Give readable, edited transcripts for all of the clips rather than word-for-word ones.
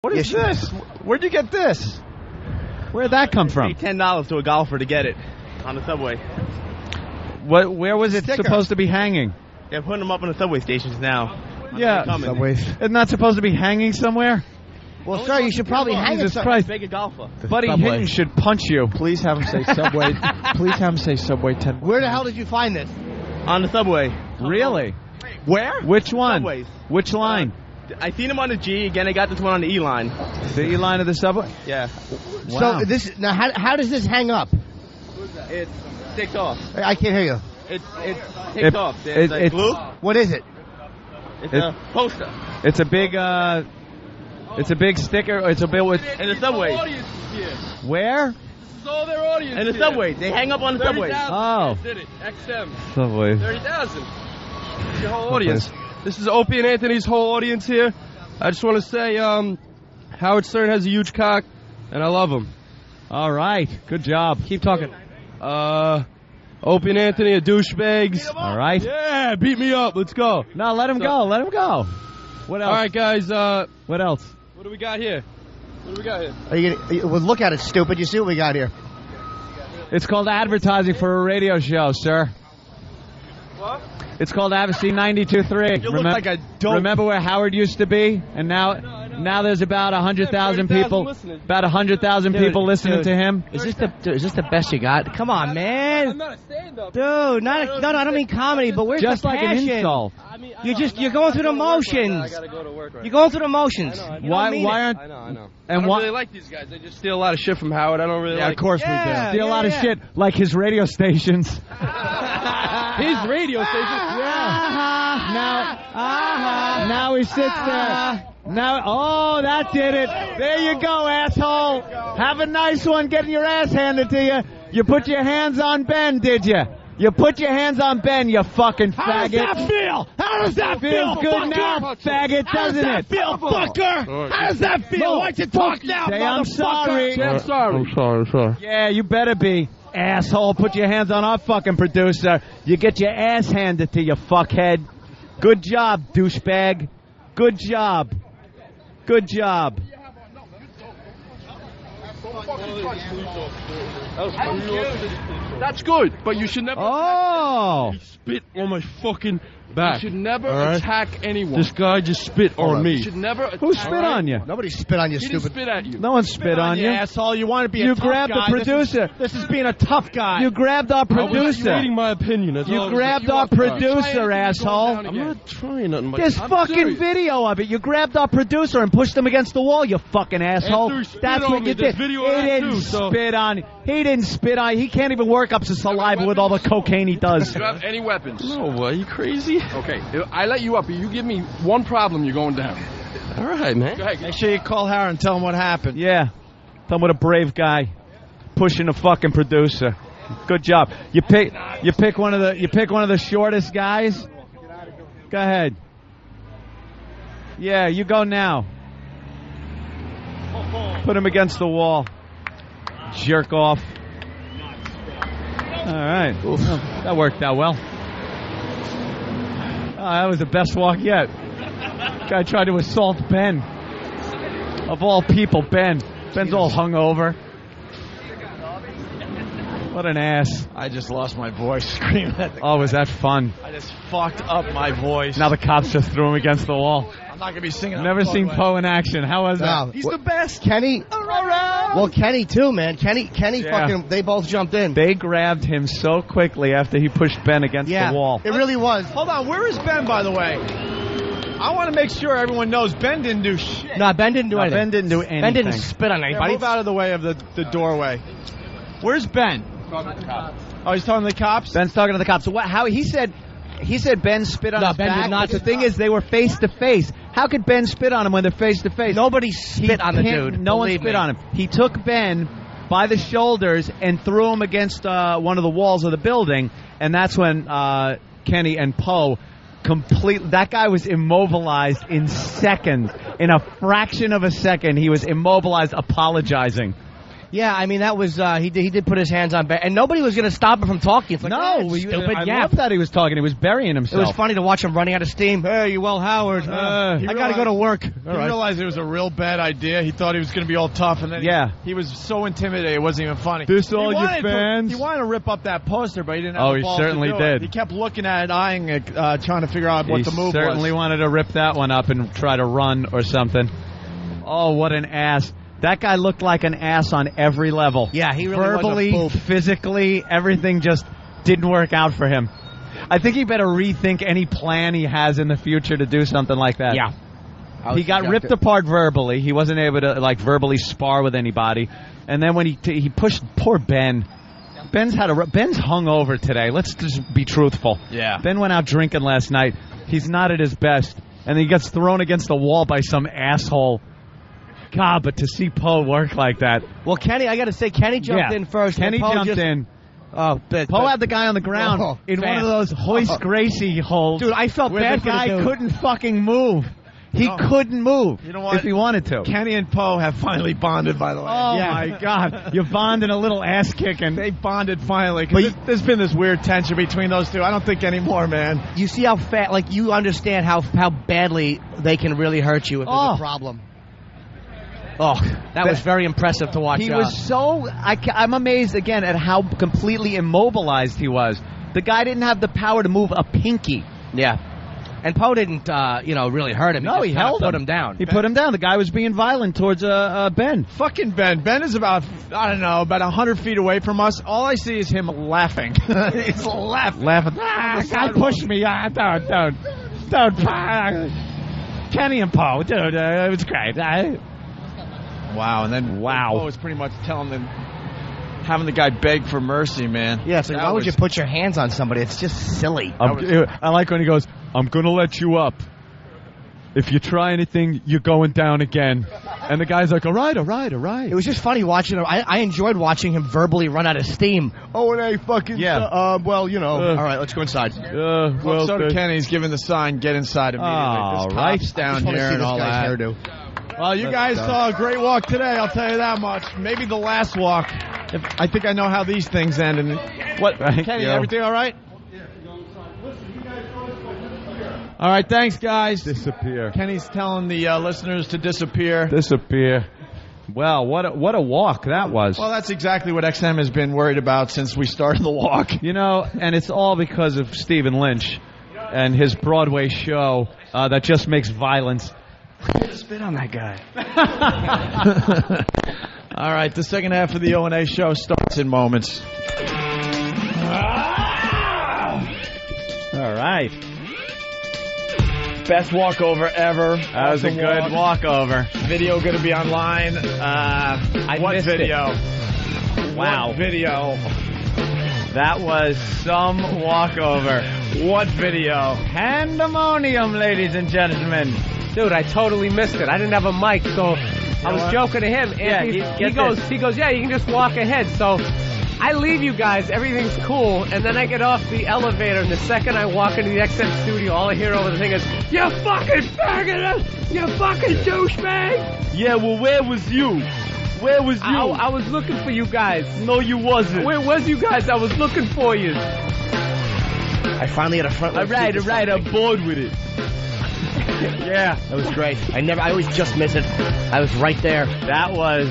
What is this? Where'd you get this? Where'd that come from? Paid $10 to a golfer to get it on the subway. Where was it supposed to be hanging? They're putting them up on the subway stations now. Yeah, subways. Isn't that supposed to be hanging somewhere? Well, sir, you should probably hang it. Jesus Christ. Big a golfer. Buddy Hinton should punch you. Please have him say subway. Please have him say subway 10. Where the hell did you find this? On the subway. Really? Where? Which one? Subways. Which line? I seen him on the G. Again, I got this one on the E line. The E line of the subway? Yeah. Wow. So this now, how does this hang up? It sticks off. I can't hear you. It takes off. There's like glue. What is it? It's a poster. It's a big sticker. It's a bill with. In the subway. Where? This is all their audience. In the subway. They hang up on the subway. Oh. Did it. XM. Subway. 30,000. Your whole audience. This is Opie and Anthony's whole audience here. I just want to say, Howard Stern has a huge cock, and I love him. All right. Good job. Keep talking. Opie and Anthony are douchebags. All right. Yeah, beat me up. Let's go. No, let him go. Let him go. What else? All right, guys. What else? What do we got here? Well, look at it, stupid. You see what we got here? It's called advertising for a radio show, sir. What? It's called ABC 92.3. You look like a dope. Remember where Howard used to be? And now there's about 100,000 people. Listening. About 100,000 people listening to him. Is this the best you got? Come on, man. I'm not a stand-up. Dude, no, I don't mean comedy, but where's Just the like passion? an insult. You're going through the motions. I gotta go to work right You're going through the motions. I know. You don't mean Why it. aren't? I know. And I don't why? really like these guys. They just steal a lot of shit from Howard. I don't really like. Of course we Yeah, do. Steal a lot of shit, like his radio stations. His radio station. Now he sits there. Now, that did it. There you go, asshole. Have a nice one getting your ass handed to you. You put your hands on Ben, did you? You put your hands on Ben, you fucking faggot. How does that feel? How does that feel? Feels good fucker? now, faggot, doesn't it? Feel, fucker? How does that feel? Why don't you talk now, Say I'm sorry. Say I'm sorry. I'm sorry. Yeah, you better be. Asshole, put your hands on our fucking producer. You get your ass handed to you, fuckhead. Good job, douchebag. Good job. Good job. That's good, but you should never. Oh. Spit on my fucking back. You should never right. attack anyone. This guy just spit on me. You should never. Who spit on you? Nobody spit on you, He didn't stupid. spit at you. No one spit on you. Asshole, you want to be a You tough grabbed guy. the producer. This is being a tough guy. You grabbed our I was producer. stating my opinion. That's all I You was grabbed doing. our You are producer, trying asshole. to I'm not trying nothing. There's I'm fucking serious. video of it. You grabbed our producer and pushed him against the wall, you fucking asshole. After he spit That's on what me, you there's did. video He of that didn't too, so- spit on. He didn't spit on. He can't even work up his saliva with all the cocaine he does. Do you have any weapons? No, are you crazy? Okay, I let you up. You give me one problem, you're going down. All right, man. Go ahead. Make sure you call Howard and tell him what happened. Yeah. Tell him what a brave guy pushing a fucking producer. Good job. You pick one of the shortest guys. Go ahead. Yeah, you go now. Put him against the wall. Jerk off. All right. Well, that worked out well. Oh, that was the best walk yet. Guy tried to assault Ben. Of all people, Ben. Ben's all hungover. What an ass. I just lost my voice screaming at the Oh, was that fun? I just fucked up my voice. Now the cops just threw him against the wall. I'm not going to be singing. Never seen Poe in action. How was that? No. He's the best. Kenny. Well, Kenny too, man. Kenny Yeah. fucking. They both jumped in. They grabbed him so quickly after he pushed Ben against Yeah, the wall. it really was. Hold on. Where is Ben, by the way? I want to make sure everyone knows Ben didn't do shit. No, Ben didn't do No, anything. Ben didn't do anything. Ben didn't spit on Yeah, anybody. move out of the way of the doorway. Where's Ben? Oh, he's talking to the cops? Ben's talking to the cops. So what? How he said Ben spit on No, his Ben did back. not But the spit thing is, they were face to face. How could Ben spit on him when they're face to face? Nobody spit on the dude. No one believe spit me. on him. He took Ben by the shoulders and threw him against one of the walls of the building, and that's when Kenny and Poe that guy was immobilized in seconds. In a fraction of a second, he was immobilized, apologizing. Yeah, I mean, that was, he did put his hands on Ben, and nobody was going to stop him from talking. It's like, No, stupid I yap. love that he was talking. He was burying It himself. was funny to watch him running out of steam. Hey, well, Howard, I got to go to work. He realized it was a real bad idea. He thought he was going to be all tough, and then he was so intimidated it wasn't even funny. This all your fans? He wanted to rip up that poster, but he didn't have Oh, the he balls certainly to do did. it. He kept looking at it, eyeing it, trying to figure out what the move was. He certainly wanted to rip that one up and try to run or something. Oh, what an ass. That guy looked like an ass on every level. Yeah, he really verbally, was a physically, everything just didn't work out for him. I think he better rethink any plan he has in the future to do something like that. Yeah. He got ripped apart verbally. He wasn't able to verbally spar with anybody. And then when he pushed poor Ben. Ben's hungover today. Let's just be truthful. Yeah. Ben went out drinking last night. He's not at his best. And he gets thrown against the wall by some asshole. God, but to see Poe work like that. Well, Kenny, I got to say, Kenny jumped in first. Kenny jumped in. Oh, Poe had the guy on the ground in one of those hoist Gracie holes. Dude, I felt where bad the for the guy dude. couldn't fucking move. He couldn't move. You know what? If he wanted to. Kenny and Poe have finally bonded, by the way. Oh, my God. You're bonding a little ass kicking. They bonded finally. Because there's been this weird tension between those two. I don't think anymore, man. You see how you understand how badly they can really hurt you if there's a problem. Oh, that was very impressive to watch. He was so... I'm amazed, again, at how completely immobilized he was. The guy didn't have the power to move a pinky. Yeah. And Poe didn't, really hurt him. No, he held put him down. He put him down. The guy was being violent towards Ben. Fucking Ben. Ben is about 100 feet away from us. All I see is him laughing. He's laughing. The guy pushed me. Don't. Kenny and Poe, dude, it was great. Wow, and then Poe was pretty much telling them, having the guy beg for mercy, man. Yeah, so why would you put your hands on somebody? It's just silly. I like when he goes, I'm going to let you up. If you try anything, you're going down again. And the guy's like, all right. It was just funny watching him. I enjoyed watching him verbally run out of steam. Oh, and I fucking... all right, let's go inside. So did Kenny's giving the sign, get inside immediately. There's cops down here and all that. Hairdo. Well, you guys saw a great walk today, I'll tell you that much. Maybe the last walk. I think I know how these things end. And what, Kenny, everything all right? All right, thanks, guys. Disappear. Kenny's telling the listeners to disappear. Disappear. Well, what a walk that was. Well, that's exactly what XM has been worried about since we started the walk. You know, and it's all because of Stephen Lynch and his Broadway show that just makes violence. Spit on that guy. All right, the second half of the O&A show starts in moments. All right. Best walkover ever. That was a good walkover. Video going to be online. What video? Wow. What video? That was some walkover. What video? Pandemonium, ladies and gentlemen. Dude, I totally missed it. I didn't have a mic, so I was joking to him. And he goes, yeah, you can just walk ahead. So I leave you guys, everything's cool, and then I get off the elevator, and the second I walk into the XM studio, all I hear over the thing is, you fucking faggot! You fucking douchebag! Yeah, well, where was you? Where was you? I was looking for you guys. No, you wasn't. Where was you guys? I was looking for you. I finally had a front row. All right, I'm bored with it. Yeah, that was great. I always just miss it. I was right there. That was,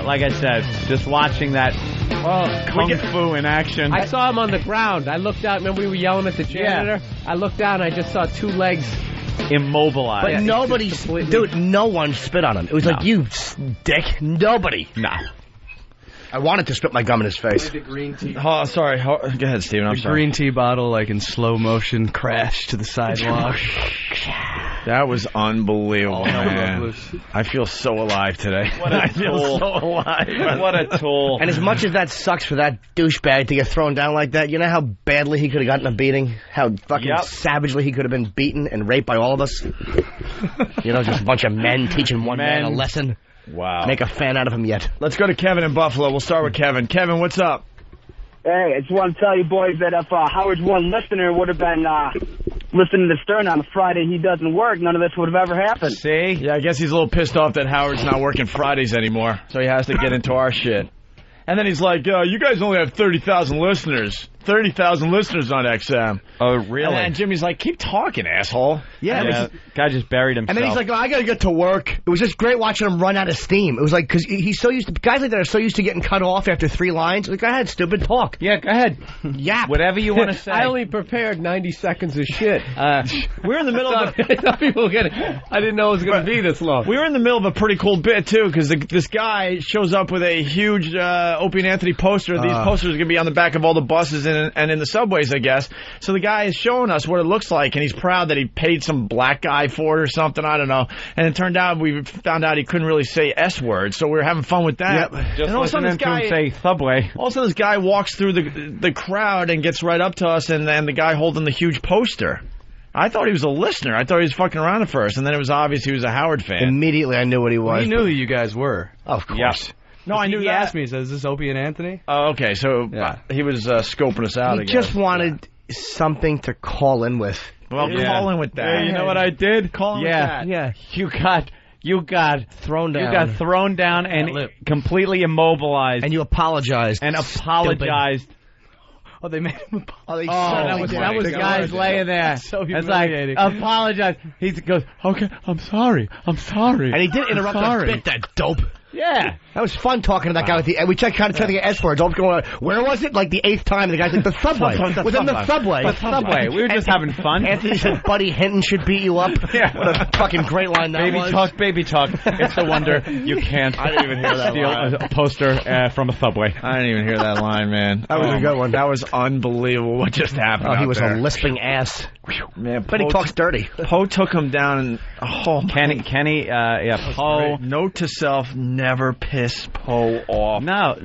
like I said, just watching that kung fu in action. I saw him on the ground. I looked out. Remember we were yelling at the janitor? Yeah. I looked down and I just saw two legs immobilized. But no one spit on him. It was like, you dick. Nobody. Nah. I wanted to spit my gum in his face. The green tea. Oh, sorry. Go ahead, Steven. I'm sorry. Green tea bottle, like in slow motion, crashed to the sidewalk. That was unbelievable, man. I feel so alive today. I feel so alive. What a tool. And as much as that sucks for that douchebag to get thrown down like that, you know how badly he could have gotten a beating? How fucking savagely he could have been beaten and raped by all of us? You know, just a bunch of men teaching one man a lesson. Wow. Make a fan out of him yet. Let's go to Kevin in Buffalo. We'll start with Kevin. Kevin, what's up? Hey, I just want to tell you boys that if Howard's one listener would have been listening to Stern on a Friday he doesn't work, none of this would have ever happened. See? Yeah, I guess he's a little pissed off that Howard's not working Fridays anymore, so he has to get into our shit. And then he's like, you guys only have 30,000 listeners. 30,000 listeners on XM. Oh, really? And Jimmy's like, keep talking, asshole. Yeah. Guy just buried himself. And then he's like, I got to get to work. It was just great watching him run out of steam. It was like, because he's so used to, guys like that are so used to getting cut off after 3 lines. Like, go ahead, stupid, talk. Yeah, go ahead. Yap. Whatever you want to say. I only prepared 90 seconds of shit. We're in the middle of Some people get it. I didn't know it was going to be this long. We were in the middle of a pretty cool bit, too, because this guy shows up with a huge Opie and Anthony poster. These posters are going to be on the back of all the buses and in the subways, I guess. So the guy is showing us what it looks like, and he's proud that he paid some black guy for it or something. I don't know. And it turned out we found out he couldn't really say S words, so we were having fun with that. Yep. Just and all of a sudden, this guy say subway. All of a sudden, this guy walks through the crowd and gets right up to us, and then the guy holding the huge poster. I thought he was a listener. I thought he was fucking around at first, and then it was obvious he was a Howard fan. Immediately, I knew what he was. He knew who you guys were. Of course. Yep. No, I knew he that. asked me, he says, is this Opie and Anthony? Oh, okay. So he was scoping us out He again. just wanted something to call in with. Well, call in with that. You know what I did? Call in with that. Yeah. You got thrown down. You got thrown down and completely immobilized. And you apologized. And apologized. Oh, they made him apologize. That was the guy's laying there. So it's like, apologize. He goes, okay, I'm sorry. And he did interrupt us bit, that dope. Yeah. That was fun talking to that guy with the. We tried to get S words. All going. Where was it? Like the 8th time. The guy's like the subway. Within the subway. The subway. We were just having fun. Anthony said, "Buddy Hinton should beat you up." Yeah. What a fucking great line that was. Baby talk. It's a wonder you can't. I didn't even hear that steal line. a poster from a subway. I didn't even hear that line, man. That was a good one. That was unbelievable. What just happened? Oh, he was there. a lisping ass. Man, But he talks dirty. Poe took him down. And, Kenny, Poe. Note to self: never piss Poe off. No.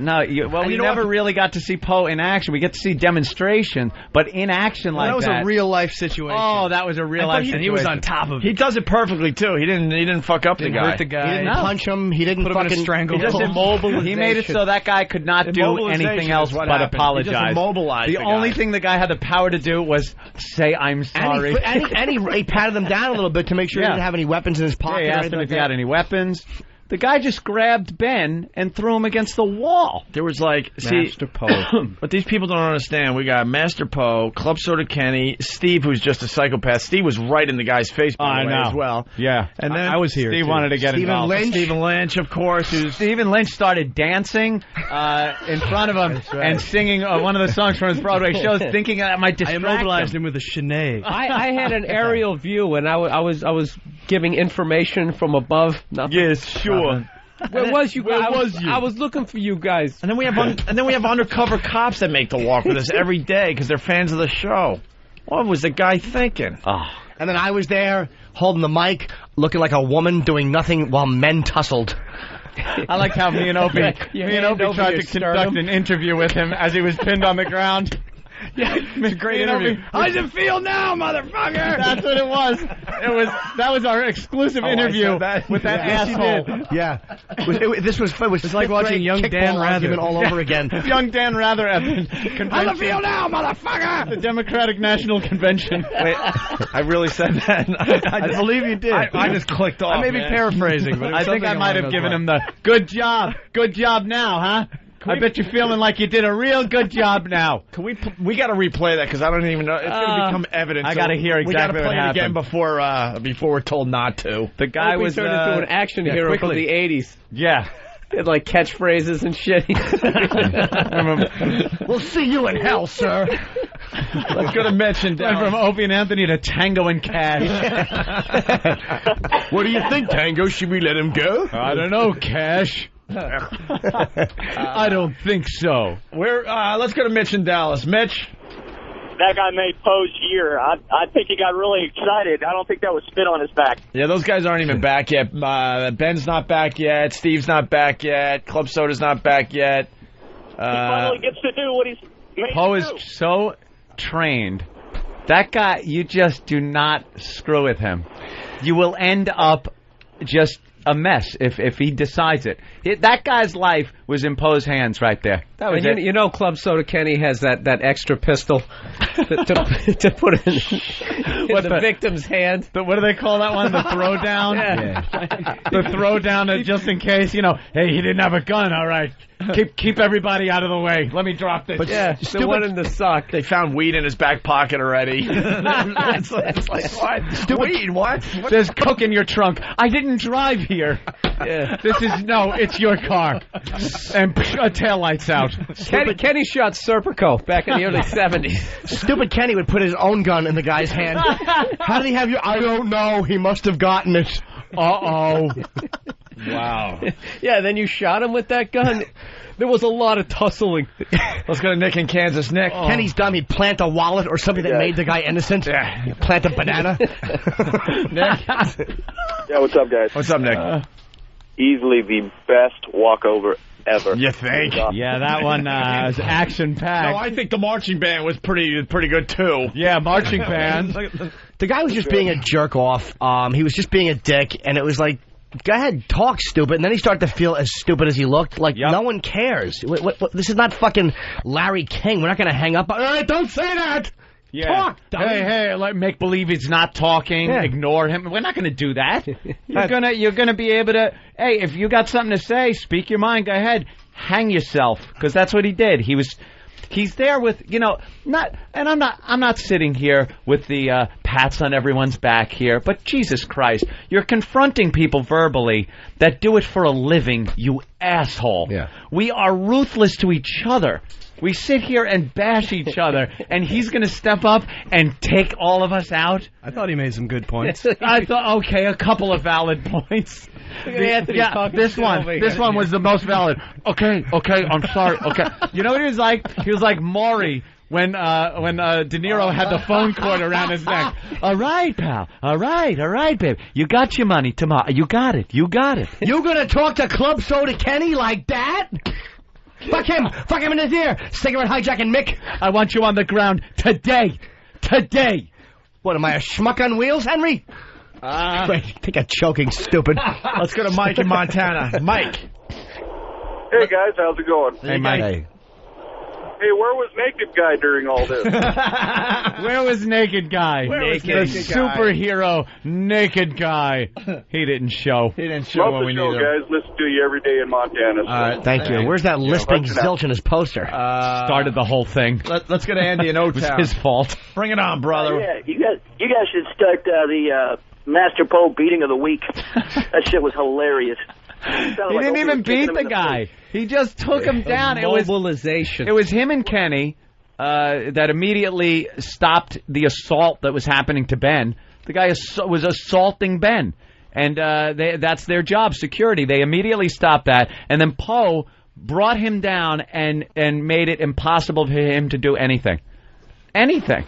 We never really got to see Poe in action. We get to see demonstration, but in action like that. That was a real life situation. Oh, that was a real life situation. And he was on top of it. He does it perfectly too. He didn't fuck up Didn't the guy. hurt the guy. He didn't punch him. He didn't Put him in a fucking strangle. He just immobilized. He made it so that guy could not do anything else but apologize. He just immobilized the only thing the guy had the power to do was say, "I'm sorry." And he patted him down a little bit to make sure he didn't have any weapons in his pocket. He asked him if he had any weapons. The guy just grabbed Ben and threw him against the wall. There was like, Master Poe. What these people don't understand, we got Master Poe, Club Soda Kenny, Steve, who's just a psychopath. Steve was right in the guy's face by the way as well. Yeah. And then I was here. Steve wanted to get involved. Stephen Lynch, of course. Stephen Lynch started dancing in front of him and singing one of the songs from his Broadway shows, thinking that might distract I immobilized him with a shenanigans. I had an aerial view, and I was giving information from above. Yes, sure. Where was you guys? Where was you? I was looking for you guys. And then we have undercover cops that make the walk with us every day because they're fans of the show. What was the guy thinking? And then I was there holding the mic, looking like a woman doing nothing while men tussled. I like how me and Opie tried to conduct an interview with him as he was pinned on the ground. Yeah, great interview. How does it feel now, motherfucker? That's what it was. That was our exclusive interview with that asshole. Yeah, this was like watching young Dan Rather all over again. Young Dan Rather at the convention. How does it feel now, motherfucker? The Democratic National Convention. Wait, I really said that. I believe you did. I just clicked off. I may be paraphrasing, but I think I might have given him the good job now, huh? I bet you're feeling like you did a real good job now. Can we got to replay that because I don't even know. It's going to become evident. I got to hear exactly what happened. We got to play it again before we're told not to. The guy was turned into an action hero from the 80s. Yeah. He had like catchphrases and shit. We'll see you in hell, sir. Let's go to Mitch and Went from Opie and Anthony to Tango and Cash. What do you think, Tango? Should we let him go? I don't know, Cash. I don't think so. Let's go to Mitch in Dallas. Mitch? That guy made Poe's year. I think he got really excited. I don't think that was spit on his back. Yeah, those guys aren't even back yet. Ben's not back yet. Steve's not back yet. Club Soda's not back yet. He finally gets to do what he's made Poe to is do. so trained. That guy, you just do not screw with him. You will end up just a mess if he decides it. That guy's life was in Poe's hands right there. That was it. You know, Club Soda Kenny has that extra pistol to put in the victim's hand. What do they call that one? The throwdown? The throwdown, just in case, hey, he didn't have a gun, all right. Keep everybody out of the way. Let me drop this. But the one in the sock. They found weed in his back pocket already. it's like, what? Weed, what? There's coke in your trunk. I didn't drive here. Yeah. It's your car. And taillights out. Kenny shot Serpico back in the early 70s. Stupid Kenny would put his own gun in the guy's hand. How did he have your... I don't know. He must have gotten it. Uh-oh. Wow. Yeah, then you shot him with that gun. There was a lot of tussling. Let's go to Nick in Kansas. Nick. Kenny's dumb. He'd plant a wallet or something that made the guy innocent. Yeah. He'd plant a banana. Nick. Yeah, what's up, guys? What's up, Nick? Easily the best walkover ever. You think? Yeah, that one was action-packed. No, I think the marching band was pretty good, too. Yeah, marching band. The guy was just being a jerk-off. He was just being a dick, and it was like, go ahead, talk stupid, and then he started to feel as stupid as he looked. Like, no one cares. This is not fucking Larry King. We're not going to hang up. All right, don't say that. Yeah. Talk, dummy. Hey, make believe he's not talking. Yeah. Ignore him. We're not going to do that. You're gonna be able to. Hey, if you got something to say, speak your mind. Go ahead, hang yourself, because that's what he did. He's there with, not, and I'm not sitting here with the pats on everyone's back here, but Jesus Christ, you're confronting people verbally that do it for a living, you asshole. Yeah. We are ruthless to each other. We sit here and bash each other, and he's going to step up and take all of us out? I thought he made some good points. I thought, okay, a couple of valid points. This one was the most valid. Okay, I'm sorry. Okay, you know what he was like? He was like Maury when De Niro had the phone cord around his neck. All right, pal. All right, babe. You got your money tomorrow. You got it. You gonna talk to Club Soda Kenny like that? Fuck him in his ear. Cigarette hijacking Mick. I want you on the ground today. What, am I a schmuck on wheels, Henry? Wait, think I'm choking, stupid. Let's go to Mike in Montana. Mike. Hey, guys, how's it going? Hey, Mike. Hey, where was Naked Guy during all this? Where was Naked Guy? The superhero Naked Guy. He didn't show. Love when we the show, needed him. guys. Listen to you every day in Montana. So. All right, thank you. Where's that lisping zilch in his poster? Started the whole thing. Let's go to Andy in O-Town. It was his fault. Bring it on, brother. Yeah, you guys should start the Master Poe beating of the week. That shit was hilarious. He didn't even beat the guy. He just took him down. Mobilization. It was him and Kenny that immediately stopped the assault that was happening to Ben. The guy was assaulting Ben. And that's their job, security. They immediately stopped that. And then Poe brought him down and made it impossible for him to do anything. Anything.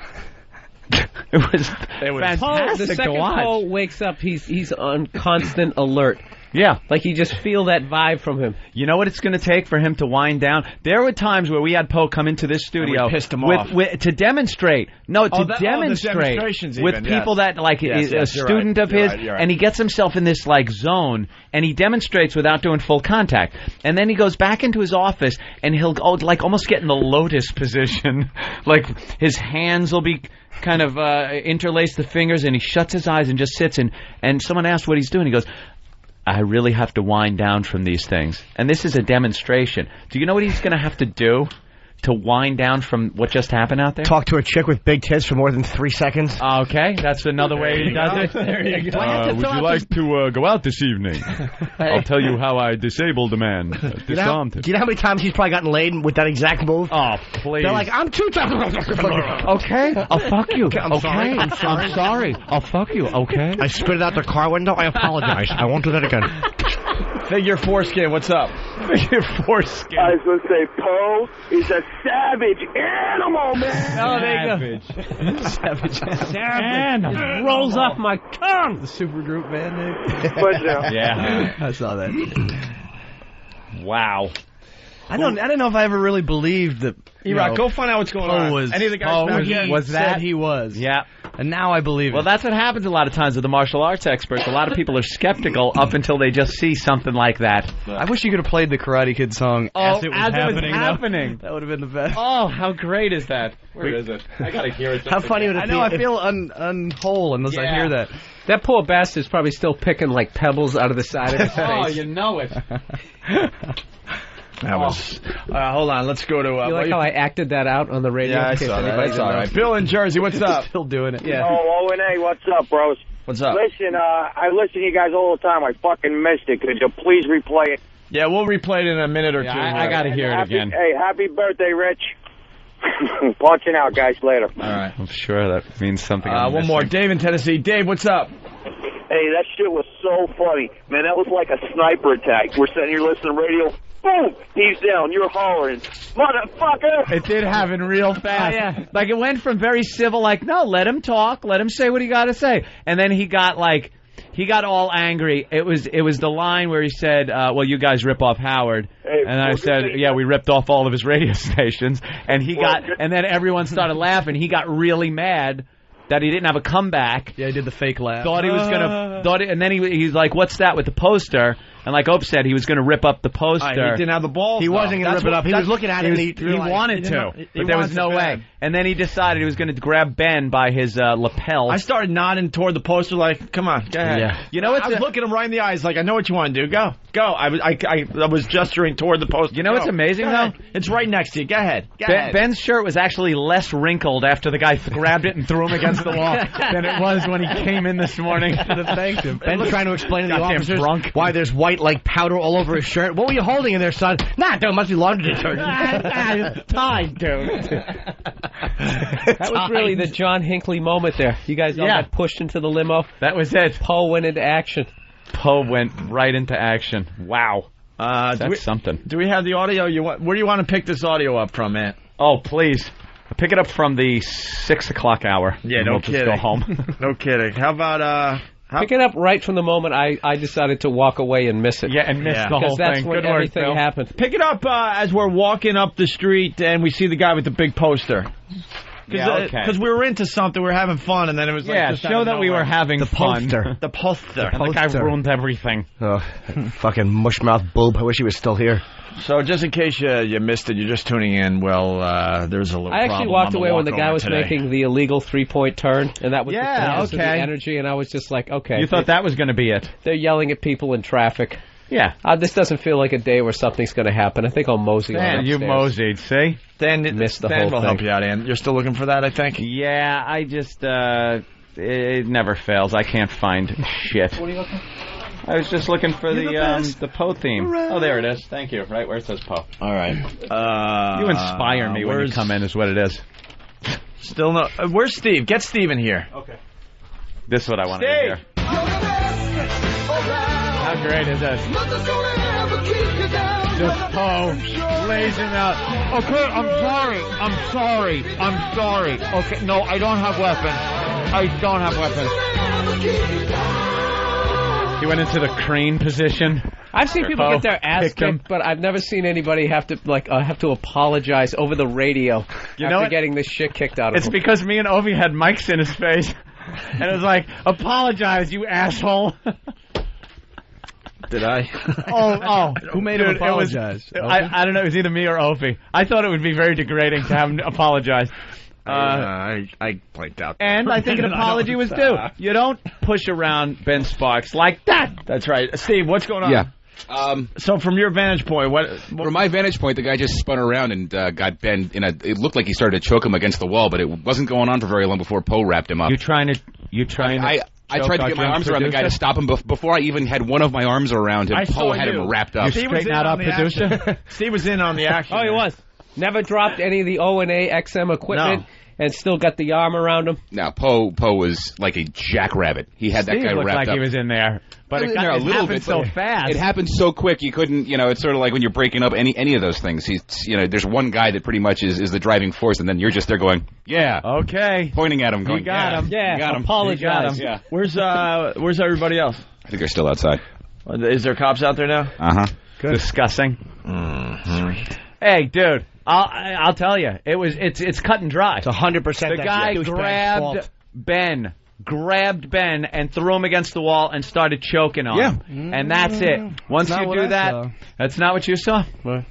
It was fantastic Poe, the second to watch. Poe wakes up, he's on constant alert. Yeah. Like you just feel that vibe from him. You know what it's going to take for him to wind down? There were times where we had Poe come into this studio pissed him off. To demonstrate. No, to demonstrate with people that, like, a student of his, and he gets himself in this, like, zone, and he demonstrates without doing full contact. And then he goes back into his office, and he'll, almost get in the lotus position. Like, his hands will be kind of interlace the fingers, and he shuts his eyes and just sits, and someone asks what he's doing. He goes, I really have to wind down from these things. And this is a demonstration. Do you know what he's going to have to do to wind down from what just happened out there? Talk to a chick with big tits for more than 3 seconds. Okay, that's another way he does it. There you go. Would you like to go out this evening? I'll tell you how I disabled a man. Do you know how many times he's probably gotten laid with that exact move? Oh, please. They're like, I'm too tough. Okay, I'll fuck you. I'm sorry. I'll fuck you, okay? I spit it out the car window. I apologize. I won't do that again. Figure foreskin, what's up? Figure foreskin. I was going to say, Poe is a savage animal, man. Oh, there you go. Savage animal. Just rolls off my tongue. The supergroup band name. Yeah. I saw that. Wow. I don't know if I ever really believed that. E-Rock, go find out what's going on. Was, any of the guys was that? He was. Yeah. And now I believe it. Well, that's what happens a lot of times with the martial arts experts. A lot of people are skeptical up until they just see something like that. I wish you could have played the Karate Kid song as it was happening. That would have been the best. Oh, how great is that? Where is it? I gotta hear it. How funny would it be? I know, I feel unwhole unless I hear that. That poor bastard's probably still picking like pebbles out of the side of his face. Oh, you know it. That was. Hold on, let's go to. You like how I acted that out on the radio? Yeah, I saw that. That's all right. Bill in Jersey, what's up? Still doing it. Yeah. Oh, O&A, what's up, bros? What's up? Listen, I listen to you guys all the time. I fucking missed it. Could you please replay it? Yeah, we'll replay it in a minute or two. I got to hear it again. Hey, happy birthday, Rich. Punching out, guys. Later. All right. I'm sure that means something. One more. Dave in Tennessee. Dave, what's up? Hey, that shit was so funny. Man, that was like a sniper attack. We're sitting here listening to radio. Boom! He's down. You're hollering. Motherfucker! It did happen real fast. Yeah. Like, it went from very civil, like, no, let him talk. Let him say what he got to say. And then he got all angry. It was the line where he said, well, you guys rip off Howard. Hey, and I said, yeah, we ripped off all of his radio stations. And and then everyone started laughing. He got really mad that he didn't have a comeback. Yeah, he did the fake laugh. Thought he was and then he's like, what's that with the poster? And like Opie said, he was going to rip up the poster. He didn't have the balls. He wasn't going to rip it up. He was looking at it, and he wanted to, but there was no way. And then he decided he was going to grab Ben by his lapel. I started nodding toward the poster like, come on, go ahead. Yeah. You know, I was looking him right in the eyes like, I know what you want to do. Go. I was gesturing toward the poster. You know what's amazing, though? It's right next to you. Go ahead. Ben's shirt was actually less wrinkled after the guy grabbed it and threw him against the wall than it was when he came in this morning. Thank him. Ben's trying to explain to the officers drunk. why there's white like powder all over his shirt. What were you holding in there, son? Nah, dude, must be laundry detergent. Time, dude. That was really the John Hinckley moment there. You guys all got pushed into the limo. That was it. Poe went into action. Poe went right into action. Wow. That's something. Do we have the audio? Where do you want to pick this audio up from, man? Oh, please. Pick it up from the 6 o'clock hour. Yeah, no kidding. Just go home. No kidding. How about... Pick it up right from the moment I decided to walk away and miss it. Yeah, and miss the whole thing. Because that's when everything happened. Pick it up as we're walking up the street and we see the guy with the big poster. Because we were into something, we were having fun, and then it was like... Yeah, show that we were having fun. The poster. And the guy ruined everything. Oh, fucking mushmouth boob. I wish he was still here. So just in case you missed it, you're just tuning in, well, there's a little problem. I actually walked away when the guy was making the illegal three-point turn, and that was the energy, and I was just like, okay. You thought that was going to be it. They're yelling at people in traffic. Yeah. This doesn't feel like a day where something's going to happen. I think I'll mosey on upstairs. You moseyed, see? Dan missed the whole will thing. help you out, Ann. You're still looking for that, I think? Yeah, I just, it never fails. I can't find shit. What are you looking for? I was just looking for the Poe theme. Oh, there it is. Thank you. Right where it says Poe. All right. You inspire me when you come in is what it is. Still no... where's Steve? Get Steve in here. Okay. This is what I want to hear. How great is this? Just Poe lays him out. Okay, I'm sorry. Okay, no, I don't have weapons. He went into the crane position. I've seen people get their ass kicked, but I've never seen anybody have to apologize over the radio after getting this shit kicked out of It's them. because me and Opie had mics in his face, and it was like, apologize, you asshole. Did I? Oh. Who made him apologize? I don't know. It was either me or Opie. I thought it would be very degrading to have him apologize. I blanked out. And I think an apology was due. You don't push around Ben Sparks like that. That's right. Steve, what's going on? Yeah. So from your vantage point, from my vantage point, the guy just spun around and got Ben it looked like he started to choke him against the wall, but it wasn't going on for very long before Poe wrapped him up. I tried to get my arms around the guy to stop him before I even had one of my arms around him. Poe had him wrapped up. You straighten that up, producer. Steve was in on the action. Oh, he was. Never dropped any of the O&A XM equipment and still got the arm around him. No, Poe was like a jackrabbit. He had that guy looked wrapped like up. He was in there, but it happened so fast. It happened so quick you couldn't. It's sort of like when you're breaking up any of those things. There's one guy that pretty much is the driving force, and then you're just there going, yeah, okay, pointing at him, going, you got him, yeah, you got him, apologize, yeah. Where's everybody else? I think they're still outside. Is there cops out there now? Good. Discussing. Mm-hmm. Hey, dude. I'll tell you, it's cut and dry. It's 100%. The guy grabbed Ben grabbed Ben and threw him against the wall and started choking on him. And that's it. Once you do that, that's not what you saw? What?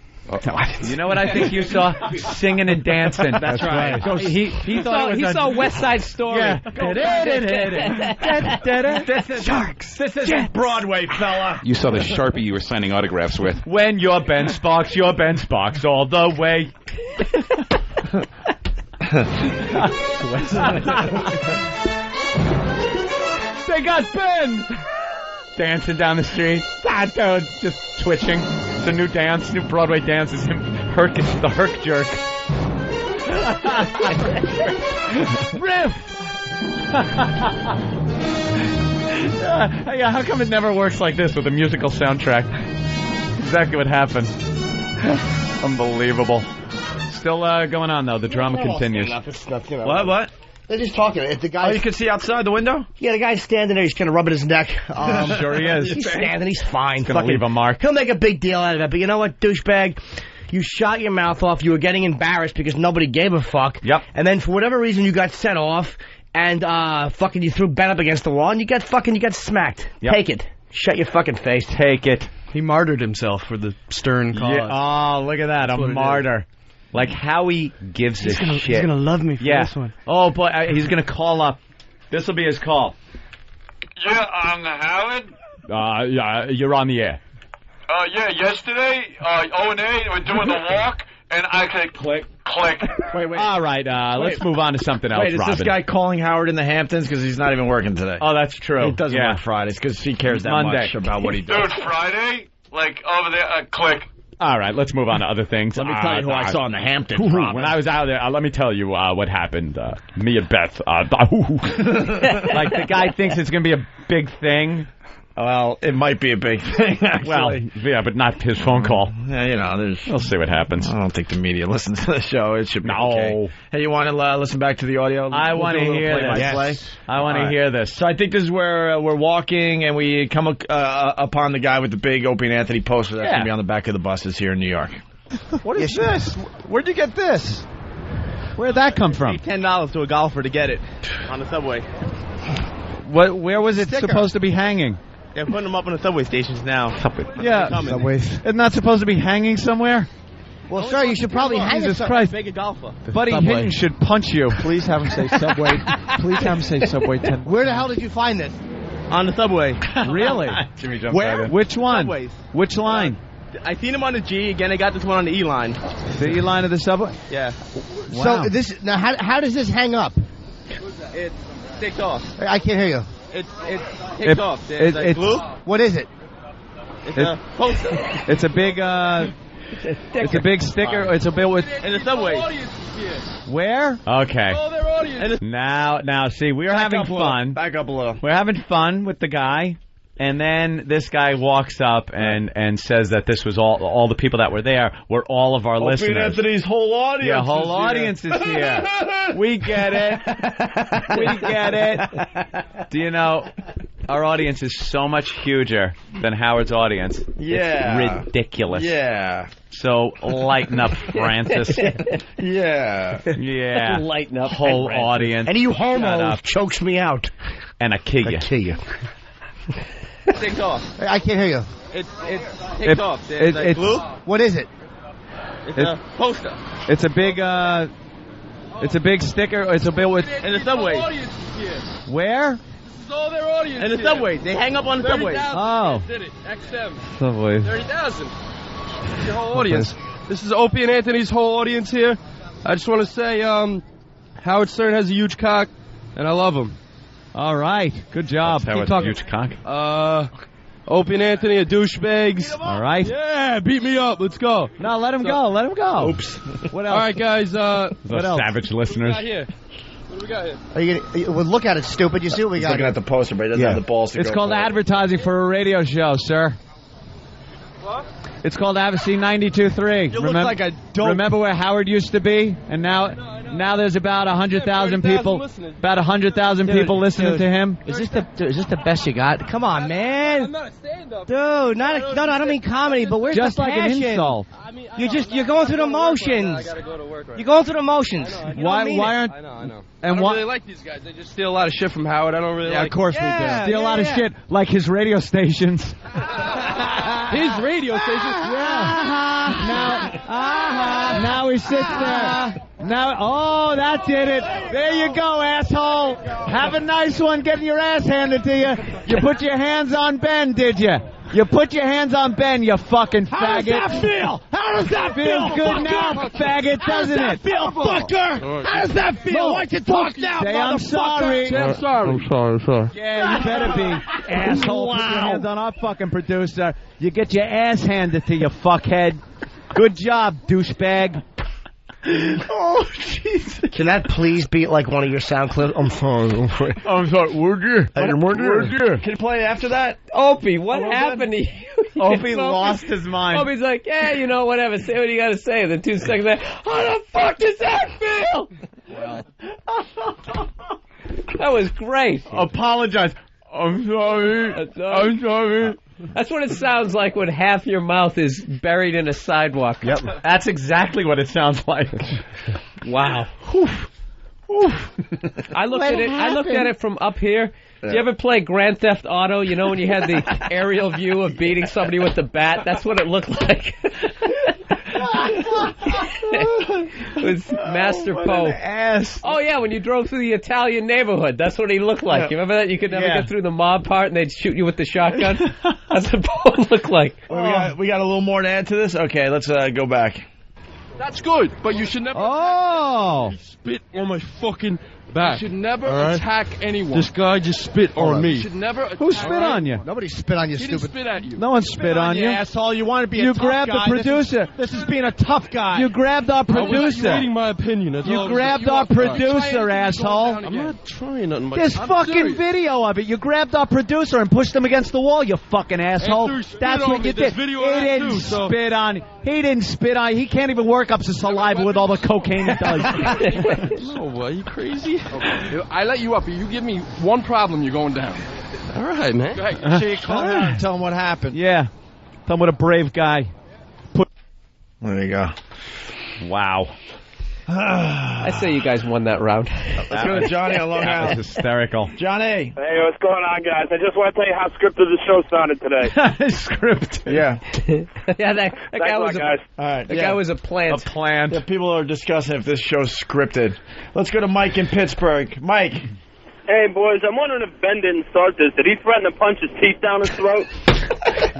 You know what I think you saw? Singing and dancing. That's right. He saw West Side Story. Yeah. Sharks. This isn't Broadway, fella. You saw the Sharpie you were signing autographs with. When you're Ben Sparks all the way. They got Ben dancing down the street. That dude just twitching. It's a new dance, new Broadway dance. Is him the Herc jerk. Riff. Yeah, how come it never works like this with a musical soundtrack? Exactly what happened. Unbelievable. Still going on though. The drama continues. What? They're just talking. If the guy, you can see outside the window? Yeah, the guy's standing there. He's kind of rubbing his neck. Sure he is. He's standing. He's fine. He's gonna leave a mark. He'll make a big deal out of it. But you know what, douchebag? You shot your mouth off. You were getting embarrassed because nobody gave a fuck. Yep. And then for whatever reason, you got set off and fucking you threw Ben up against the wall and you got smacked. Yep. Take it. Shut your fucking face. Take it. He martyred himself for the Stern cause. Yeah. Oh, look at that. A martyr. Like Howie gives a shit. He's gonna love me for this one. Oh boy, he's gonna call up. This will be his call. Yeah, Howard. Yeah, you're on the air. Yeah, yesterday, O&A were doing the walk, and I said, click. Wait. All right, let's move on to something else, Wait, is Robin. this guy calling Howard in the Hamptons because he's not even working today? Oh, that's true. He doesn't work Fridays because he cares that much about what he does. Dude, Friday, like over there, click. All right, let's move on to other things. Let me tell you who I saw in the Hamptons. When I was out there, let me tell you what happened. Me and Beth. Like the guy thinks it's going to be a big thing. Well, it might be a big thing, actually. Well, yeah, but not his phone call. Yeah, you know, we'll see what happens. I don't think the media listens to the show. It should be okay. Hey, you want to listen back to the audio? I want to hear this. Yes. I want to hear this. So I think this is where we're walking and we come upon the guy with the big Opie and Anthony poster that's going to be on the back of the buses here in New York. What is this? Where'd you get this? Where'd that come from? $10 to a golfer to get it on the subway. Where was it supposed to be hanging? They're putting them up on the subway stations now. Yeah, subways. It's not supposed to be hanging somewhere? Well, sir, you should probably hang it. Jesus Christ. Make a golfer. Buddy Hinton should punch you. Please have him say subway. Please have him say subway 10. Where the hell did you find this? On the subway. Really? Jimmy jumped Where? right in. Which one? Subways. Which line? I seen them on the G. Again, I got this one on the E line. The E line of the subway? Yeah. Wow. So this now, how does this hang up? It takes off. I can't hear you. It takes off. There's like glue. What is it? It's a poster. It's a big it's a big sticker. It's a bill with In the subway. where? Okay. Now see, we're having fun. Back up a little. We're having fun with the guy. And then this guy walks up and says that this was all the people that were there were all of our listeners. Opie and Anthony's whole audience. Yeah, whole audience is here. We get it. We get it. Do you know, our audience is so much huger than Howard's audience. Yeah. It's ridiculous. Yeah. So lighten up, Francis. Yeah. Yeah. Lighten up. Whole audience. And you Shut homos up. chokes me out. And I kill you. I kill you. It takes off. I can't hear you. It takes off. There's like glue. What is it? It's a poster. It's a big sticker. It's a bill with In the subway. where? In the subway. They hang up on the subway. Oh. XM. Subways. 30,000. Your whole audience. This is Opie and Anthony's whole audience here. I just want to say, Howard Stern has a huge cock, and I love him. All right. Good job. Keep talking. Huge cock. Opie and Anthony are douchebags. All right. Yeah, beat me up. Let's go. No, let him go. Let him go. Oops. What else? All right, guys. What else? Savage listeners. What do we got here? Are you gonna, well, look at it, stupid. You see what we He's got? looking at the poster, but he doesn't have the balls to It's go called for it. advertising for a radio show, sir. What? It's called ABC 92.3. You look like a dope. Remember where Howard used to be? And now... I know. Now there's about 100,000 people. About 100,000 people listening to him. Is this the best you got? Come on, man. I'm not a stand-up. Dude, no, I don't mean comedy, but where's Just the like passion? an insult. You're going through the motions. I gotta go to work right You're going through the motions. Why aren't? I know. And I don't why? really like these guys. They just steal a lot of shit from Howard. I don't really Yeah, like of course we do. Steal a lot of shit, like his radio stations. his radio station. Now he sits there. Oh, that did it. There you go, asshole. Have a nice one getting your ass handed to you. You put your hands on Ben, did you? You put your hands on Ben, you fucking faggot. How does that feel? How does that feel? Feels good now, faggot, doesn't it? Feel, fucker. How does that feel? Why don't you talk now, Say I'm sorry. Say I'm sorry. I'm sorry. Yeah, you better be, asshole. Put your hands on our fucking producer. You get your ass handed to you, fuckhead. Good job, douchebag. Oh, Jesus. Can that please be like one of your sound clips? I'm sorry. Would you? Can you play after that? Opie, what happened to you? Opie lost his mind. Opie's like, yeah, you know, whatever. Say what you got to say. And then 2 seconds later, how the fuck does that feel? Well. That was great. Apologize. I'm sorry. I'm sorry. That's what it sounds like when half your mouth is buried in a sidewalk. Yep. That's exactly what it sounds like. Wow. I looked at it from up here. Did you ever play Grand Theft Auto? You know when you had the aerial view of beating somebody with the bat? That's what it looked like. It was Master Poe. Oh yeah, when you drove through the Italian neighborhood, that's what he looked like. You remember that? You could never get through the mob part, and they'd shoot you with the shotgun. That's what Poe looked like. Well, we got a little more to add to this. Okay, let's go back. That's good, but you should never. Spit on my fucking back. You should never attack anyone. This guy just spit on me. You should never. Who spit on you? Nobody spit on you, He stupid. didn't spit at you. No one spit on you. Asshole, you want to be a You tough grabbed guy. the producer. This is being a tough guy. You grabbed our I was producer. reading my opinion. That's all I You was grabbed doing. our producer, asshole. I'm not trying nothing. There's fucking video of it. You grabbed our producer and pushed him against the wall, you fucking asshole. After he spit That's on what me, you there's did. video He of that didn't too, so- spit on. He didn't spit on. He can't even work up some saliva with all the cocaine he does. No, are you crazy? I let you up. You give me one problem, you're going down. All right, man. Go ahead. So you call him and tell him what happened. Yeah. Tell him what a brave guy. There you go. Wow. I say you guys won that round. Let's go to Johnny on Long That Island. was hysterical. Johnny. Hey, what's going on, guys? I just want to tell you how scripted the show sounded today. Script. Yeah. Yeah, that guy was guys. All right. that guy was a plant. A plan. Yeah, people are discussing if this show's scripted. Let's go to Mike in Pittsburgh. Mike. Hey, boys, I'm wondering if Ben didn't start this. Did he threaten to punch his teeth down his throat?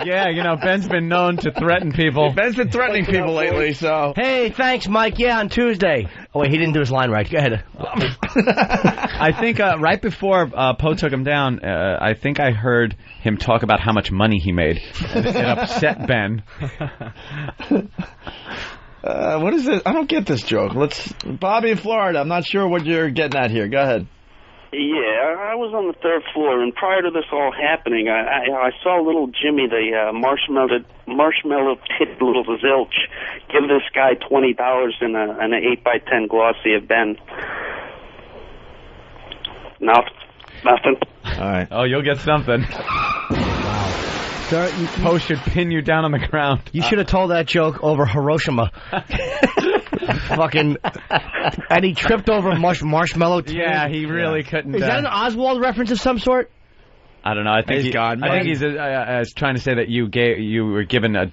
Yeah, you know, Ben's been known to threaten people. Ben's been threatening people lately, so. Hey, thanks, Mike. Yeah, on Tuesday. Oh, wait, he didn't do his line right. Go ahead. I think right before Poe took him down, I think I heard him talk about how much money he made. And it upset Ben. What is this? I don't get this joke. Bobby in Florida. I'm not sure what you're getting at here. Go ahead. Yeah, I was on the 3rd floor, and prior to this all happening, I saw little Jimmy, the marshmallow tit little zilch, give this guy $20 in an 8x10 glossy of Ben. Nothing. All right. Oh, you'll get something. Sir, Poe should pin you down on the ground. You should have told that joke over Hiroshima. Fucking. And he tripped over marshmallow. Yeah, he really couldn't. Is that an Oswald reference of some sort? I don't know. I think He's gone. I think he's trying to say that you gave him a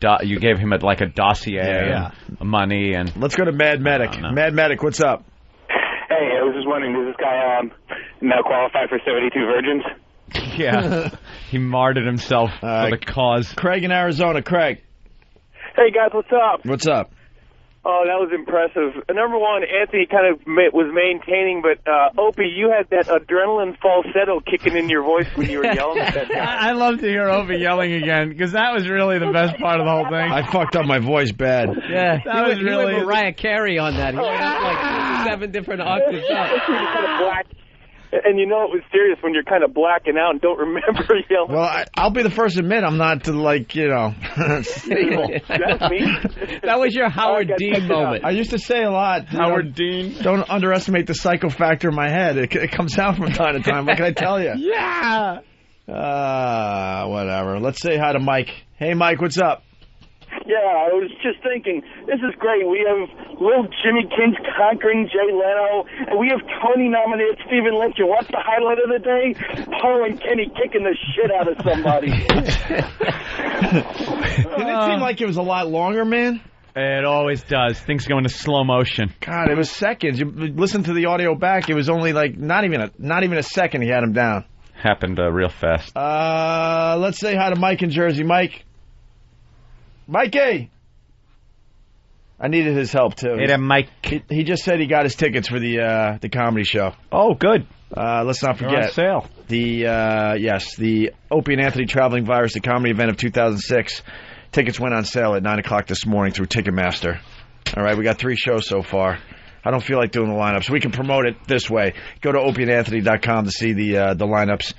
dossier, money, and let's go to Mad Medic. Mad Medic, what's up? Hey, I was just wondering, does this guy now qualify for 72 virgins? Yeah, he martyred himself for the cause. Craig in Arizona. Craig. Hey guys, what's up? What's up? Oh, that was impressive. Number one, Anthony kind of was maintaining, but Opie, you had that adrenaline falsetto kicking in your voice when you were yelling at that guy. I love to hear Opie yelling again, because that was really the best part of the whole thing. I fucked up my voice bad. Yeah, that was really Mariah Carey on that. He went up like 7 different octaves up. And you know it was serious when you're kind of blacking out and don't remember yelling. Well, I'll be the first to admit I'm not stable. That's me. That was your Howard Dean moment. I used to say a lot. Howard Dean. Don't underestimate the psycho factor in my head. It comes out from time to time. What can I tell you? Yeah. Whatever. Let's say hi to Mike. Hey, Mike, what's up? Yeah, I was just thinking, this is great. We have little Jimmy Kins conquering Jay Leno, and we have Tony-nominated Stephen Lynch. And what's the highlight of the day? Paul and Kenny kicking the shit out of somebody. Didn't it seem like it was a lot longer, man? It always does. Things go into slow motion. God, it was seconds. You listen to the audio back. It was only like not even a second. He had him down. Happened real fast. Let's say hi to Mike in Jersey. Mikey! I needed his help, too. Hey there, Mike. He just said he got his tickets for the comedy show. Oh, good. Let's not forget. They're on sale. The Opie and Anthony Traveling Virus, the comedy event of 2006. Tickets went on sale at 9 o'clock this morning through Ticketmaster. All right, we got 3 shows so far. I don't feel like doing the lineups. We can promote it this way. Go to opieandanthony.com to see the lineups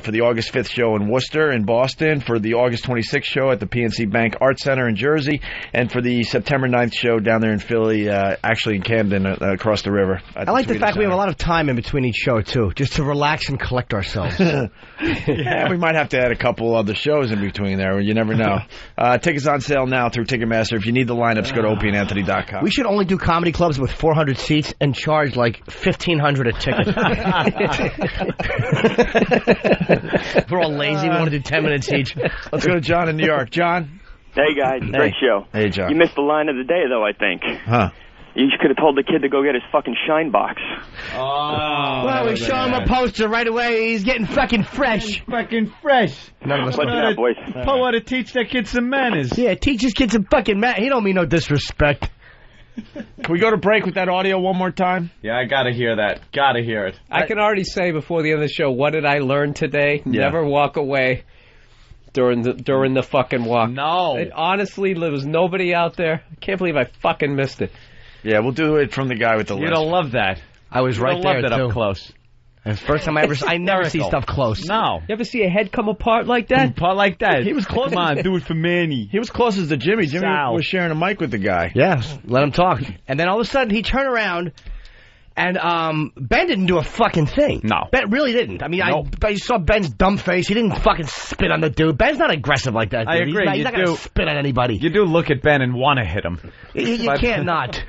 for the August 5th show in Worcester in Boston, for the August 26th show at the PNC Bank Art Center in Jersey, and for the September 9th show down there in Philly, actually in Camden, across the river. I like the fact we have a lot of time in between each show, too, just to relax and collect ourselves. Yeah, we might have to add a couple other shows in between there. You never know. Tickets on sale now through Ticketmaster. If you need the lineups, go to opieandanthony.com. We should only do comedy clubs with 400 seats and charge like $1,500 a ticket. We're all lazy. We want to do 10 minutes each. Let's go to John in New York. John? Hey, guys. Great show. Hey, John. You missed the line of the day, though, I think. Huh. You could have told the kid to go get his fucking shine box. Oh. Well, we show him a poster right away. He's getting fucking fresh. Fucking fresh. None of us What's that, boys? Paul ought to teach that kid some manners. Yeah, teach his kid some fucking manners. He don't mean no disrespect. Can we go to break with that audio one more time? Yeah, I gotta hear that. Gotta hear it. I can already say before the end of the show, what did I learn today? Yeah. Never walk away during the fucking walk. No. Honestly, there was nobody out there. I can't believe I fucking missed it. Yeah, we'll do it from the guy with the You'd list. love that. I was right there, love that too. up close. The first time I never see stuff close. No. You ever see a head come apart like that? Apart like that. He was close. Come on, do it for Manny. He was closest to Jimmy. Jimmy Sal. was sharing a mic with the guy. Yeah, let him talk. And then all of a sudden, he turned around, and Ben didn't do a fucking thing. No. Ben really didn't. I mean, I saw Ben's dumb face. He didn't fucking spit on the dude. Ben's not aggressive like that, dude. I agree. He's not going to spit on anybody. You do look at Ben and want to hit him. You can't not.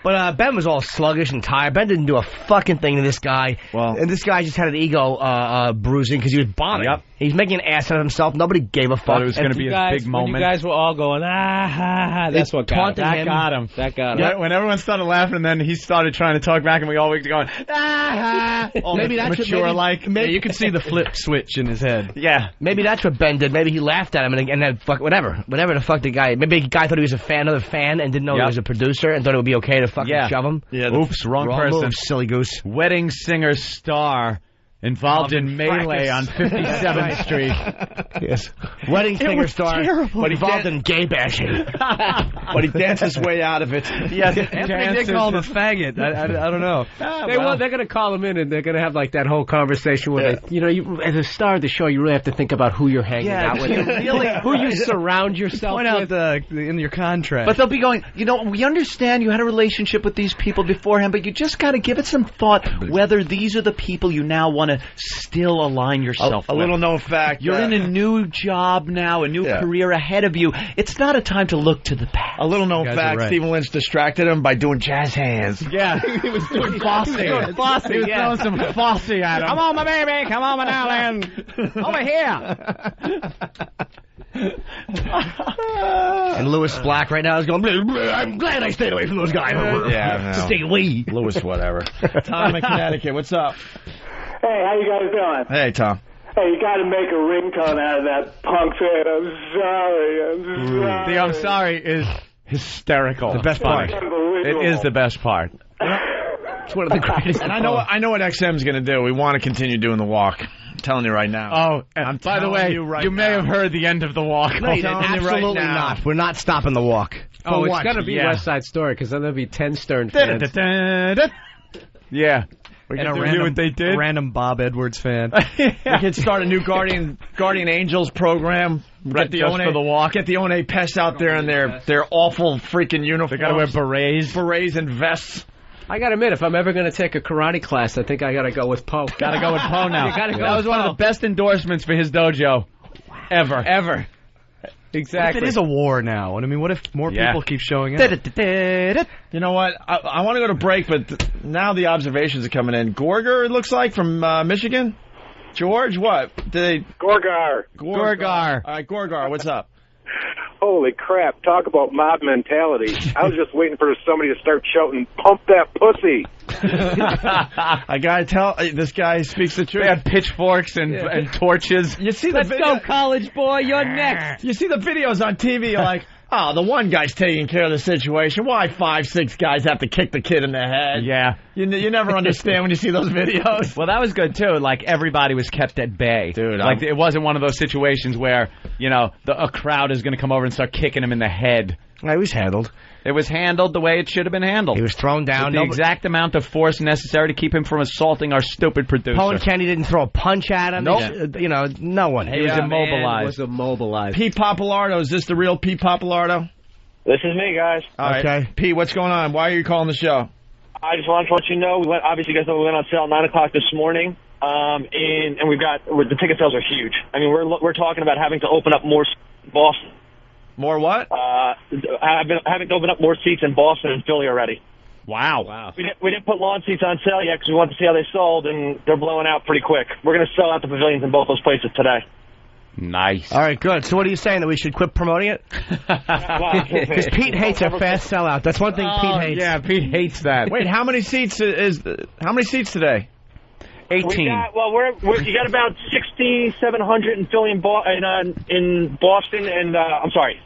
But Ben was all sluggish and tired. Ben didn't do a fucking thing to this guy. Well, and this guy just had an ego bruising because he was bombing. Yep. He's making an ass out of himself. Nobody gave a fuck. Thought it was going to be a big moment. When you guys were all going, that's what got him. That got him. That got him. Yeah, when everyone started laughing, and then he started trying to talk back, and we all were going, Maybe that's mature like. Maybe you could see the flip switch in his head. Yeah. Maybe that's what Ben did. Maybe he laughed at him and then fuck whatever the fuck the guy. Maybe the guy thought he was another fan and didn't know he was a producer and thought it would be okay to fucking shove him. Yeah. Oops, wrong person. Move, silly goose. Wedding singer star involved in melee on 57th Street. Yes. Wedding singer star, but involved in gay bashing. But he danced his way out of it. Yes, Anthony did call him a faggot. I don't know. They're going to call him in and they're going to have like that whole conversation where you, as a star of the show, you really have to think about who you're hanging out with. Who you surround yourself with. Point out in your contract. But they'll be going, we understand you had a relationship with these people beforehand, but you just got to give it some thought whether these are the people you now want to still align yourself with. A little known fact. You're in a new job now, a new career ahead of you. It's not a time to look to the past. A little known fact, right. Stephen Lynch distracted him by doing jazz hands. Yeah. He was doing Fosse. He was throwing some Fosse at him. Come on, my baby. Come on, my darling. Over here. And Lewis Black right now is going, bleh, bleh, I'm glad I stayed away from those guys. Yeah, no. Stay away. Lewis, whatever. Tom in Connecticut, what's up? Hey, how you guys doing? Hey, Tom. Hey, you got to make a ringtone out of that punk fan. I'm sorry. The I'm sorry is hysterical. The best part. It is the best part. It's one of the greatest. And I know what XM's going to do. We want to continue doing the walk. I'm telling you right now. Oh, and by the way, you may have heard the end of the walk. No, absolutely not. We're not stopping the walk. It's got to be West Side Story because then there'll be 10 Stern fans. Yeah. We And could a do random, what they did. random Bob Edwards fan. We could start a new Guardian Angels program. Get the just for the walk. Get the ONA pests out there in their awful freaking uniforms. They gotta wear berets and vests. I gotta admit, if I'm ever gonna take a karate class, I think I gotta go with Poe. Gotta go with Poe now. You gotta go That was with one Poe. of the best endorsements for his dojo ever. Exactly. What if it is a war now? And I mean, what if more people keep showing up? You know what? I want to go to break, but now the observations are coming in. Gorger, it looks like, from Michigan. George, what? Gorgar. All right, Gorgar, what's up? Holy crap, talk about mob mentality. I was just waiting for somebody to start shouting, pump that pussy. I gotta tell, this guy speaks the truth. They had pitchforks and torches. You see the Let's go, college boy. You're next. You see the videos on TV, you're like, oh, the one guy's taking care of the situation. Why 5, 6 guys have to kick the kid in the head? Yeah. You never understand when you see those videos. Well, that was good, too. Like, everybody was kept at bay. Dude, like, it wasn't one of those situations where, you know, a crowd is going to come over and start kicking him in the head. It was handled. It was handled the way it should have been handled. He was thrown down. With the exact amount of force necessary to keep him from assaulting our stupid producer. Poe and Kenny didn't throw a punch at him. Nope. You know, no one. He was immobilized. Pete Populardo, is this the real Pete Populardo? This is me, guys. All right. Pete, what's going on? Why are you calling the show? I just wanted to let you know, obviously you guys know we went on sale at 9 o'clock this morning, and the ticket sales are huge. I mean, we're talking about having to open up more Boston. More what? Having to open up more seats in Boston and Philly already. Wow. We didn't put lawn seats on sale yet because we wanted to see how they sold, and they're blowing out pretty quick. We're going to sell out the pavilions in both those places today. Nice. All right, good. So what are you saying, that we should quit promoting it? Because Pete hates a fast sellout. That's one thing Pete hates. Yeah, Pete hates that. Wait, how many seats today? 18. You got about 6,700 in Philly in Boston and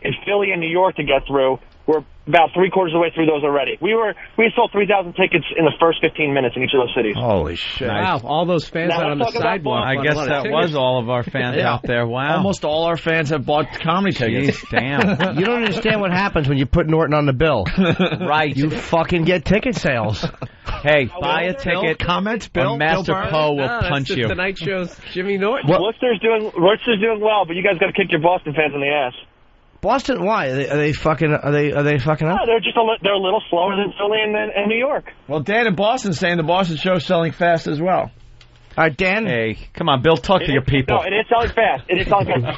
in Philly and New York to get through. We're about 3/4 of the way through those already. We sold 3,000 tickets in the first 15 minutes in each of those cities. Holy shit! Wow, all those fans out on the sidewalk. I guess that was all of our fans out there. Wow. Almost all our fans have bought comedy tickets. Jeez, damn. You don't understand what happens when you put Norton on the bill. Right. You fucking get ticket sales. Hey, buy a ticket. Comments, Bill. Or Master Poe will punch you. Tonight Show's Jimmy Norton. Worcester's doing well, but you guys got to kick your Boston fans in the ass. Boston? Why? Are they fucking up? No, they're a little slower than Philly and New York. Well, Dan in Boston's saying the Boston show's selling fast as well. All right, Dan. Hey, come on, Bill. Talk to your people. No, it is selling fast.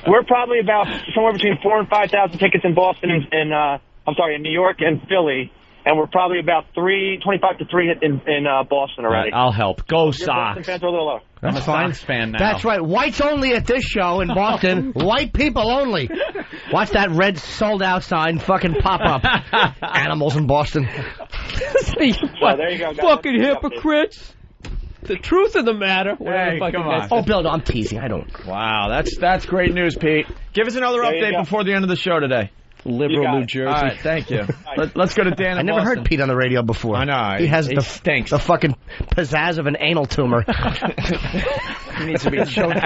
We're probably about somewhere between 4,000 and 5,000 tickets in Boston in New York and Philly. And we're probably about 25 to 3 in Boston already. Right, I'll help. Go Your Sox. Boston fans are a little low. I'm a Sox fan now. That's right. Whites only at this show in Boston. White people only. Watch that red sold out sign fucking pop up. Animals in Boston. Well, there you go, guys. Fucking hypocrites. The truth of the matter. Hey, come on. Oh, Bill, I'm teasing. I don't. Wow, that's great news, Pete. Give us another There you update go. before the end of the show today. Liberal New Jersey. All right, thank you. Let's go to Dan in I never Boston. heard Pete on the radio before. I know. He has he the stinks. the fucking pizzazz of an anal tumor. He needs to be choked.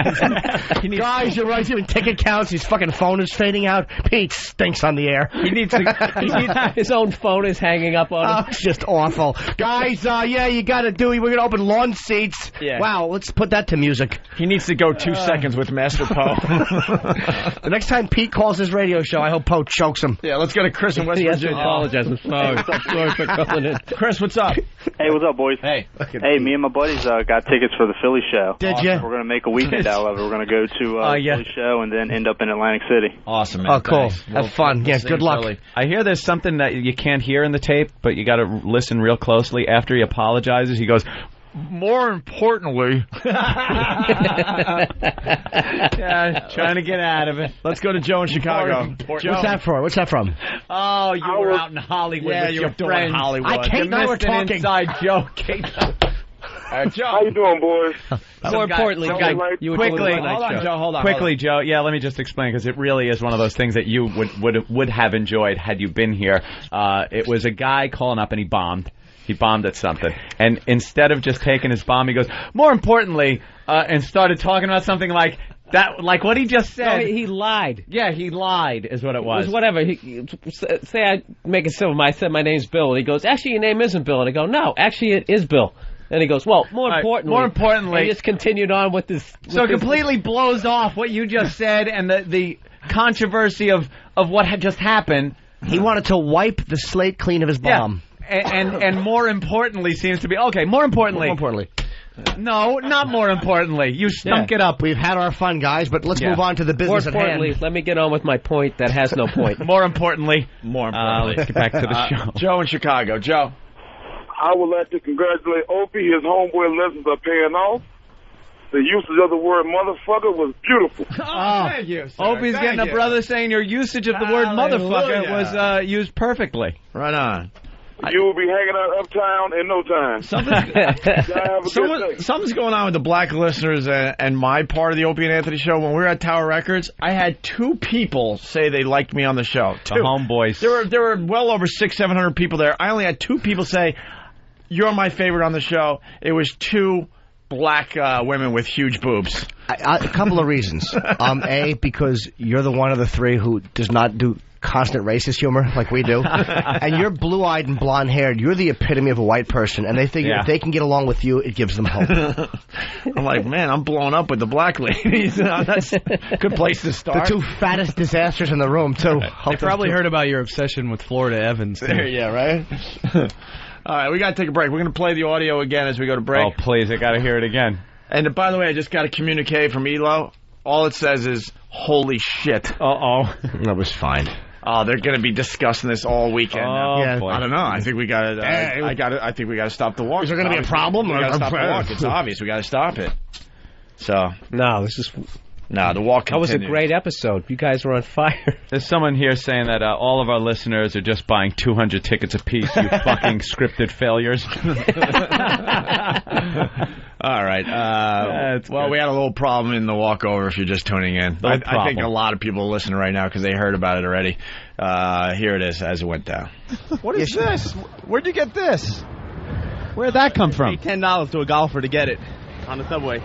Guys, you're right. Doing ticket counts. His fucking phone is fading out. Pete stinks on the air. He needs to. His own phone is hanging up on him. Oh, it's just awful. Guys, you got to do it. We're going to open lawn seats. Yeah. Wow, let's put that to music. He needs to go 2 seconds with Master Poe. The next time Pete calls his radio show, I hope Poe chokes him. Yeah, let's go to Chris in West He has to Virginia. apologize. I'm sorry. Sorry for calling in. Chris, what's up? Hey, what's up, boys? Hey. Hey, me and my buddies got tickets for the Philly show. Did ya? We're going to make a weekend out of it. We're going to go to the Philly show and then end up in Atlantic City. Awesome, man. Oh, cool. Thanks. Have fun. We'll Yeah, see good you luck. Philly. I hear there's something that you can't hear in the tape, but you got to listen real closely. After he apologizes, he goes, more importantly. Yeah, trying to get out of it. Let's go to Joe in Chicago. Joe. What's that for? What's that from? Oh, you were out in Hollywood Yeah, with you your were doing friends. Hollywood. Kate and I were missed an talking. inside joke. Joe. How you doing, boys? More importantly, Joe, guy, like- you were Quickly, doing the Hold night on, show. Joe. Hold on. Quickly, Joe. Yeah, let me just explain, because it really is one of those things that you would have enjoyed had you been here. It was a guy calling up and he bombed. He bombed at something. And instead of just taking his bomb, he goes, more importantly, and started talking about something like that, like what he just said. No, he lied. Yeah, he lied is what it It was. was whatever. Say I make it simple. I said my name's Bill. And he goes, actually, your name isn't Bill. And I go, no, actually, it is Bill. And he goes, well, more importantly, he just continued on with this. So it completely blows off what you just said and the controversy of what had just happened. He wanted to wipe the slate clean of his bomb. And more importantly seems to be more importantly. No, not more importantly. You stunk it up. We've had our fun, guys, but let's move on to the business at hand. Let me get on with my point that has no point. More importantly. Let's get back to the show. Joe in Chicago. Joe. I would like to congratulate Opie. His homeboy lessons are paying off. The usage of the word motherfucker was beautiful. Thank you, sir. Opie's getting a brother saying your usage of the word motherfucker was used perfectly. Right on. You will be hanging out uptown in no time. Something's going on with the black listeners and my part of the Opie and Anthony show. When we were at Tower Records, I had 2 people say they liked me on the show. 2. The homeboys. There were well over 600-700 people there. I only had 2 people say, you're my favorite on the show. It was 2 black women with huge boobs. A couple of reasons. A, because you're the one of the 3 who does not do constant racist humor like we do. And you're blue-eyed and blonde-haired. You're the epitome of a white person, and they think if they can get along with you, it gives them hope. I'm like, man, I'm blowing up with the black ladies. That's a good place to start. The 2 fattest disasters in the room, too. They probably heard about your obsession with Florida Evans, too. Yeah, right? All right, we got to take a break. We're going to play the audio again as we go to break. Oh, please, I got to hear it again. And by the way, I just got a communique from Elo. All it says is, holy shit. Uh-oh. That was fine. Oh, they're going to be discussing this all weekend. Boy. I don't know. I think we got to. I think we got to stop the walk. Is there going to be a problem? We got to stop the walk. It's obvious. We got to stop it. So the walk. That was a great episode. You guys were on fire. There's someone here saying that all of our listeners are just buying 200 tickets apiece. You fucking scripted failures. All right. Well, we had a little problem in the walkover if you're just tuning in. I think a lot of people are listening right now because they heard about it already. Here it is as it went down. What is this? Where'd you get this? Where'd that come from? Paid $10 to a golfer to get it on the subway.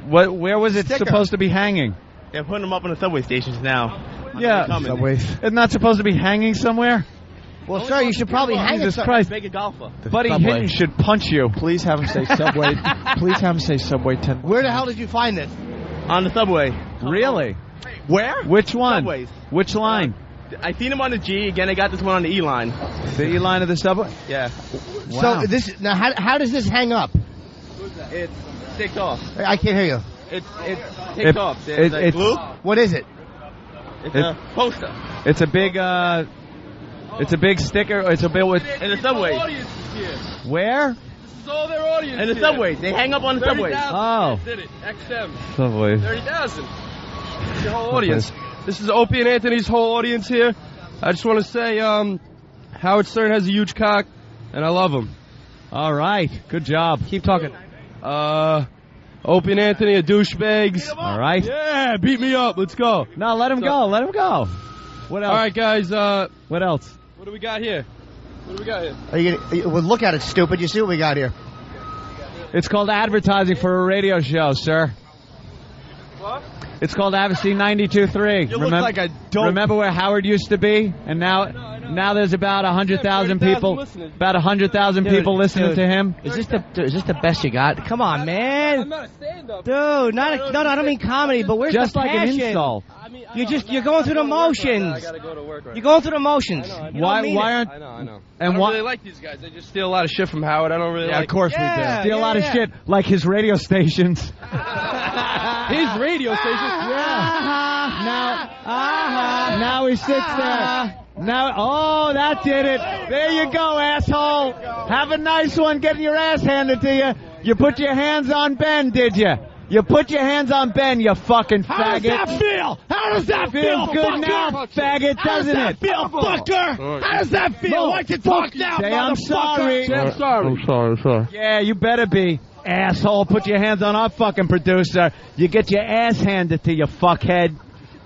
Where was it supposed to be hanging? They're putting them up on the subway stations now. Subways. Isn't that supposed to be hanging somewhere? Well, sir, you should probably hang it. Jesus Christ. Make a golfer. Buddy Hinton should punch you. Please have him say Subway. Please have him say Subway 10. Where the hell did you find this? On the subway. Really? Where? Which one? Subways. Which line? I seen him on the G. Again, I got this one on the E line. The E line of the subway? Yeah. Wow. So now, how does this hang up? It's takes off. I can't hear you. It takes off. There's like glue. What is it? It's a poster. It's a big sticker. It's a bill with. In the subway. Where? This is all their audience. In the subway. They hang up on the subway. Oh. Did it. XM. Subway. 30,000. It's your whole audience. This is Opie and Anthony's whole audience here. I just want to say, Howard Stern has a huge cock, and I love him. All right. Good job. Keep talking. Opie and Anthony are douchebags. All right. Yeah, beat me up. Let's go. No, let him go. Let him go. What else? All right, guys. What else? What do we got here? Well, look at it, stupid. You see what we got here? It's called advertising for a radio show, sir. What? It's called ABC 92.3. You look like a dope. Remember where Howard used to be? And now there's about 100,000 people. About 100,000 people listening to him. Is this the best you got? Come on, man. I'm not a stand-up. Dude, no, I don't mean comedy, but where's just the like passion? an insult. You're going through the motions. I gotta go to work right You're going through the motions. Why aren't? I know. And I don't really like these guys. They just steal a lot of shit from Howard. I don't really like. Of course we do. Steal a lot of shit, like his radio stations. His radio station. Now he sits there. Now, that did it. There you go, asshole. Have a nice one getting your ass handed to you. You put your hands on Ben, did you? You put your hands on Ben, you fucking faggot. How does that feel? How does that feel? Feels good fucker? now, faggot, doesn't it? Feel, fucker? How does that feel? Why don't you talk now, Say I'm sorry. Say I'm sorry. I'm sorry. Yeah, you better be. Asshole, put your hands on our fucking producer. You get your ass handed to you, fuckhead.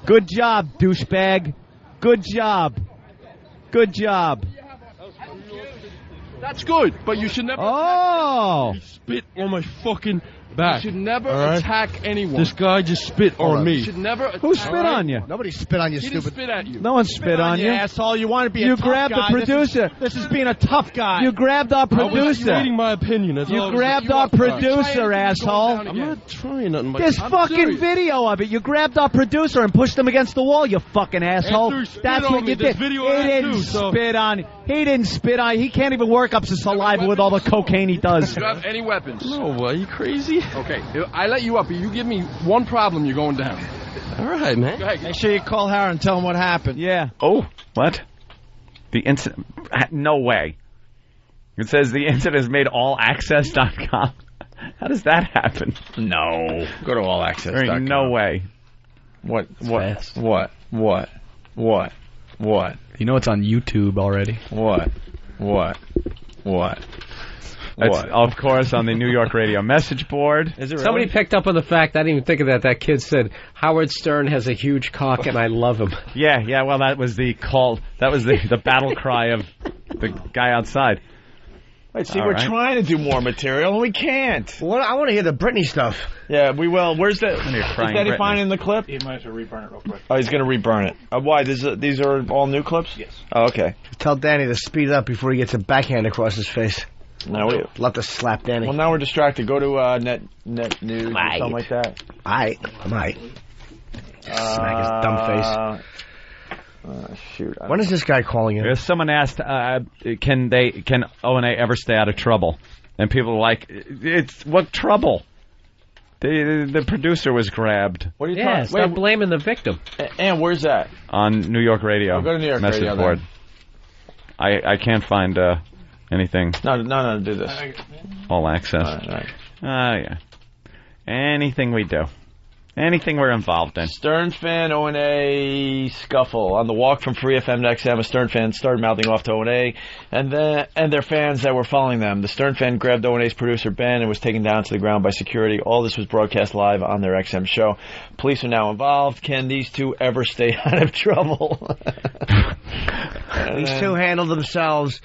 Good job, douchebag. Good job. Good job. That's good, but you should never. Oh! He spit on my fucking back. You should never all right? attack anyone. This guy just spit on me. You should never. Who spit on you? Nobody spit on you, He didn't stupid. spit at you. No one spit on you. Asshole, you want to be You a tough grabbed guy. the producer. This is being a tough guy. You grabbed our I was producer. reading my opinion. That's all You I was grabbed doing. our producer, Try asshole. anything, I'm not trying nothing. Mike. There's I'm fucking serious. video of it. You grabbed our producer and pushed him against the wall, you fucking asshole. After he spit That's on what me, you there's did. video He of that didn't too, so- spit on. He didn't spit on. He can't even work up his saliva with all the cocaine he does. Do you have any weapons? No, are you crazy? Okay, I let you up. But you give me one problem, you're going down. All right, man. Go ahead. Make sure you call Howard and tell him what happened. Yeah. Oh, what? The incident? No way. It says the incident is made allaccess.com. How does that happen? No. Go to allaccess.com. There ain't no way. What? fast. What? You know it's on YouTube already. What? It's, of course, on the New York radio message board. Is it really? Somebody picked up on the fact, I didn't even think of that. That kid said, Howard Stern has a huge cock and I love him. Yeah, well, that was the call. That was the battle cry of the guy outside. Wait, see, All we're right. trying to do more material, and we can't. Well, I want to hear the Britney stuff. Yeah, we will. Where's that? When you're Is crying Daddy Britney. fine in the clip? He might have to reburn it real quick. Oh, he's going to reburn it. Why? These are all new clips? Yes. Oh, okay. Tell Danny to speed it up before he gets a backhand across his face. No, we. Love to slap Danny. Well, now we're distracted. Go to net news or something like that. I'm aight. Smack his dumb face. Shoot. When is this guy calling in? Someone asked, can O&A ever stay out of trouble? And people were like, "It's what trouble? The producer was grabbed What are you Yeah, talking? stop blaming the victim. And where's that? on New York radio." I'll go to New York message radio, board. then. I can't find anything. No, do this. All access. All right. Yeah. Anything we do. Anything we're involved in. Stern fan O&A scuffle on the walk from Free FM to XM. A Stern fan started mouthing off to O&A and their fans that were following them. The Stern fan grabbed O&A's producer Ben and was taken down to the ground by security. All this was broadcast live on their XM show. Police are now involved. Can these two ever stay out of trouble? These two handled themselves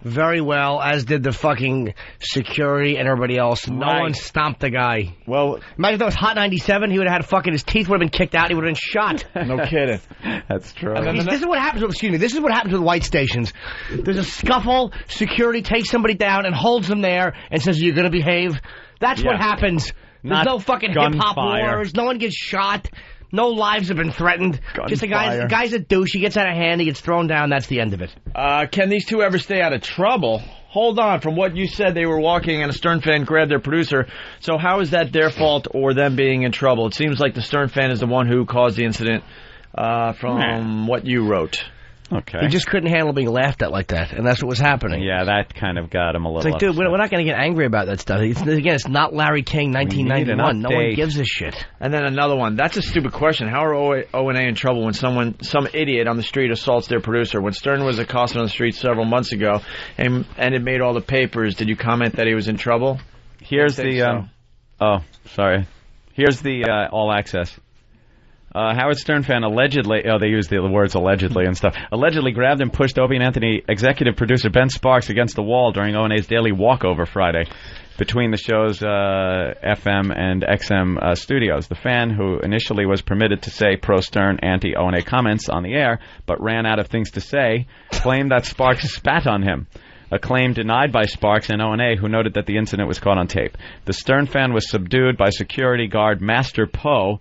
very well, as did the fucking security and everybody else. No Right. one stomped the guy. Well, imagine if that was Hot 97, he would have had fucking, his teeth would have been kicked out, he would have been shot. No kidding. That's true. This is what happens with, this is what happens with white stations. There's a scuffle, security takes somebody down and holds them there and says, "You're gonna behave." That's what happens. There's Not no fucking hip-hop gunfire. wars, no one gets shot, no lives have been threatened. Just the Gunfire. guy's a douche, he gets out of hand, he gets thrown down, that's the end of it. Can these two ever stay out of trouble? Hold on. From what you said, they were walking and a Stern fan grabbed their producer. So how is that their fault or them being in trouble? It seems like the Stern fan is the one who caused the incident from what you wrote. Okay. He just couldn't handle being laughed at like that, and that's what was happening. Yeah, that kind of got him a little It's like, dude, upset. we're not going to get angry about that stuff. It's not Larry King, We need 1991. an No one update. gives a shit. And then another one. That's a stupid question. How are O&A in trouble when some idiot on the street assaults their producer? When Stern was accosted on the street several months ago and it made all the papers, did you comment that he was in trouble? Here's I think the. Oh, sorry. Here's the all access. Howard Stern fan allegedly, they used the words allegedly and stuff, allegedly grabbed and pushed Opie and Anthony executive producer Ben Sparks against the wall during O&A's daily Walkover Friday between the show's FM and XM studios. The fan, who initially was permitted to say pro-Stern, anti-O&A comments on the air, but ran out of things to say, claimed that Sparks spat on him. A claim denied by Sparks and O&A, who noted that the incident was caught on tape. The Stern fan was subdued by security guard Master Poe.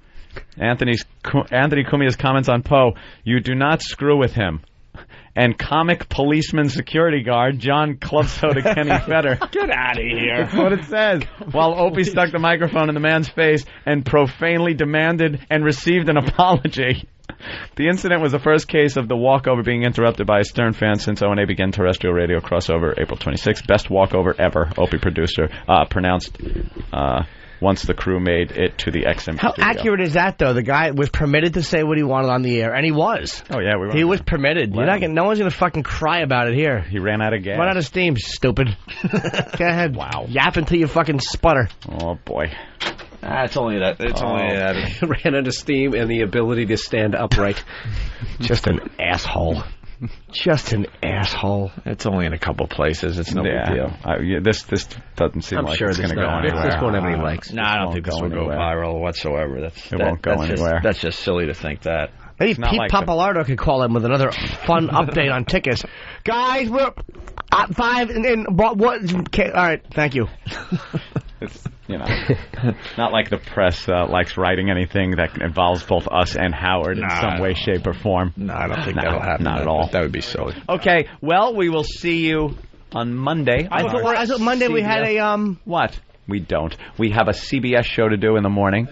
Anthony Cumia's comments on Poe: "You do not screw with him." And comic policeman security guard John Clubsoda Kenny Fetter. Get out of here. That's what it says. While Opie stuck the microphone in the man's face and profanely demanded and received an apology. The incident was the first case of the walkover being interrupted by a Stern fan since O&A began terrestrial radio crossover April 26th. Best walkover ever, Opie producer pronounced once the crew made it to the XM How studio. accurate is that, though? The guy was permitted to say what he wanted on the air, and he was. Oh, yeah, we were. He was permitted. You're not gonna, no one's going to fucking cry about it here. He ran out of gas. Run out of steam, stupid. Go ahead. Wow. Yap until you fucking sputter. Oh, boy. It's only that. It's only that. Ran out of steam and the ability to stand upright. Just an asshole. Just an asshole. It's only in a couple places. It's no big deal. This doesn't seem like it's going to go anywhere. This won't have any legs. No, I don't think this will go viral whatsoever. It won't go anywhere. That's just silly to think that. Maybe Pete Papalardo could call in with another fun update on tickets. Guys, we're at 5 and what? All right, thank you. It's, not like the press likes writing anything that involves both us and Howard in some way, shape, or form. No, I don't think that'll happen. Not at all. That would be silly. Okay, well, we will see you on Monday. I thought Monday we had a What? We don't. We have a CBS show to do in the morning.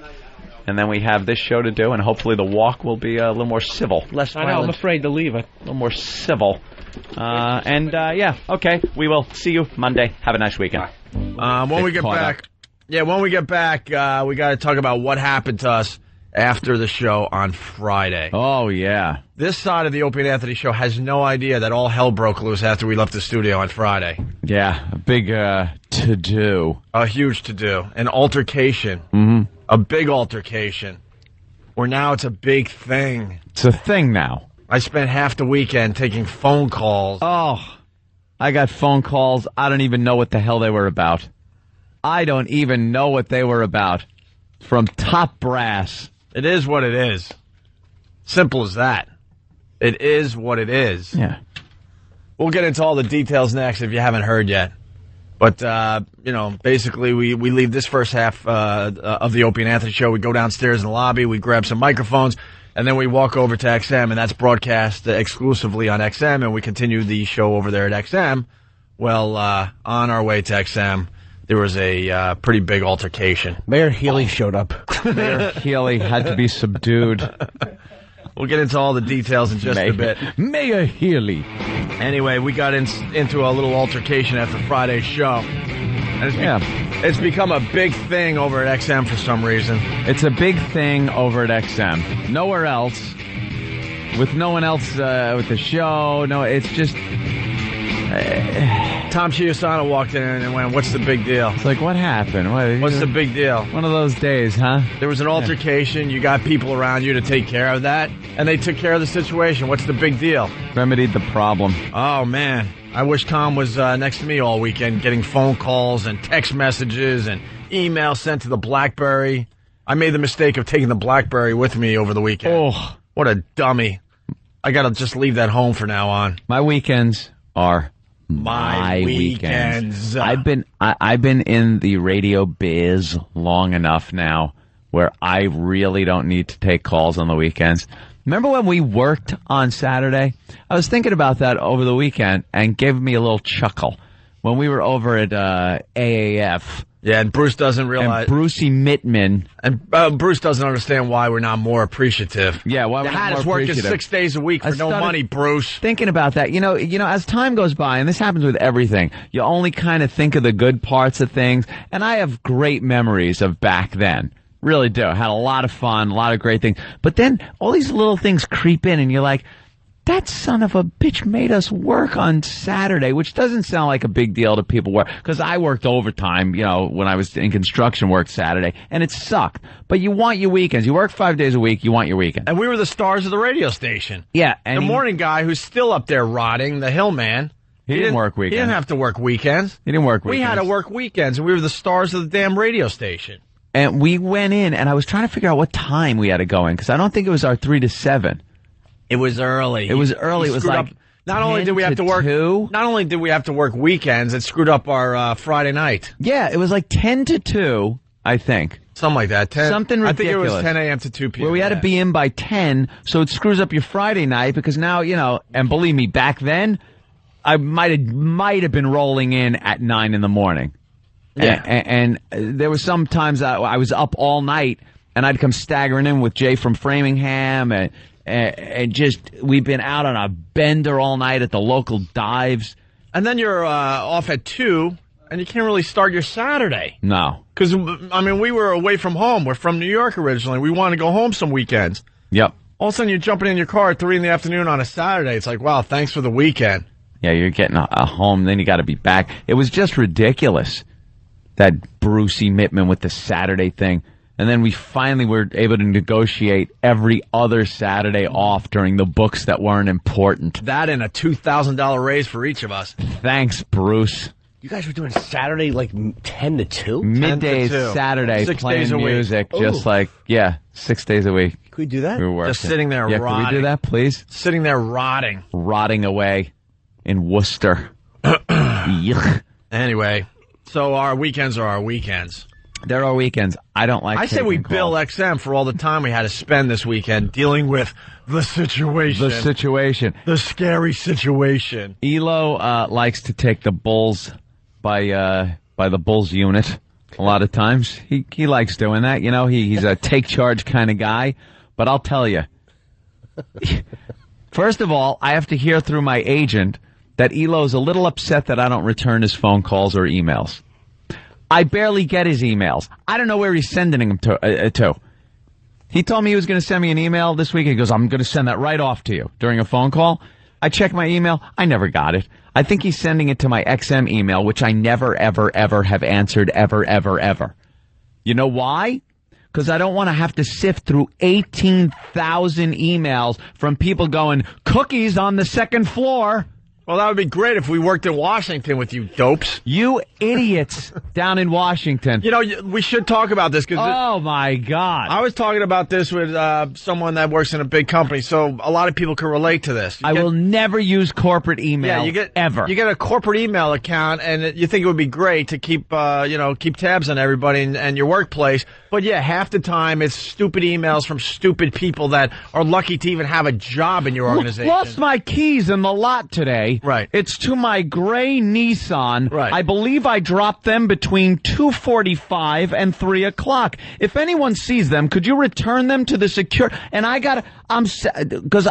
And then we have this show to do, and hopefully the walk will be a little more civil. Less violent. I know, I'm afraid to leave it. A little more civil. Okay, we will see you Monday. Have a nice weekend. When we get back, we got to talk about what happened to us after the show on Friday. Oh, yeah. This side of the Opie and Anthony show has no idea that all hell broke loose after we left the studio on Friday. Yeah, a big to-do. A huge to-do. An altercation. Mm-hmm. A big altercation. Where now it's a big thing. It's a thing now. I spent half the weekend taking phone calls. Oh, I got phone calls. I don't even know what the hell they were about. I don't even know what they were about. From top brass. It is what it is. Simple as that. It is what it is. Yeah. We'll get into all the details next if you haven't heard yet. But, basically we leave this first half of the Opie and Anthony show. We go downstairs in the lobby. We grab some microphones. And then we walk over to XM, and that's broadcast exclusively on XM. And we continue the show over there at XM. Well, on our way to XM, there was a pretty big altercation. Mayor Healy showed up. Mayor Healy had to be subdued. We'll get into all the details in just a bit. Mayor Healy. Anyway, we got into a little altercation after Friday's show. And it's become a big thing over at XM for some reason. It's a big thing over at XM. Nowhere else. With no one else with the show. No, it's just... Tom Chiusano walked in and went, "What's the big deal?" It's like, what happened? What's the big deal? One of those days, huh? There was an altercation. You got people around you to take care of that, and they took care of the situation. What's the big deal? Remedied the problem. Oh, man. I wish Tom was next to me all weekend, getting phone calls and text messages and emails sent to the BlackBerry. I made the mistake of taking the BlackBerry with me over the weekend. Oh, what a dummy. I got to just leave that home from now on. My weekends are... My weekends. I've been in the radio biz long enough now where I really don't need to take calls on the weekends. Remember when we worked on Saturday? I was thinking about that over the weekend and gave me a little chuckle when we were over at AAF. Yeah, and Bruce doesn't realize. And Brucey Mittman. And Bruce doesn't understand why we're not more appreciative. Yeah, why we're not more appreciative. Working 6 days a week for no money, Bruce. Thinking about that, you know, as time goes by, and this happens with everything, you only kind of think of the good parts of things. And I have great memories of back then. Really do. Had a lot of fun, a lot of great things. But then all these little things creep in, and you're like, that son of a bitch made us work on Saturday, which doesn't sound like a big deal to people because I worked overtime, when I was in construction, worked Saturday, and it sucked. But you want your weekends. You work 5 days a week, you want your weekend. And we were the stars of the radio station. Yeah. And the morning guy who's still up there rotting, the hill man. He didn't work weekends. He didn't have to work weekends. He didn't work weekends. We had to work weekends, and we were the stars of the damn radio station. And we went in, and I was trying to figure out what time we had to go in, because I don't think it was our 3 to 7. It was early. It was early. It was like not only did we have to work 2. Not only did we have to work weekends, it screwed up our Friday night. Yeah, it was like 10 to 2, I think. Something like that. 10, something ridiculous. I think it was 10 a.m. to 2 p.m. Where we had to be in by 10, so it screws up your Friday night because now, and believe me, back then, I might have been rolling in at 9 in the morning. Yeah. And there was some times I was up all night, and I'd come staggering in with Jay from Framingham, and just we've been out on a bender all night at the local dives. And then you're off at 2, and you can't really start your Saturday. No. Because, we were away from home. We're from New York originally. We wanted to go home some weekends. Yep. All of a sudden, you're jumping in your car at 3 in the afternoon on a Saturday. It's like, wow, thanks for the weekend. Yeah, you're getting a home, then you got to be back. It was just ridiculous, that Brucey Mittman with the Saturday thing. And then we finally were able to negotiate every other Saturday off during the books that weren't important. That and a $2,000 raise for each of us. Thanks, Bruce. You guys were doing Saturday like 10 to 2? Middays, Saturday, 6 playing days a music, week. just like, 6 days a week. Could we do that? We were working. Just sitting there rotting. Can we do that, please? Sitting there rotting. Rotting away in Worcester. Yuck. Anyway, so our weekends are our weekends. There are weekends. I don't like. I say we bill XM for all the time we had to spend this weekend dealing with the situation. The situation. The scary situation. Elo likes to take the bulls by the bulls unit a lot of times. He likes doing that. You know, he's a take charge kind of guy. But I'll tell you. First of all, I have to hear through my agent that Elo's a little upset that I don't return his phone calls or emails. I barely get his emails. I don't know where he's sending them to. He told me he was going to send me an email this week. He goes, I'm going to send that right off to you during a phone call. I checked my email. I never got it. I think he's sending it to my XM email, which I never, ever, ever have answered ever, ever, ever. You know why? Because I don't want to have to sift through 18,000 emails from people going, cookies on the second floor. Well, that would be great if we worked in Washington with you dopes. You idiots down in Washington. You know, we should talk about this. Oh, my God. I was talking about this with someone that works in a big company, so a lot of people can relate to this. I will never use corporate email ever. You get a corporate email account, and you think it would be great to keep tabs on everybody and your workplace. But, half the time it's stupid emails from stupid people that are lucky to even have a job in your organization. Lost my keys in the lot today. Right. It's to my gray Nissan. Right. I believe I dropped them between 2:45 and 3 o'clock. If anyone sees them, could you return them to the And because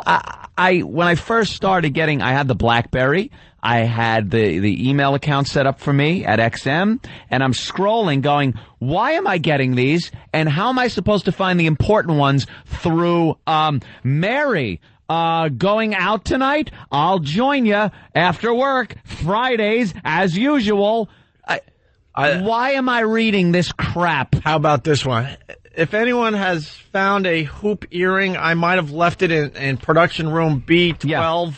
when I first started I had the BlackBerry. I had the email account set up for me at XM, and I'm scrolling going, why am I getting these? And how am I supposed to find the important ones through Mary? Going out tonight? I'll join you after work, Fridays, as usual. Why am I reading this crap? How about this one? If anyone has found a hoop earring, I might have left it in production room B12. Yeah.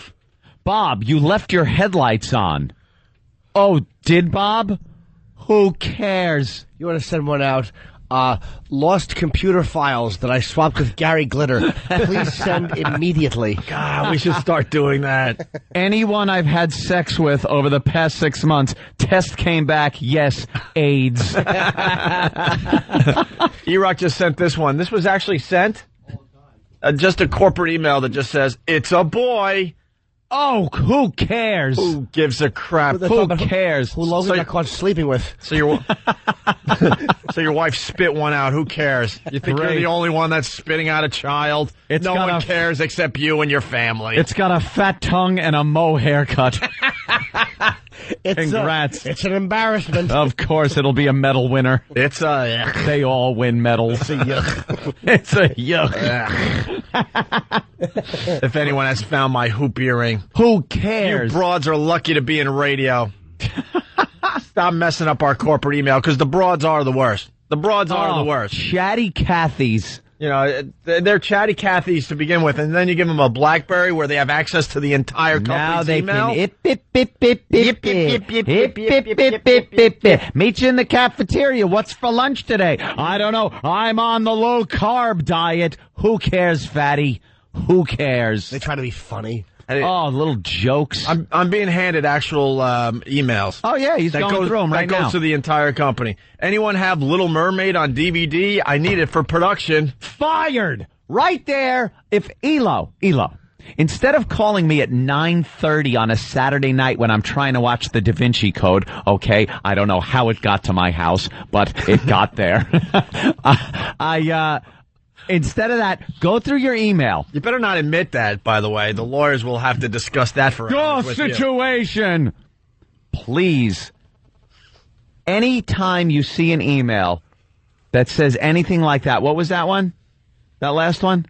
Bob, you left your headlights on. Oh, did Bob? Who cares? You want to send one out? Lost computer files that I swapped with Gary Glitter. Please send immediately. God, we should start doing that. Anyone I've had sex with over the past 6 months, test came back, yes, AIDS. E-Rock just sent this one. This was actually sent. Just a corporate email that just says, it's a boy. Oh, who cares? Who gives a crap? Who cares? Who Logan got caught sleeping with. So your wife spit one out. Who cares? You think you're the only one that's spitting out a child? No one cares except you and your family. It's got a fat tongue and a mo haircut. Congrats. It's an embarrassment. Of course, it'll be a medal winner. They all win medals. It's a yuck. It's a yuck. If anyone has found my hoop earring, who cares? You broads are lucky to be in radio. Stop messing up our corporate email, because the broads are the worst. The broads are the worst. Chatty Cathys. You know, they're chatty Cathys to begin with, and then you give them a BlackBerry where they have access to the entire company's email. Now they can meet you in the cafeteria. What's for lunch today? I don't know. I'm on the low-carb diet. Who cares, fatty? Who cares? They try to be funny. Oh, little jokes. I'm being handed actual emails. Oh, yeah, he's going through them right now. That goes to the entire company. Anyone have Little Mermaid on DVD? I need it for production. Fired! Right there. If Elo, instead of calling me at 9:30 on a Saturday night when I'm trying to watch the Da Vinci Code, okay, I don't know how it got to my house, but it got there. Instead of that, go through your email. You better not admit that, by the way. The lawyers will have to discuss that for hours with situation. You. Please. Anytime you see an email that says anything like that, what was that one? That last one?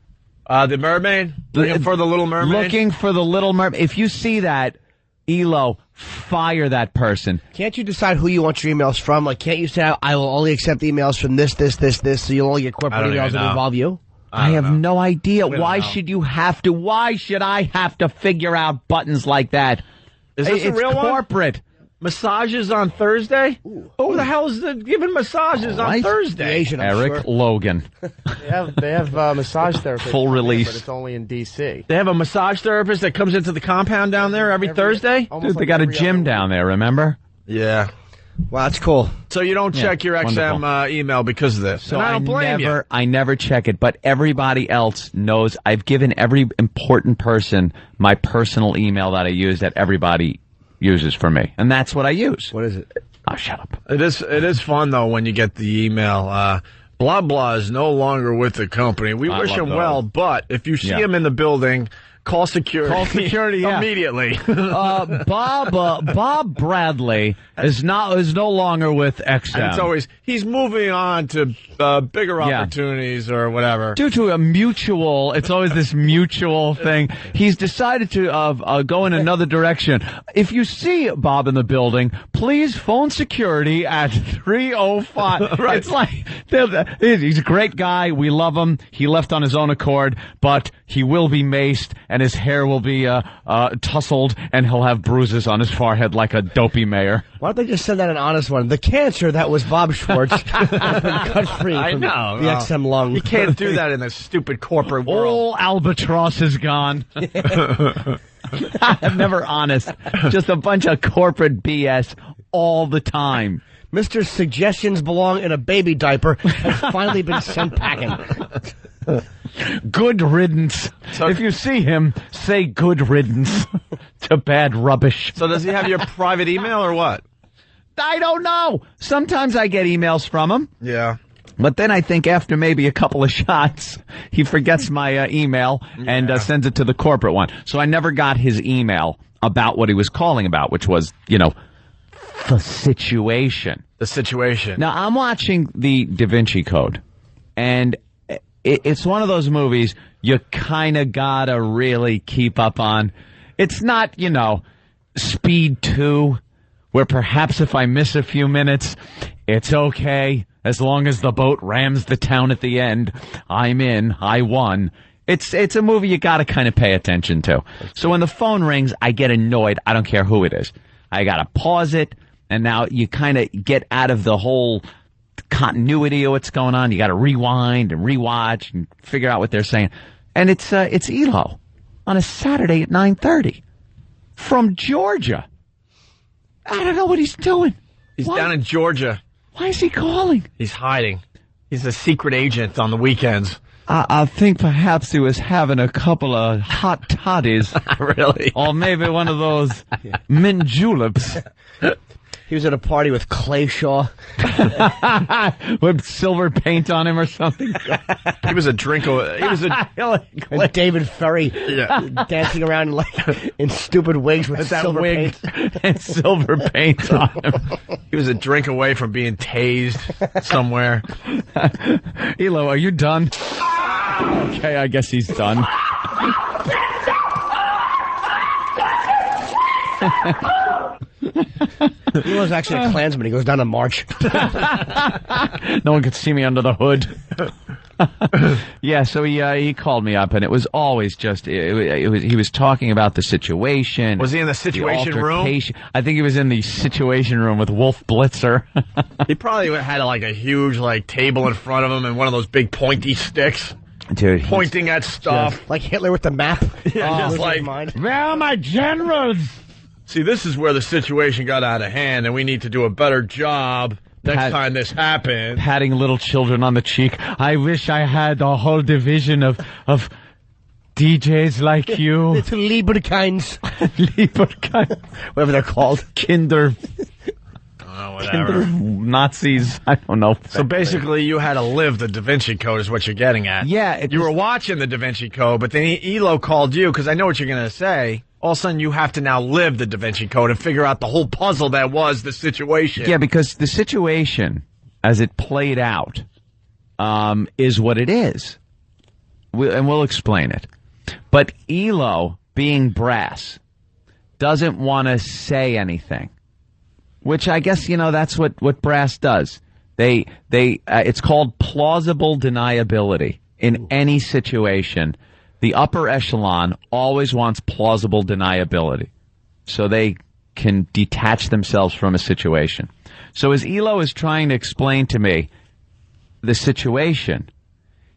The mermaid? Looking for the Little Mermaid? Looking for the Little Mermaid. If you see that, Elo, fire that person. Can't you decide who you want your emails from? Like, can't you say, I will only accept emails from this, so you'll only get corporate emails that involve you? I have no idea. Why should you have to? Why should I have to figure out buttons like that? Is this a real corporate. Massages on Thursday? Who the hell is giving massages on Thursday? Asian, Eric Logan. They have massage therapists. Full release. But it's only in D.C. They have a massage therapist that comes into the compound down there every Thursday? Dude, they got a gym down there, remember? Yeah. Well, that's cool. So you don't check your XM email because of this. So and I don't blame you. I never check it, but everybody else knows. I've given every important person my personal email that I use that everybody uses for me, and that's what I use. What is it? Oh, shut up. It is fun though when you get the email. Blah blah is no longer with the company. We wish him well, but if you see him in the building, call security. Call security immediately. Bob Bradley is no longer with XM. And it's always he's moving on to bigger opportunities or whatever. Due to it's always this mutual thing. He's decided to go in another direction. If you see Bob in the building, please phone security at 3:05. Right. It's like he's a great guy. We love him. He left on his own accord, but he will be maced and his hair will be tousled, and he'll have bruises on his forehead like a dopey mayor. Why don't they just send out an honest one? The cancer that was Bob Schwartz has been cut free from the XM lung. You can't do that in this stupid corporate world. All albatross is gone. I'm never honest. Just a bunch of corporate BS all the time. Mr. Suggestions belong in a baby diaper has finally been sent packing. Good riddance. So if you see him, say good riddance to bad rubbish. So does he have your private email or what? I don't know. Sometimes I get emails from him. Yeah. But then I think after maybe a couple of shots, he forgets my email and sends it to the corporate one. So I never got his email about what he was calling about, which was, the situation. The situation. Now, I'm watching the Da Vinci Code, and it's one of those movies you kind of gotta really keep up on. It's not, Speed 2, where perhaps if I miss a few minutes, it's okay. As long as the boat rams the town at the end, I'm in, I won. It's a movie you gotta kind of pay attention to. So when the phone rings, I get annoyed. I don't care who it is. I gotta pause it, and now you kind of get out of the whole continuity of what's going on. You got to rewind and rewatch and figure out what they're saying. And it's Elo on a Saturday at 9:30 from Georgia. I don't know what he's doing. He's down in Georgia. Why is he calling? He's hiding. He's a secret agent on the weekends. I think perhaps he was having a couple of hot toddies. Really? Or maybe one of those mint juleps. He was at a party with Clay Shaw. With silver paint on him or something. He was a drinker. He was and David Ferry dancing around in stupid wigs with silver paint. And silver paint on him. He was a drink away from being tased somewhere. Elo, are you done? Okay, I guess he's done. He was actually a Klansman. He goes down to march. No one could see me under the hood. Yeah, so he called me up, and it was always just he was talking about the situation. Was he in the situation room? I think he was in the situation room with Wolf Blitzer. He probably had a huge table in front of him and one of those big pointy sticks. Dude, pointing at stuff like Hitler with the map. Just where are my generals? See, this is where the situation got out of hand, and we need to do a better job next time this happens. Patting little children on the cheek. I wish I had a whole division of DJs like you. Little Lieberkinds. Lieberkind. Whatever they're called. Kinder. Whatever. Nazis. I don't know. So basically, you had to live the Da Vinci Code is what you're getting at. Yeah. You were watching the Da Vinci Code, but then Elo called you, because I know what you're going to say. All of a sudden, you have to now live the Da Vinci Code and figure out the whole puzzle that was the situation. Yeah, because the situation, as it played out, is what it is. And we'll explain it. But Elo, being brass, doesn't want to say anything, which I guess, that's what brass does. It's called plausible deniability. In any situation, the upper echelon always wants plausible deniability, so they can detach themselves from a situation. So as Elo is trying to explain to me the situation,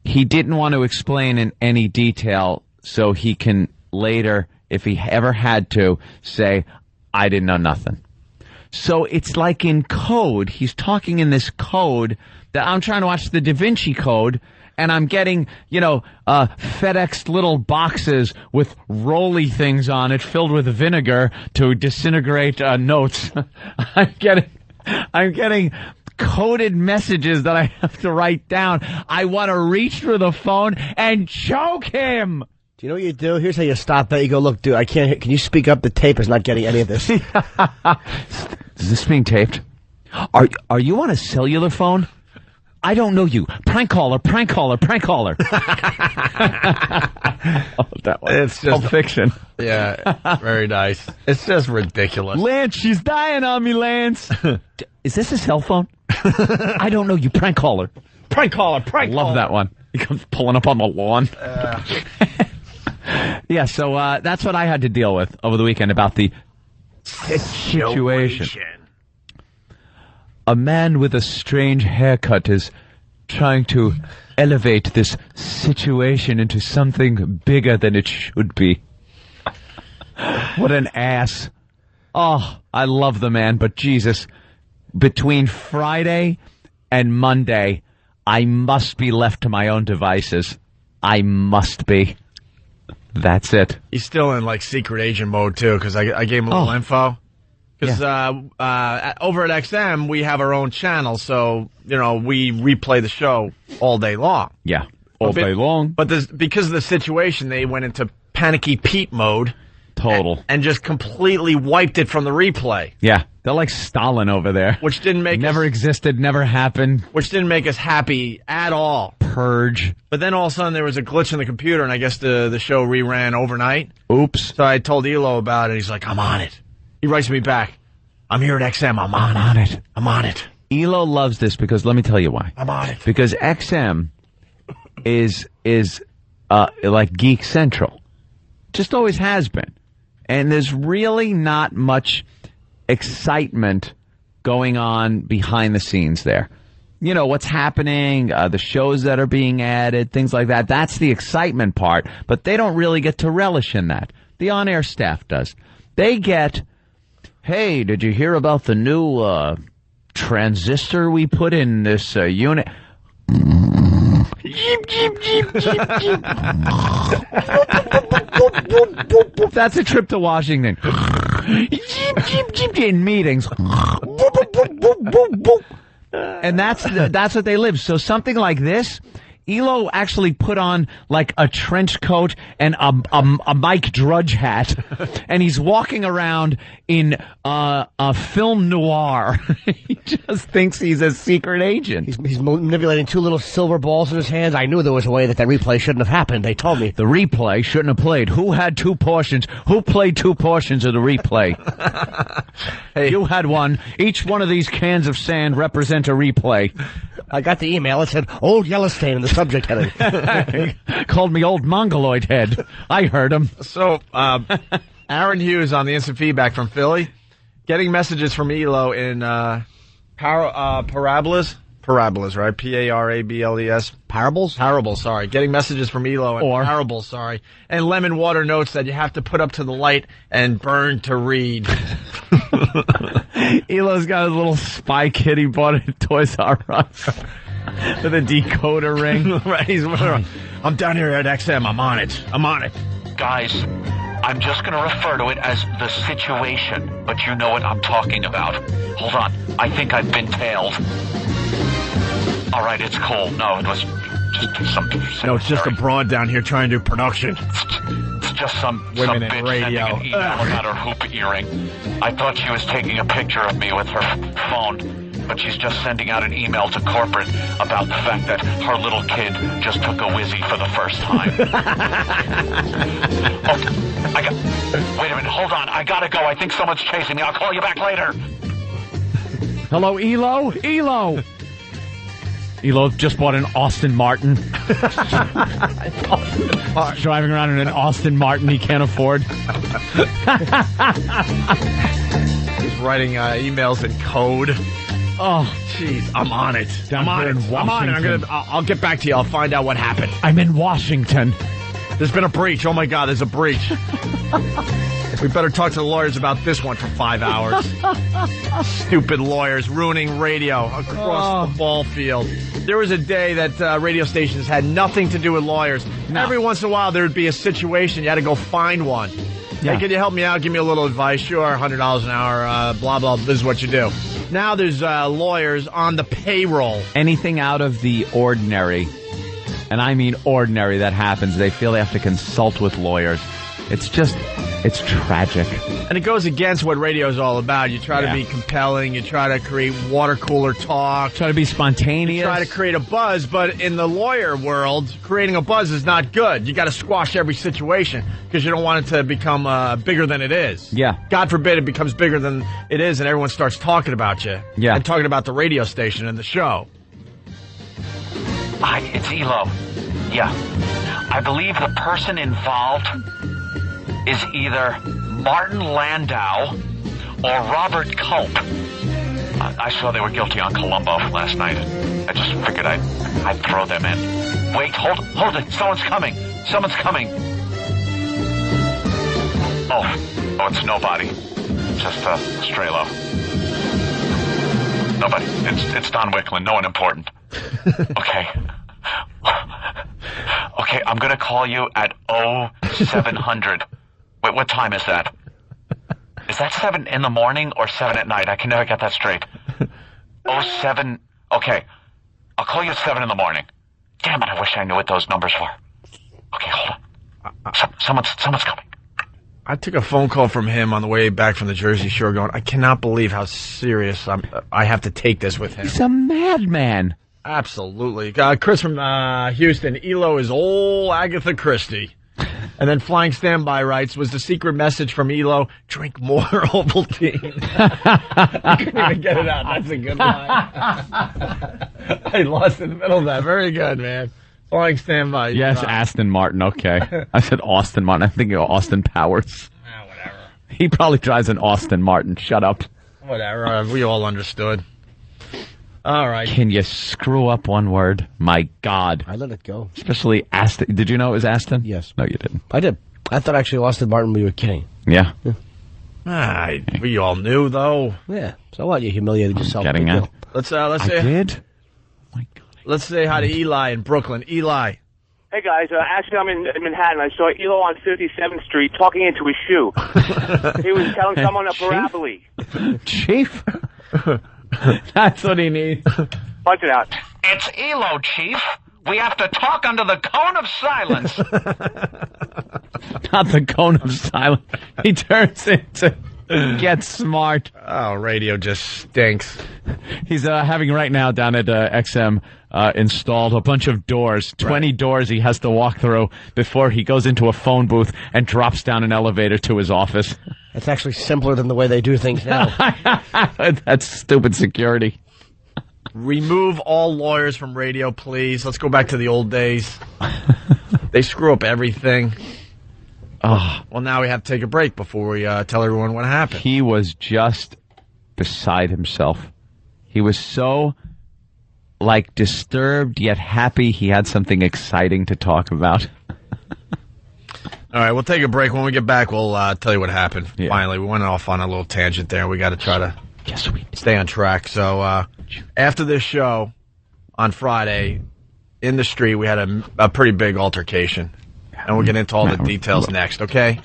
he didn't want to explain in any detail so he can later, if he ever had to, say, I didn't know nothing. So it's like in code. He's talking in this code that I'm trying to watch the Da Vinci Code, and I'm getting, FedEx little boxes with rolly things on it filled with vinegar to disintegrate notes. I'm getting coded messages that I have to write down. I want to reach for the phone and choke him. Do you know what you do? Here's how you stop that. You go, look, dude, I can't. Can you speak up? The tape is not getting any of this. Is this being taped? Are you on a cellular phone? I don't know you. Prank caller, prank caller, prank caller. That one. It's just fiction. Yeah, very nice. It's just ridiculous. Lance, she's dying on me, Lance. Is this a cell phone? I don't know you, prank caller. Prank caller, prank caller. Love that one. He comes pulling up on the lawn. Yeah, so that's what I had to deal with over the weekend about the situation. A man with a strange haircut is trying to elevate this situation into something bigger than it should be. What an ass. Oh, I love the man, but Jesus, between Friday and Monday, I must be left to my own devices. I must be. That's it. He's still in, secret agent mode, too, because I gave him a little info. Because over at XM, we have our own channel, so, we replay the show all day long. Yeah, all day long. But because of the situation, they went into Panicky Pete mode. Total. And just completely wiped it from the replay. Yeah, they're like Stalin over there. Which didn't make Never existed, never happened. Which didn't make us happy at all. Purge. But then all of a sudden there was a glitch in the computer, and I guess the show reran overnight. Oops. So I told Elo about it. He's like, I'm on it. He writes me back, I'm here at XM. I'm on it. I'm on it. Elo loves this because, let me tell you why. I'm on it. Because XM is like Geek Central. Just always has been. And there's really not much excitement going on behind the scenes there. What's happening, the shows that are being added, things like that. That's the excitement part, but they don't really get to relish in that. The on-air staff does. They get, hey, did you hear about the new transistor we put in this unit? Jeep, jeep, jeep, jeep, jeep. That's a trip to Washington. Jeep, jeep, jeep, in meetings. And that's what they live. So something like this, Elo actually put on like a trench coat and a Mike Drudge hat, and he's walking around in a film noir. He just thinks he's a secret agent. He's manipulating two little silver balls in his hands. I knew there was a way that replay shouldn't have happened. They told me. The replay shouldn't have played. Who had two portions? Who played two portions of the replay? Hey, you had one. Each one of these cans of sand represent a replay. I got the email. It said Old Yellowstone in the subject heading. Called me Old Mongoloid Head. I heard him. So, Aaron Hughes on the instant feedback from Philly, getting messages from Elo in parabolas. Parabolas, right? P-A-R-A-B-L-E-S. Parables? Parables, sorry. Getting messages from Elo and parables, sorry. And Lemon Water notes that you have to put up to the light and burn to read. Elo's got his little spy kit he bought at Toys R Us with a decoder ring. Right, I'm down here at XM. I'm on it. I'm on it. Guys, I'm just going to refer to it as the situation, but you know what I'm talking about. Hold on. I think I've been tailed. All right, it's cool. No, it was just some... No, it's just a broad down here trying to do production. It's just some women in bitch radio. sending an email about her hoop earring. I thought she was taking a picture of me with her phone, but she's just sending out an email to corporate about the fact that her little kid just took a whizzy for the first time. Okay, wait a minute. hold on. I gotta go. I think someone's chasing me. I'll call you back later. Hello, Elo? Elo! Elo just bought an Austin Martin. Driving around in an Austin Martin he can't afford. He's writing emails in code. Oh, jeez, I'm on it. I'm on it. I'll get back to you. I'll find out what happened. I'm in Washington. There's been a breach. Oh my God, there's a breach. We better talk to the lawyers about this one for 5 hours. Stupid lawyers ruining radio across the ball field. There was a day that radio stations had nothing to do with lawyers. No. Every once in a while, there would be a situation. You had to go find one. Yeah. Hey, can you help me out? Give me a little advice. Sure, $100 an hour, blah, blah. This is what you do. Now there's lawyers on the payroll. Anything out of the ordinary, and I mean ordinary, that happens, they feel they have to consult with lawyers. It's tragic. And it goes against what radio is all about. You try to be compelling. You try to create water cooler talk. Try to be spontaneous. You try to create a buzz. But in the lawyer world, creating a buzz is not good. You got to squash every situation because you don't want it to become bigger than it is. Yeah. God forbid it becomes bigger than it is and everyone starts talking about you. Yeah. And talking about the radio station and the show. Hi, it's Elo. Yeah. I believe the person involved is either Martin Landau or Robert Culp. I saw they were guilty on Columbo last night. I just figured I'd throw them in. Wait, hold it. Someone's coming. Oh, it's nobody. Just Strelo. Nobody. It's Don Wicklund. No one important. Okay. Okay, I'm gonna call you at 0700. Wait, what time is that? Is that 7 in the morning or 7 at night? I can never get that straight. 07. Okay. I'll call you at 7 in the morning. Damn it, I wish I knew what those numbers were. Okay, hold on. Someone's coming. I took a phone call from him on the way back from the Jersey Shore going, I cannot believe how serious I have to take this with him. He's a madman. Absolutely. Chris from Houston, Elo is old Agatha Christie. And then Flying Standby writes, was the secret message from Elo, drink more Ovaltine. I couldn't even get it out. That's a good line. I lost in the middle of that. Very good, man. Flying Standby. Yes, Aston Martin. Okay. I said Austin Martin. I'm thinking of Austin Powers. Whatever. He probably drives an Austin Martin. Shut up. Whatever. We all understood. All right. Can you screw up one word? My God. I let it go. Especially Aston. Did you know it was Aston? Yes. No, you didn't. I did. I thought actually Austin Martin, we were kidding. Yeah. We all knew, though. Yeah. So what? You humiliated yourself. Getting it. Let's I say. did? My God. Let's say hi to Eli in Brooklyn. Eli. Hey, guys. Actually, I'm in Manhattan. I saw Elo on 57th Street talking into his shoe. He was telling someone a parabole. Chief? That's what he needs. Punch it out. It's Elo, Chief. We have to talk under the cone of silence. Not the cone of silence. He turns into Get Smart. Oh, radio just stinks. He's having right now down at XM installed a bunch of doors, 20 doors he has to walk through before he goes into a phone booth and drops down an elevator to his office. It's actually simpler than the way they do things now. That's stupid security. Remove all lawyers from radio, please. Let's go back to the old days. They screw up everything. Oh. Well, now we have to take a break before we tell everyone what happened. He was just beside himself. He was so, disturbed yet happy he had something exciting to talk about. All right, we'll take a break. When we get back, we'll tell you what happened. Yeah. Finally, we went off on a little tangent there. We got to try to stay on track. So after this show on Friday, in the street, we had a pretty big altercation. And we'll get into all the details next, okay?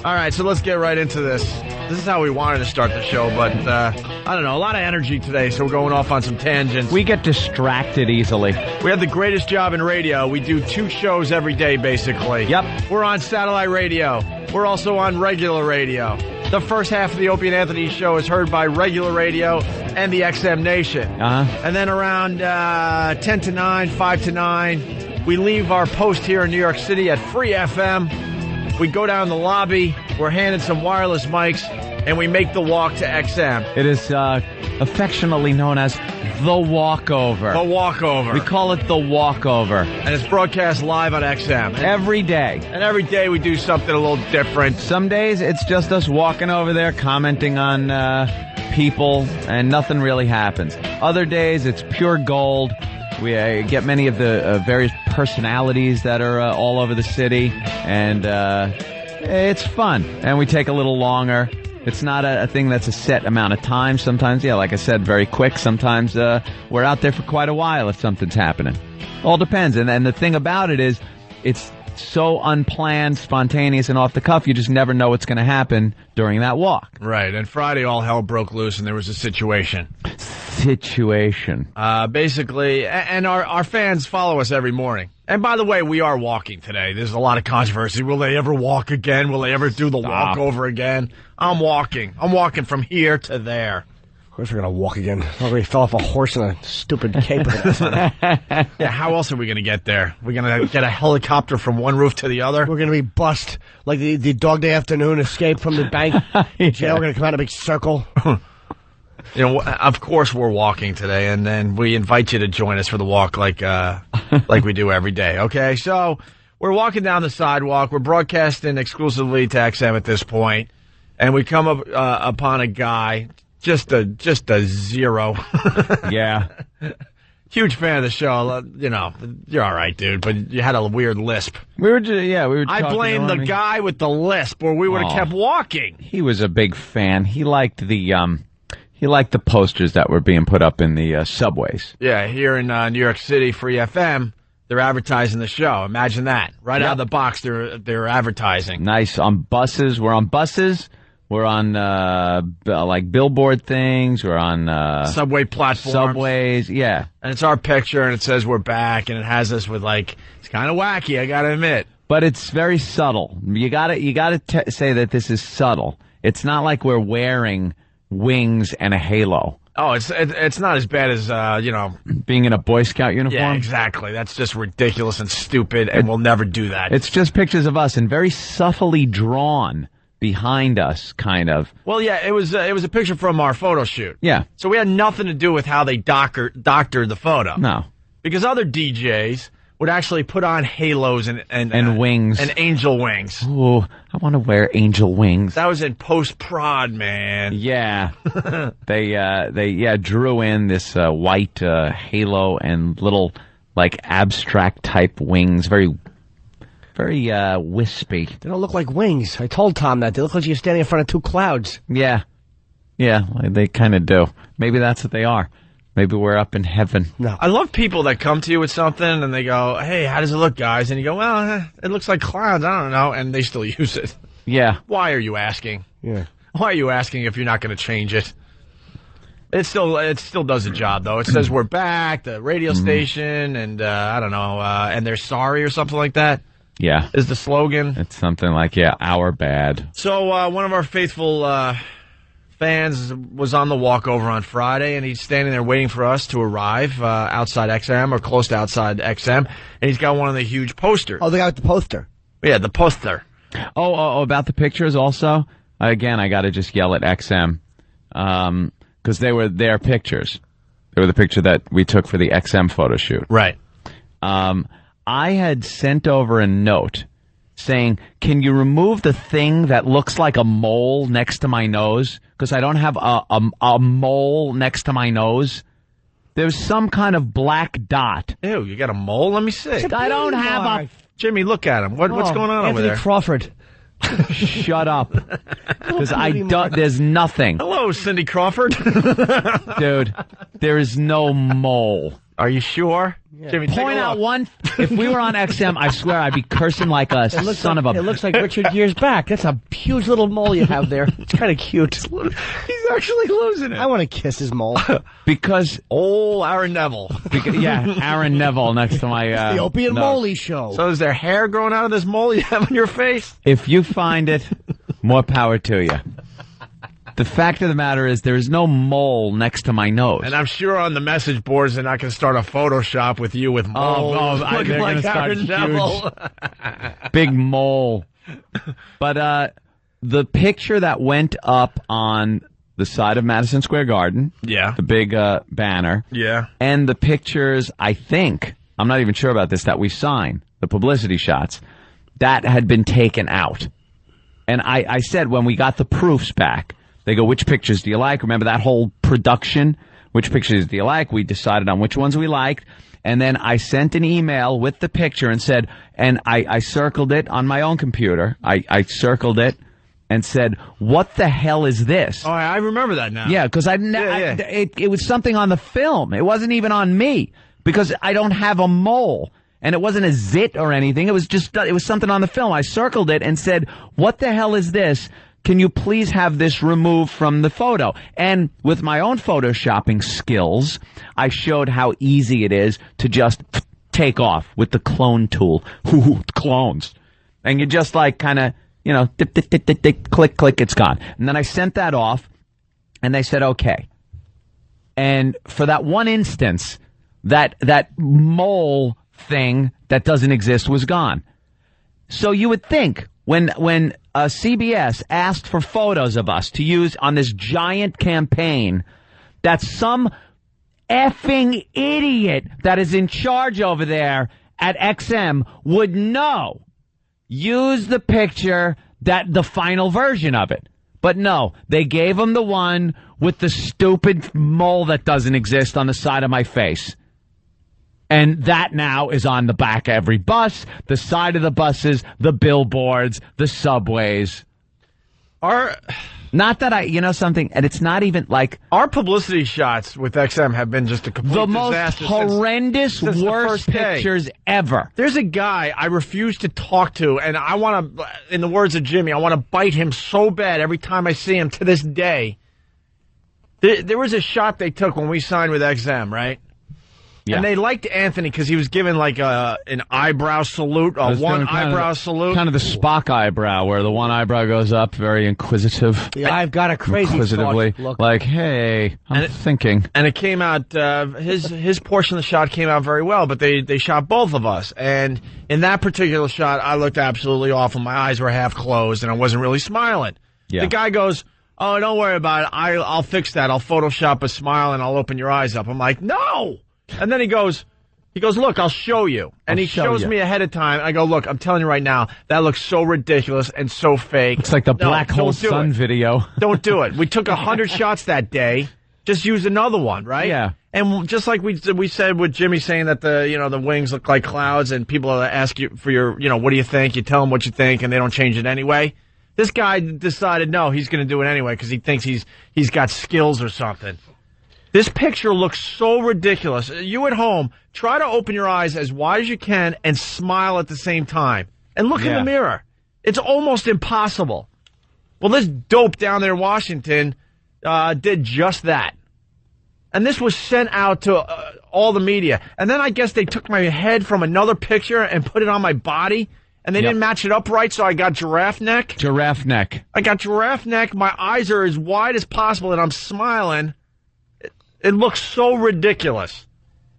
All right, so let's get right into this. This is how we wanted to start the show, but I don't know, a lot of energy today, so we're going off on some tangents. We get distracted easily. We have the greatest job in radio. We do 2 shows every day, basically. Yep. We're on satellite radio. We're also on regular radio. The first half of the Opie and Anthony show is heard by regular radio and the XM Nation. And then around 10 to 9, 5 to 9, we leave our post here in New York City at Free FM. we go down the lobby, we're handed some wireless mics, and we make the walk to XM. It is affectionately known as the Walkover. The Walkover. We call it the Walkover. And it's broadcast live on XM. Every day. And every day we do something a little different. Some days it's just us walking over there, commenting on people, and nothing really happens. Other days it's pure gold. We get many of the various personalities that are all over the city, and it's fun. And we take a little longer. It's not a thing that's a set amount of time. Sometimes, like I said, very quick. Sometimes we're out there for quite a while if something's happening. All depends. And the thing about it is, it's so unplanned, spontaneous, and off the cuff, you just never know what's going to happen during that walk. Right, and Friday all hell broke loose and there was a situation. Basically, and our fans follow us every morning. And by the way, we are walking today. There's a lot of controversy. Will they ever walk again? Will they ever do the walkover again? I'm walking. I'm walking from here to there. Of course we're going to walk again. Oh, we fell off a horse in a stupid cape. Yeah, how else are we going to get there? We're going to get a helicopter from one roof to the other? We're going to be bust like the Dog Day Afternoon escape from the bank. Yeah, we're going to come out in a big circle. Of course we're walking today, and then we invite you to join us for the walk like we do every day, okay? So we're walking down the sidewalk. We're broadcasting exclusively to XM at this point, and we come up upon a guy, just a zero. Yeah. Huge fan of the show. You're all right, dude, but you had a weird lisp. We were talking. I blame the guy with the lisp, or we would have kept walking. He was a big fan. He liked the posters that were being put up in the subways. Yeah, here in New York City, Free FM, they're advertising the show. Imagine that. Right out of the box, they're advertising. Nice. On buses. We're on buses. We're on, like billboard things. We're on, subway platforms. Subways, yeah. And it's our picture, and it says we're back, and it has us with, it's kind of wacky, I gotta admit. But it's very subtle. You gotta say that this is subtle. It's not like we're wearing wings and a halo. Oh, it's not as bad as, being in a Boy Scout uniform? Yeah, exactly. That's just ridiculous and stupid, and we'll never do that. It's just pictures of us, and very subtly drawn behind us, kind of. Well, yeah, it was a picture from our photo shoot. Yeah. So we had nothing to do with how they doctored the photo. No. Because other DJs would actually put on halos and wings. And angel wings. Ooh, I want to wear angel wings. That was in post-prod, man. Yeah. They drew in this white halo and little, abstract type wings. Very wispy. They don't look like wings. I told Tom that. They look like you're standing in front of two clouds. Yeah. Yeah, they kind of do. Maybe that's what they are. Maybe we're up in heaven. No. I love people that come to you with something and they go, hey, how does it look, guys? And you go, well, it looks like clouds. I don't know. And they still use it. Yeah. Why are you asking? Yeah. Why are you asking if you're not going to change it? It still does the job, though. It says we're back, the radio station, and I don't know, and they're sorry or something like that. Yeah. Is the slogan. It's something like, our bad. So one of our faithful fans was on the walkover on Friday, and he's standing there waiting for us to arrive outside XM, or close to outside XM, and he's got one of the huge posters. Oh, the guy with the poster. Yeah, the poster. Oh, about the pictures also? Again, I got to just yell at XM, because they were their pictures. They were the picture that we took for the XM photo shoot. Right. I had sent over a note saying, can you remove the thing that looks like a mole next to my nose? Because I don't have a mole next to my nose. There's some kind of black dot. Ew, you got a mole? Let me see. I don't have a... Jimmy, look at him. What's going on over there? Anthony Crawford. Shut up. Because there's nothing. Hello, Cindy Crawford. Dude, there is no mole. Are you sure? Yeah. Jimmy, point out one. If we were on XM, I swear I'd be cursing like a son of a... It looks like Richard Gere's back. That's a huge little mole you have there. It's kind of cute. He's actually losing it. I want to kiss his mole. Because... Aaron Neville. Aaron Neville next to my... the Opie and Moley show. So is there hair growing out of this mole you have on your face? If you find it, more power to you. The fact of the matter is there is no mole next to my nose. And I'm sure on the message boards they're not going to start a Photoshop with you with moles. They're looking going like to start Aaron Neville. Big mole But the picture that went up on the side of Madison Square Garden, the big banner, and the pictures, I think, I'm not even sure about this, that we signed, the publicity shots, that had been taken out. And I said when we got the proofs back, they go, which pictures do you like? Remember that whole production? Which pictures do you like? We decided on which ones we liked. And then I sent an email with the picture and said, and I circled it on my own computer. I circled it and said, what the hell is this? Oh, I remember that now. Yeah, because it was something on the film. It wasn't even on me because I don't have a mole. And it wasn't a zit or anything. It was something on the film. I circled it and said, what the hell is this? Can you please have this removed from the photo? And with my own photoshopping skills, I showed how easy it is to just take off with the clone tool. Clones. And you just like kind of, you know, dip, dip, dip, dip, dip, click, click, it's gone. And then I sent that off, and they said, okay. And for that one instance, that mole thing that doesn't exist was gone. So you would think when CBS asked for photos of us to use on this giant campaign, that some effing idiot that is in charge over there at XM would know. Use the picture, the final version of it. But no, they gave him the one with the stupid mole that doesn't exist on the side of my face. And that now is on the back of every bus, the side of the buses, the billboards, the subways. Not that you know something, and it's not even like... Our publicity shots with XM have been just a complete disaster. The most horrendous, worst pictures ever. There's a guy I refuse to talk to, and I want to, in the words of Jimmy, I want to bite him so bad every time I see him to this day. There was a shot they took when we signed with XM, right? Yeah. And they liked Anthony because he was given like an eyebrow salute, one eyebrow salute. Kind of the Spock eyebrow, where the one eyebrow goes up, very inquisitive. Yeah, I've got a crazy inquisitively, look. Like, hey, I'm thinking. And it came out, his portion of the shot came out very well, but they shot both of us. And in that particular shot, I looked absolutely awful. My eyes were half closed, and I wasn't really smiling. Yeah. The guy goes, oh, don't worry about it. I'll fix that. I'll Photoshop a smile, and I'll open your eyes up. I'm like, no! And then he goes, look, I'll show you. And he shows me ahead of time. I go, look, I'm telling you right now, that looks so ridiculous and so fake. It's like the Black Hole Sun video. Don't do it. We took 100 shots that day. Just use another one, right? Yeah. And just like we said with Jimmy saying that the wings look like clouds and people ask you for your, what do you think? You tell them what you think and they don't change it anyway. This guy decided, no, he's going to do it anyway because he thinks he's got skills or something. This picture looks so ridiculous. You at home, try to open your eyes as wide as you can and smile at the same time. And look in the mirror. It's almost impossible. Well, this dope down there in Washington did just that. And this was sent out to all the media. And then I guess they took my head from another picture and put it on my body. And they didn't match it up right, so I got giraffe neck. Giraffe neck. I got giraffe neck. My eyes are as wide as possible, and I'm smiling. It looks so ridiculous.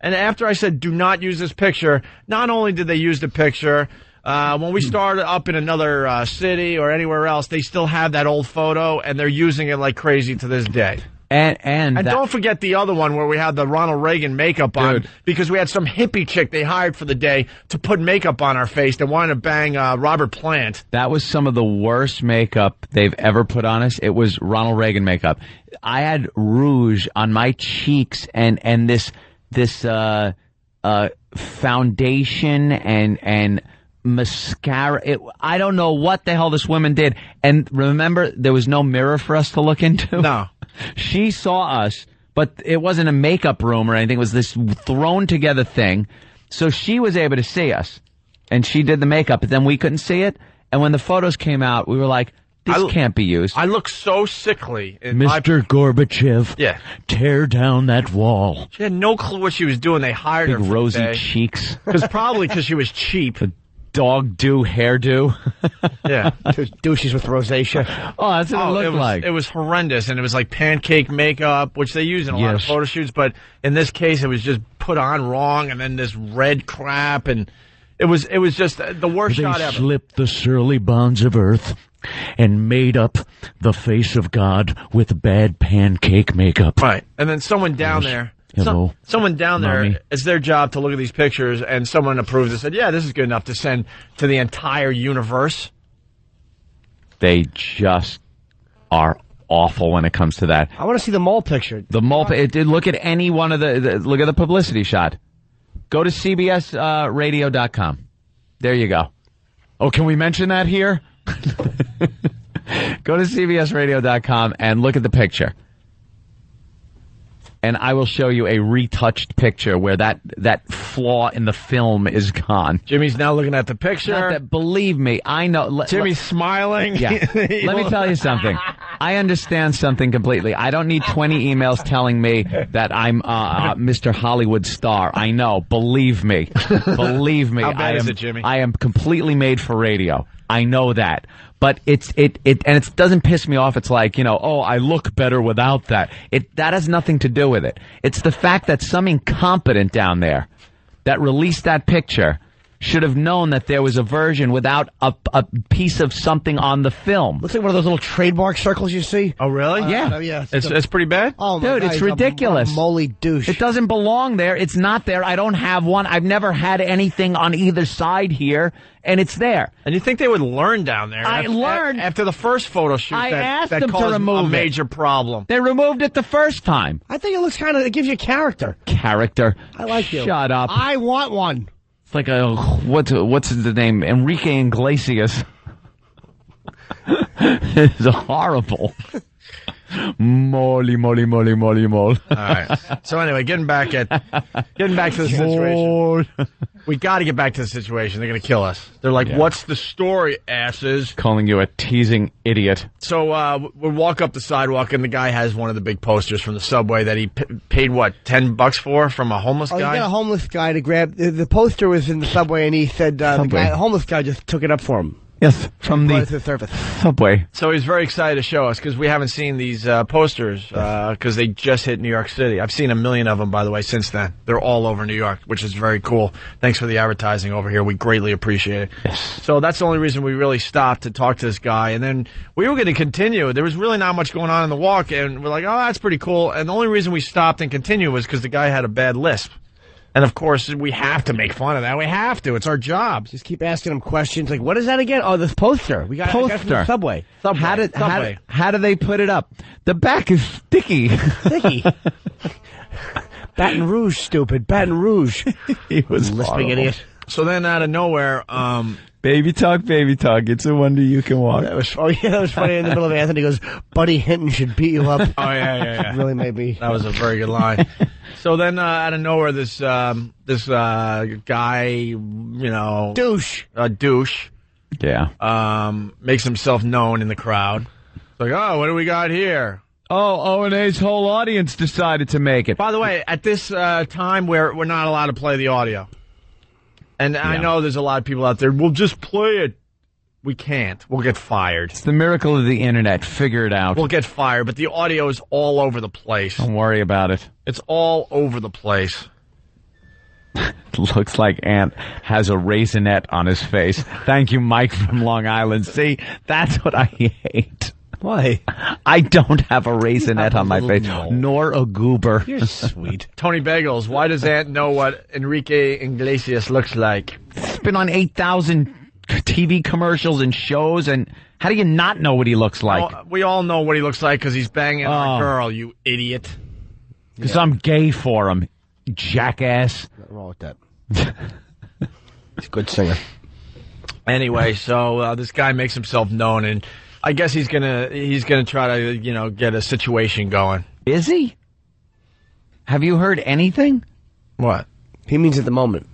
And after I said, do not use this picture, not only did they use the picture, when we started up in another city or anywhere else, they still have that old photo, and they're using it like crazy to this day. And don't forget the other one where we had the Ronald Reagan makeup on because we had some hippie chick they hired for the day to put makeup on our face that wanted to bang Robert Plant. That was some of the worst makeup they've ever put on us. It was Ronald Reagan makeup. I had rouge on my cheeks and this foundation and mascara. I don't know what the hell this woman did. And remember, there was no mirror for us to look into. No. She saw us, but it wasn't a makeup room or anything. It was this thrown together thing. So she was able to see us, and she did the makeup, but then we couldn't see it. And when the photos came out, we were like, this can't be used. I look so sickly. Mr. Gorbachev, tear down that wall. She had no clue what she was doing. They hired her for rosy the day. Cheeks. Probably because she was cheap. Dog do hairdo. Yeah. Douches with rosacea. Oh, that's what it looked like. It was horrendous, and it was like pancake makeup, which they use in a lot of photo shoots, but in this case, it was just put on wrong, and then this red crap, and It was just the worst shot ever. They slipped the surly bonds of earth and made up the face of God with bad pancake makeup. Right. And then someone down there. Hello. Someone down Mommy. there, it's their job to look at these pictures, and someone approved and said, yeah, this is good enough to send to the entire universe. They just are awful when it comes to that. I want to see the mole picture. The mole. Look at any one of look at the publicity shot. Go to CBSRadio.com. There you go. Oh, can we mention that here? Go to CBSRadio.com and look at the picture. And I will show you a retouched picture where that flaw in the film is gone. Jimmy's now looking at the picture. Believe me, I know. Jimmy's smiling. Yeah. Let me tell you something. I understand something completely. I don't need 20 emails telling me that I'm Mr. Hollywood star. I know. Believe me. Believe me. How bad is it, Jimmy? I am completely made for radio. I know that. But it doesn't piss me off. It's like, oh, I look better without that. That has nothing to do with it. It's the fact that some incompetent down there that released that picture should have known that there was a version without a piece of something on the film. Looks like one of those little trademark circles you see. Oh, really? Yeah. Yeah. It's pretty bad? Oh, my Dude, God, it's ridiculous. A moly douche. It doesn't belong there. It's not there. I don't have one. I've never had anything on either side here, and it's there. And you think they would learn down there? I learned. After the first photo shoot I asked that them to caused remove a major problem. They removed it the first time. I think it looks it gives you character. Character. I like you. Shut up. I want one. It's like what's the name? Enrique Iglesias. It's horrible. Moly. All right. So anyway, getting back to the situation. We got to get back to the situation. They're going to kill us. They're like, what's the story, asses? Calling you a teasing idiot. So we walk up the sidewalk, and the guy has one of the big posters from the subway that he paid, what, $10 for from a homeless guy? Oh, he got a homeless guy to grab. The poster was in the subway, and he said the homeless guy just took it up for him. Yes, from the surface. Subway. So he's very excited to show us because we haven't seen these posters because they just hit New York City. I've seen a million of them, by the way, since then. They're all over New York, which is very cool. Thanks for the advertising over here. We greatly appreciate it. Yes. So that's the only reason we really stopped to talk to this guy. And then we were going to continue. There was really not much going on in the walk, and we're like, oh, that's pretty cool. And the only reason we stopped and continued was because the guy had a bad lisp. And, of course, we have to make fun of that. We have to. It's our job. Just keep asking him questions like, what is that again? Oh, this poster. We got it from the subway. How do they put it up? The back is sticky. Sticky. Baton Rouge, stupid. Baton Rouge. He was lisping idiot. So then out of nowhere, baby talk. It's a wonder you can walk. That was funny in the middle of Anthony goes, Buddy Hinton should beat you up. Oh, yeah. Really made me. That was a very good line. So then out of nowhere, this guy, douche. Yeah. Makes himself known in the crowd. It's like, oh, what do we got here? Oh, O&A's whole audience decided to make it. By the way, at this time, we're not allowed to play the audio. And I know there's a lot of people out there, we'll just play it. We can't. We'll get fired. It's the miracle of the internet. Figure it out. We'll get fired, but the audio is all over the place. Don't worry about it. It's all over the place. Looks like Ant has a raisinette on his face. Thank you, Mike from Long Island. See, that's what I hate. Why? I don't have a raisinette on my face, nor a goober. You're sweet. Tony Bagels, why does Ant know what Enrique Iglesias looks like? It's been on 8,000 TV commercials and shows, and how do you not know what he looks like? Well, we all know what he looks like because he's banging our girl, you idiot. Because I'm gay for him, jackass. Nothing wrong with that. He's a good singer. Anyway, so this guy makes himself known, and I guess he's gonna try to get a situation going. Is he? Have you heard anything? What? He means at the moment.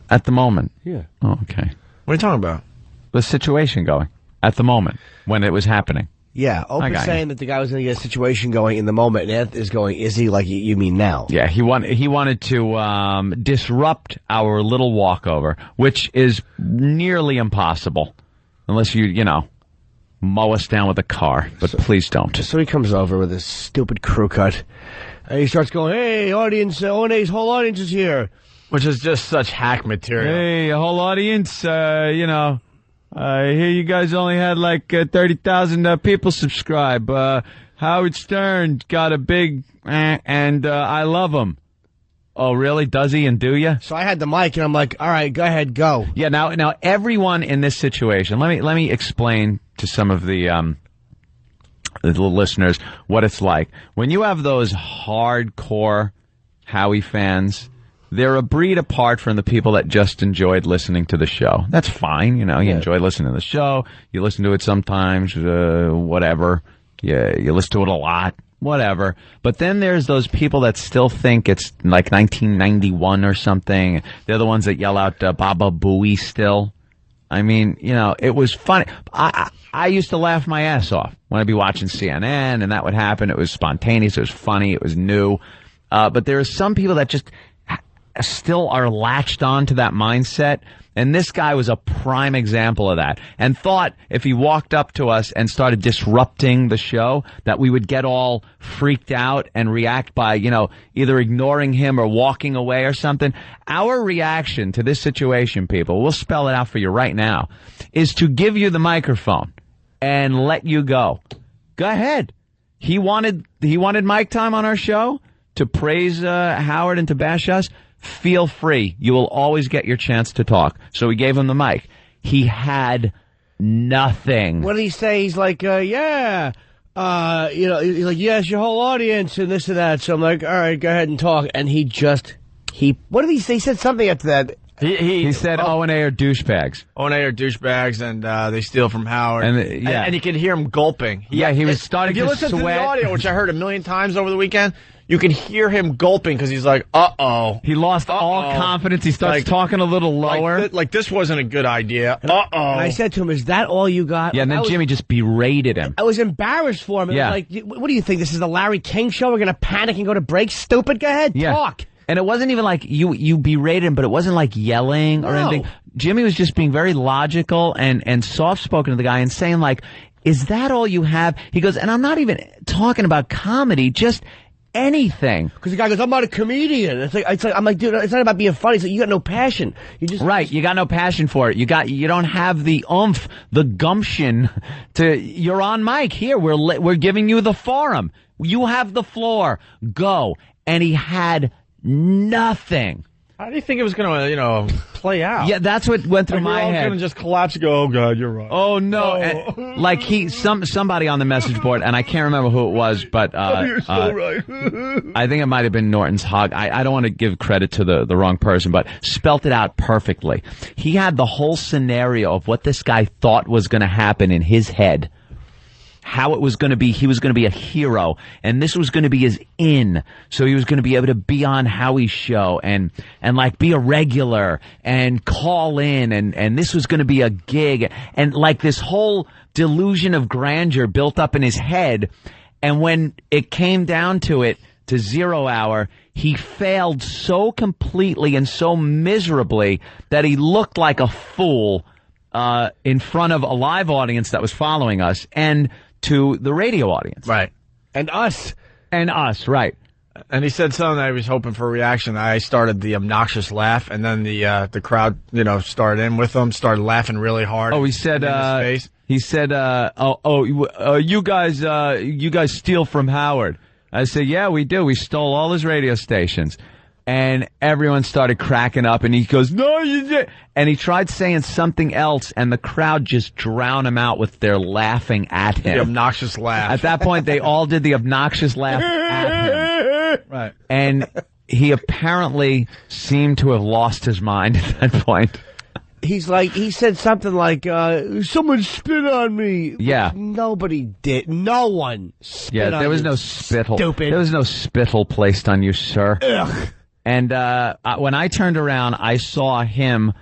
At the moment. Yeah. Oh, okay. What are you talking about? The situation going at the moment when it was happening. Yeah, Opie's saying that the guy was going to get a situation going in the moment, and Ed is going, is he like you mean now? Yeah, he wanted to disrupt our little walkover, which is nearly impossible unless you mow us down with a car, but please don't. So he comes over with his stupid crew cut, and he starts going, hey, audience, O&A's whole audience is here. Which is just such hack material. Hey, whole audience, I hear you guys only had like 30,000 people subscribe. Howard Stern got a big and I love him. Oh, really? Does he and do you? So I had the mic, and I'm like, all right, go ahead, go. Yeah, now everyone in this situation, let me explain to some of the listeners what it's like. When you have those hardcore Howie fans, they're a breed apart from the people that just enjoyed listening to the show. That's fine, you enjoy listening to the show. You listen to it sometimes, whatever. You listen to it a lot, whatever. But then there's those people that still think it's like 1991 or something. They're the ones that yell out Baba Booey still. I mean, it was funny. I used to laugh my ass off when I'd be watching CNN, and that would happen. It was spontaneous. It was funny. It was new. But there are some people that just still are latched on to that mindset, and this guy was a prime example of that, and thought if he walked up to us and started disrupting the show that we would get all freaked out and react by, either ignoring him or walking away or something. Our reaction to this situation, people, we'll spell it out for you right now, is to give you the microphone and let you go. Go ahead. He wanted mic time on our show to praise Howard and to bash us. Feel free. You will always get your chance to talk. So we gave him the mic. He had nothing. What did he say? He's like, he's like, yes, your whole audience and this and that. So I'm like, all right, go ahead and talk. And what did he say? He said something after that. He said O&A are douchebags. O&A are douchebags, and they steal from Howard. And you could hear him gulping. He was starting to sweat. If you listen to the audio, which I heard 1,000,000 times over the weekend, you can hear him gulping because he's like, uh-oh. He lost all confidence. He starts talking a little lower. Like this wasn't a good idea. Uh-oh. And I said to him, is that all you got? Yeah, and then Jimmy just berated him. I was embarrassed for him. Yeah. Like, what do you think? This is the Larry King show? We're going to panic and go to break? Stupid. Go ahead, talk. And it wasn't even like you berated him, but it wasn't like yelling or anything. Jimmy was just being very logical and soft-spoken to the guy and saying, like, is that all you have? He goes, and I'm not even talking about comedy, just anything. Because the guy goes, I'm not a comedian. It's like I'm like, dude, it's not about being funny. It's like, you got no passion. You got no passion for it. You don't have the oomph, the gumption you're on mic here. We're giving you the forum. You have the floor. Go. And he had nothing. How do you think it was going to, play out? Yeah, that's what went through my head. Going to just collapse and go, oh, God, you're right. Oh, no. And, like, somebody on the message board, and I can't remember who it was, but you're so right. I think it might have been Norton's Hog. I don't want to give credit to the wrong person, but spelt it out perfectly. He had the whole scenario of what this guy thought was going to happen in his head. How it was going to be, he was going to be a hero, and this was going to be his in, so he was going to be able to be on Howie's show and like be a regular and call in, and this was going to be a gig, and like this whole delusion of grandeur built up in his head, and when it came down to it, to 0 hour, he failed so completely and so miserably that he looked like a fool in front of a live audience that was following us, and to the radio audience. Right. And us. Right. And he said something that I was hoping for a reaction. I started the obnoxious laugh, and then the crowd, started in with him, started laughing really hard. Oh, he said, you guys steal from Howard. I said, yeah, we do. We stole all his radio stations. And everyone started cracking up, and he goes, no, you did. And he tried saying something else, and the crowd just drowned him out with their laughing at him. The obnoxious laugh. At that point, they all did the obnoxious laugh at him. Right. And he apparently seemed to have lost his mind at that point. He said something like, someone spit on me. Yeah. Nobody did. No one spit on you. Yeah, there was no spittle. Stupid. There was no spittle placed on you, sir. Ugh. And when I turned around, I saw him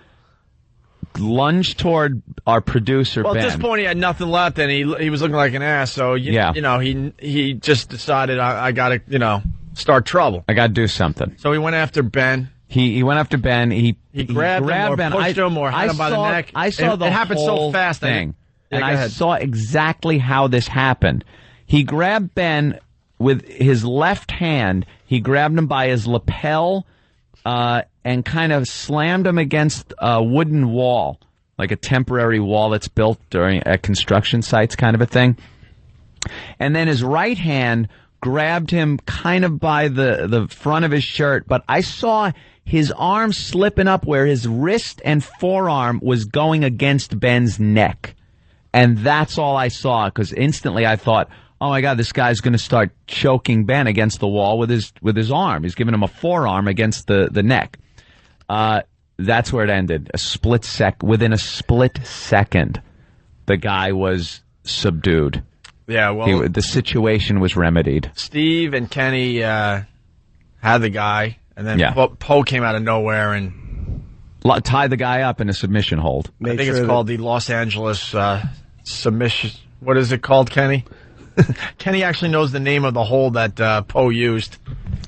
lunge toward our producer, Ben. Well, at this point, he had nothing left, and he was looking like an ass, so, he just decided, I got to, start trouble. I got to do something. So he went after Ben. He went after Ben. He grabbed him or Ben. Pushed him or had him by the neck. I saw it happened so fast. Thing. And I saw exactly how this happened. He grabbed Ben with his left hand. He grabbed him by his lapel, and kind of slammed him against a wooden wall, like a temporary wall that's built at construction sites kind of a thing. And then his right hand grabbed him kind of by the front of his shirt, but I saw his arm slipping up where his wrist and forearm was going against Ben's neck. And that's all I saw, because instantly I thought, oh my God, this guy's going to start choking Ben against the wall with his arm. He's giving him a forearm against the neck. That's where it ended. Within a split second, the guy was subdued. Yeah, well, the situation was remedied. Steve and Kenny had the guy, and then Poe came out of nowhere and tied the guy up in a submission hold. I think it's called the Los Angeles submission. What is it called, Kenny? Kenny actually knows the name of the hold that Poe used.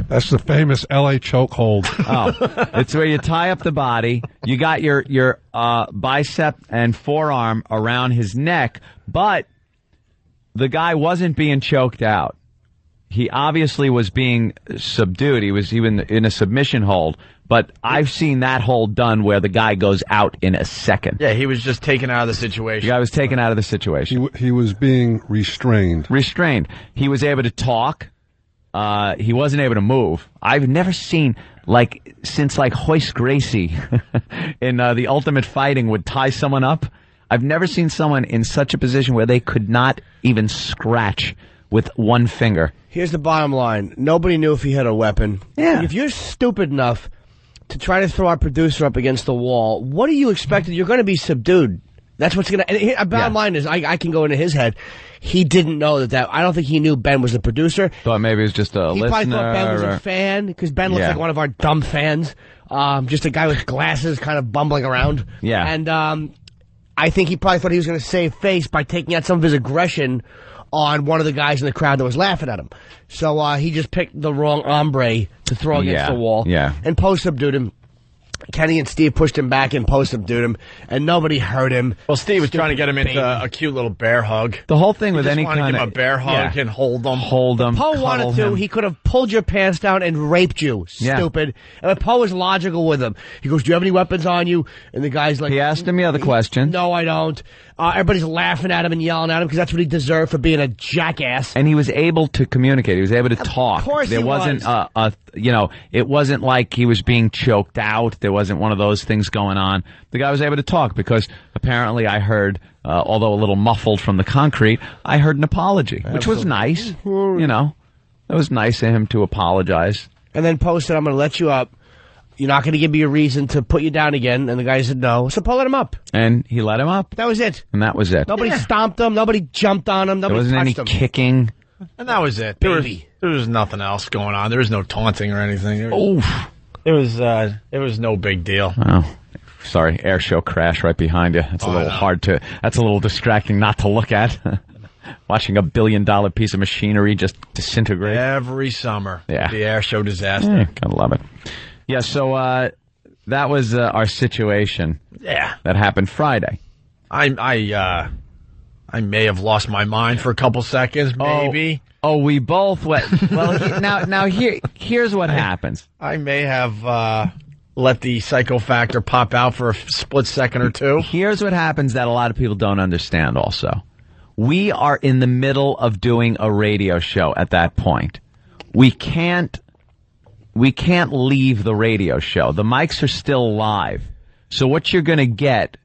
That's the famous L.A. choke hold. Oh, it's where you tie up the body. You got your bicep and forearm around his neck, but the guy wasn't being choked out. He obviously was being subdued. He was even in a submission hold. But I've seen that hold done where the guy goes out in a second. Yeah, he was just taken out of the situation. The guy was taken out of the situation. He was being restrained. Restrained. He was able to talk. He wasn't able to move. I've never seen, since Hoist Gracie in The Ultimate Fighting would tie someone up, I've never seen someone in such a position where they could not even scratch with one finger. Here's the bottom line. Nobody knew if he had a weapon. Yeah. If you're stupid enough to try to throw our producer up against the wall, what do you expect? You're going to be subdued. That's what's going to... Bottom line is, I can go into his head. He didn't know that... I don't think he knew Ben was the producer. Thought maybe it was just a listener. He probably thought Ben was a fan, because Ben looks like one of our dumb fans. Just a guy with glasses kind of bumbling around. Yeah. And I think he probably thought he was going to save face by taking out some of his aggression on one of the guys in the crowd that was laughing at him. So he just picked the wrong hombre to throw against the wall. Yeah. And Poe subdued him. Kenny and Steve pushed him back and Poe subdued him, and nobody hurt him. Well, Steve was trying to get him into a cute little bear hug. The whole thing with any kind of... He just wanted to give him a bear hug and hold him. Poe wanted to. He could have pulled your pants down and raped you, stupid. And Poe was logical with him. He goes, do you have any weapons on you? And the guy's like... He asked him the other question. No, I don't. Everybody's laughing at him and yelling at him because that's what he deserved for being a jackass. And he was able to communicate. He was able to talk. Of course there wasn't it wasn't like he was being choked out. There wasn't one of those things going on. The guy was able to talk because apparently I heard, although a little muffled from the concrete, I heard an apology, which was nice. It was nice of him to apologize. And then Poe said, I'm going to let you up. You're not going to give me a reason to put you down again. And the guy said no. So Poe let him up. And he let him up. That was it. And that was it. Nobody stomped him. Nobody jumped on him. Nobody touched him. There wasn't any kicking. And that was it. There was nothing else going on. There was no taunting or anything. It was no big deal. Oh, sorry. Air show crash right behind you. That's a little that's a little distracting not to look at. Watching a $1 billion piece of machinery just disintegrate. Every summer. Yeah. The air show disaster. Yeah, gotta love it. Yeah, so that was our situation. Yeah. That happened Friday. I may have lost my mind for a couple seconds, maybe. Oh, we both went. Well, now here's what happens. I may have let the psycho factor pop out for a split second or two. Here's what happens that a lot of people don't understand also. We are in the middle of doing a radio show at that point. We can't leave the radio show. The mics are still live. So what you're going to get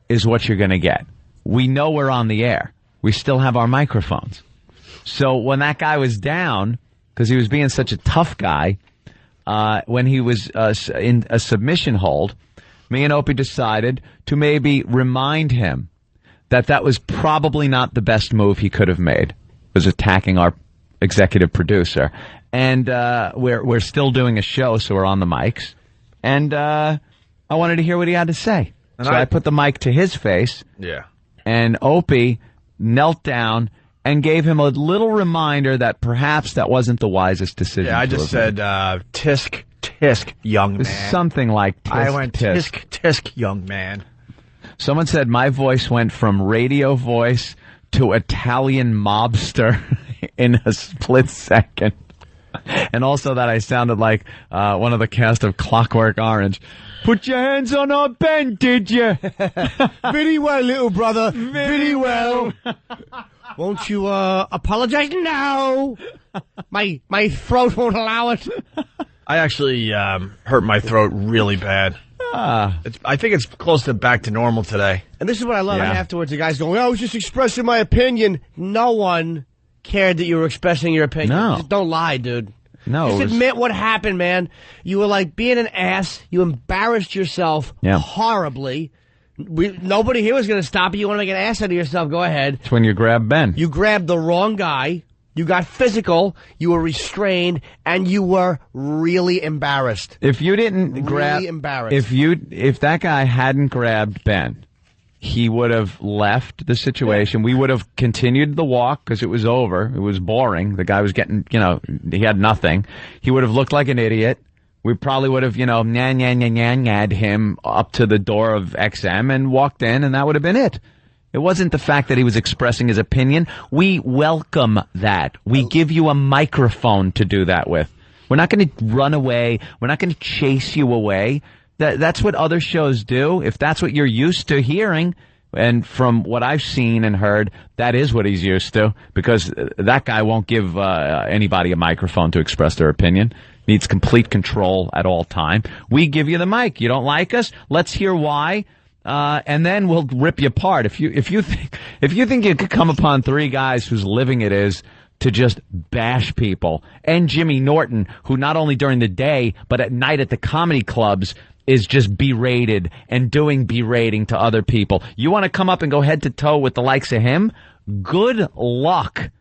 is what you're going to get. We know we're on the air. We still have our microphones. So when that guy was down, because he was being such a tough guy, when he was in a submission hold, me and Opie decided to maybe remind him that was probably not the best move he could have made, was attacking our executive producer. And we're still doing a show, so we're on the mics. And I wanted to hear what he had to say. And so I put the mic to his face. Yeah. And Opie knelt down and gave him a little reminder that perhaps that wasn't the wisest decision. Yeah, I just said, tisk, tisk, young man. Something like tisk, I went tisk, tisk, young man. Someone said my voice went from radio voice to Italian mobster in a split second. And also that I sounded like one of the cast of Clockwork Orange. Put your hands on our Ben, did you? Very well, little brother. Very well. Won't you apologize now? My throat won't allow it. I actually hurt my throat really bad. I think it's close to back to normal today. And this is what I love. Yeah. Afterwards, the guy's going, I was just expressing my opinion. No one cared that you were expressing your opinion. No. Just don't lie, dude. No. Just admit what happened, man. You were like being an ass. You embarrassed yourself horribly. Nobody here was going to stop you. You want to make an ass out of yourself, go ahead. It's when you grab Ben. You grabbed the wrong guy. You got physical, you were restrained, and you were really embarrassed. If you didn't grab, embarrassed. If that guy hadn't grabbed Ben, he would have left the situation. We would have continued the walk because it was over. It was boring. The guy was getting, he had nothing. He would have looked like an idiot. We probably would have, nyad him up to the door of XM and walked in, and that would have been it. It wasn't the fact that he was expressing his opinion. We welcome that. We give you a microphone to do that with. We're not going to run away. We're not going to chase you away. That's what other shows do. If that's what you're used to hearing, and from what I've seen and heard, that is what he's used to, because that guy won't give anybody a microphone to express their opinion. Needs complete control at all time. We give you the mic. You don't like us? Let's hear why. And then we'll rip you apart. If you think you could come upon three guys whose living it is to just bash people, and Jimmy Norton, who not only during the day but at night at the comedy clubs is just berated and doing berating to other people, you want to come up and go head to toe with the likes of him? Good luck.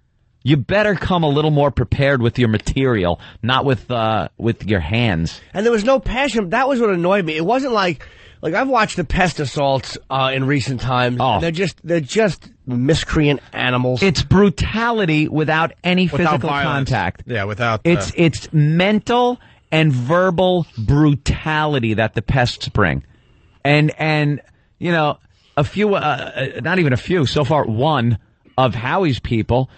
You better come a little more prepared with your material, not with your hands. And there was no passion. That was what annoyed me. It wasn't like I've watched the pest assaults in recent times. Oh. And they're just miscreant animals. It's brutality without any physical contact. Yeah, without. It's mental and verbal brutality that the pests bring, and a few, not even a few, so far one of Howie's people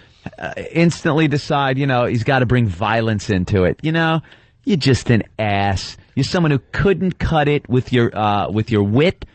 instantly decide he's got to bring violence into it. You're just an ass. You're someone who couldn't cut it with your wit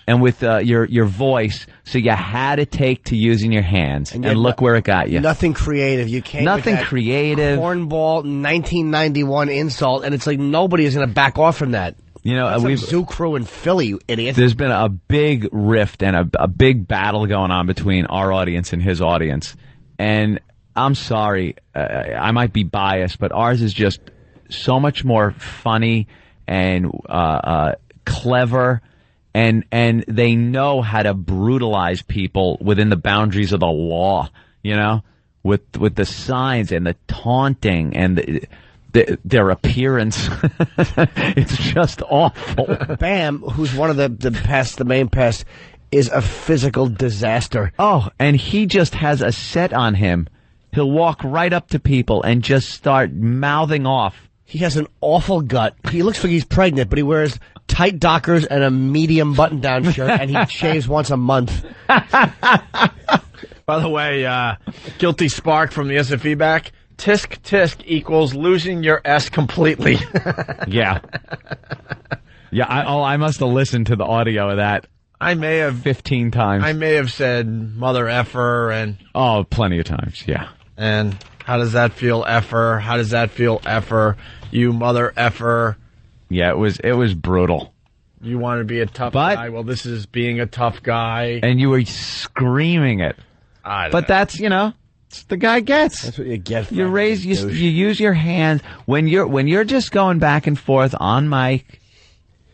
and with your voice, so you had to take to using your hands. And look where it got you. Nothing creative. You came nothing with that creative. Cornball 1991 insult, and it's like nobody is going to back off from that. We've Zoo Crew in Philly, you idiot. There's been a big rift and a big battle going on between our audience and his audience. And I'm sorry, I might be biased, but ours is just so much more funny and clever, and they know how to brutalize people within the boundaries of the law, with the signs and the taunting and their appearance. It's just awful. Bam, who's one of the pests, the main pest, is a physical disaster. Oh, and he just has a set on him. He'll walk right up to people and just start mouthing off. He has an awful gut. He looks like he's pregnant, but he wears tight Dockers and a medium button-down shirt, and he shaves once a month. By the way, Guilty Spark from the SFE back. Tisk equals losing your S completely. Yeah. Yeah, I must have listened to the audio of that. I may have 15 times. I may have said mother effer and... Oh, plenty of times, yeah. And how does that feel, effer? How does that feel, effer? You mother effer. Yeah, it was brutal. You want to be a tough guy? Well, this is being a tough guy. And you were screaming it. But that's, it's the guy gets. That's what you get. You use your hands. When you're just going back and forth on mic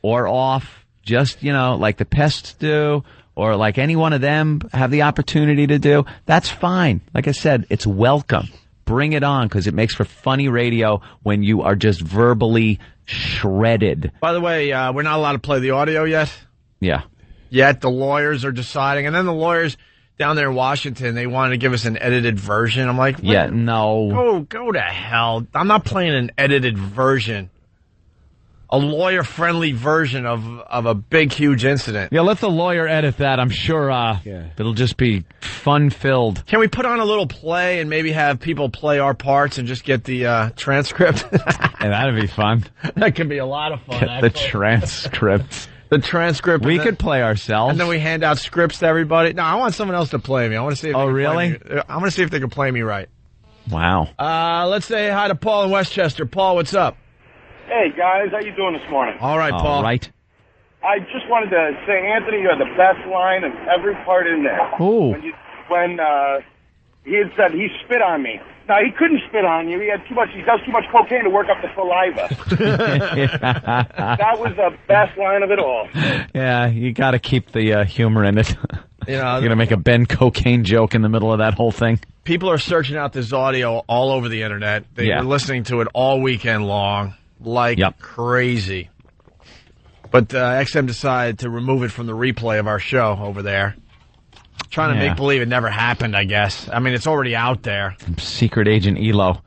or off, just, like the pests do, or like any one of them have the opportunity to do, that's fine. Like I said, it's welcome. Bring it on, because it makes for funny radio when you are just verbally shredded. By the way, we're not allowed to play the audio yet. Yeah. Yet the lawyers are deciding, and then the lawyers down there in Washington, they wanted to give us an edited version. I'm like, no. Go to hell. I'm not playing an edited version. a lawyer-friendly version of a big, huge incident. Yeah, let the lawyer edit that. I'm sure it'll just be fun-filled. Can we put on a little play and maybe have people play our parts and just get the transcript? Yeah, that'd be fun. That could be a lot of fun. Get the transcript. The transcript. We could play ourselves. And then we hand out scripts to everybody. No, I want someone else to play me. I want to see if they can really? play me. I want to see if they can play me right. Wow. Let's say hi to Paul in Westchester. Paul, what's up? Hey, guys. How you doing this morning? All right, Paul. All right. I just wanted to say, Anthony, you had the best line of every part in there. Ooh. When he had said he spit on me. Now, he couldn't spit on you. He does too much cocaine to work up the saliva. That was the best line of it all. Yeah, you got to keep the humor in it. You know, you're going to make a Ben Cocaine joke in the middle of that whole thing. People are searching out this audio all over the internet. They were listening to it all weekend long, like crazy. But XM decided to remove it from the replay of our show over there. Trying to make believe it never happened, I guess. I mean, it's already out there. Secret Agent Elo.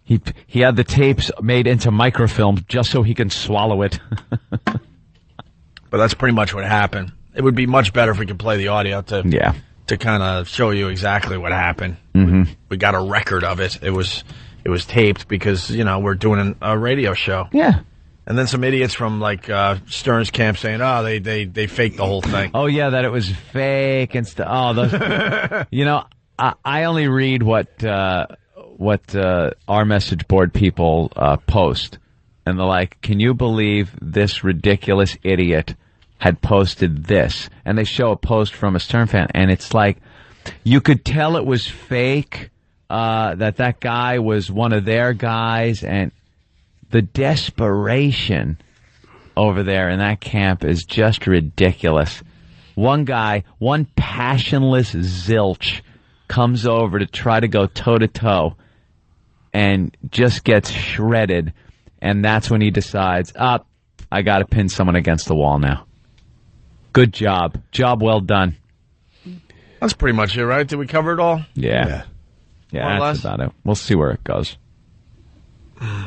He had the tapes made into microfilm just so he can swallow it. But that's pretty much what happened. It would be much better if we could play the audio to kind of show you exactly what happened. Mm-hmm. We got a record of it. It was taped because, you know, we're doing a radio show. Yeah. And then some idiots from, like, Stern's camp saying, oh, they faked the whole thing. Oh, yeah, that it was fake and stuff. Oh, those. You know, I only read what our message board people post. And they're like, can you believe this ridiculous idiot had posted this? And they show a post from a Stern fan. And it's like, you could tell it was fake, that guy was one of their guys. And the desperation over there in that camp is just ridiculous. One guy, one passionless zilch, comes over to try to go toe-to-toe and just gets shredded. And that's when he decides, I got to pin someone against the wall now. Good job. Job well done. That's pretty much it, right? Did we cover it all? Yeah, that's about it. We'll see where it goes.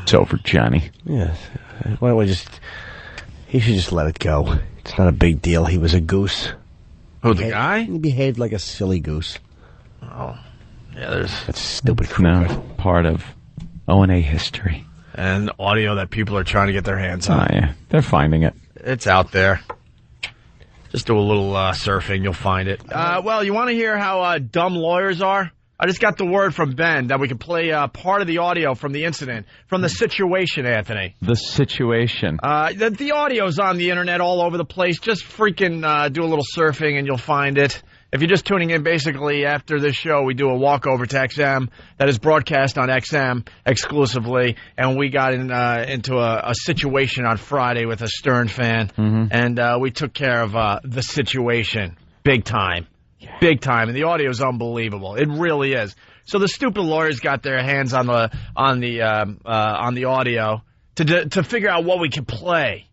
It's over, Johnny. Yes. Why don't we he should just let it go. It's not a big deal. He was a goose. Who, the guy? He behaved like a silly goose. Oh. Yeah, that's stupid. No, part of O&A history. And audio that people are trying to get their hands on. Oh, yeah. They're finding it. It's out there. Just do a little surfing. You'll find it. Well, you want to hear how dumb lawyers are? I just got the word from Ben that we can play part of the audio from the incident, from the situation, Anthony. The situation. The audio's on the internet all over the place. Just freaking do a little surfing and you'll find it. If you're just tuning in, basically, after this show, we do a walkover to XM that is broadcast on XM exclusively. And we got into a situation on Friday with a Stern fan. Mm-hmm. And we took care of the situation. Big time. Big time, and the audio is unbelievable. It really is. So the stupid lawyers got their hands on the audio to figure out what we could play,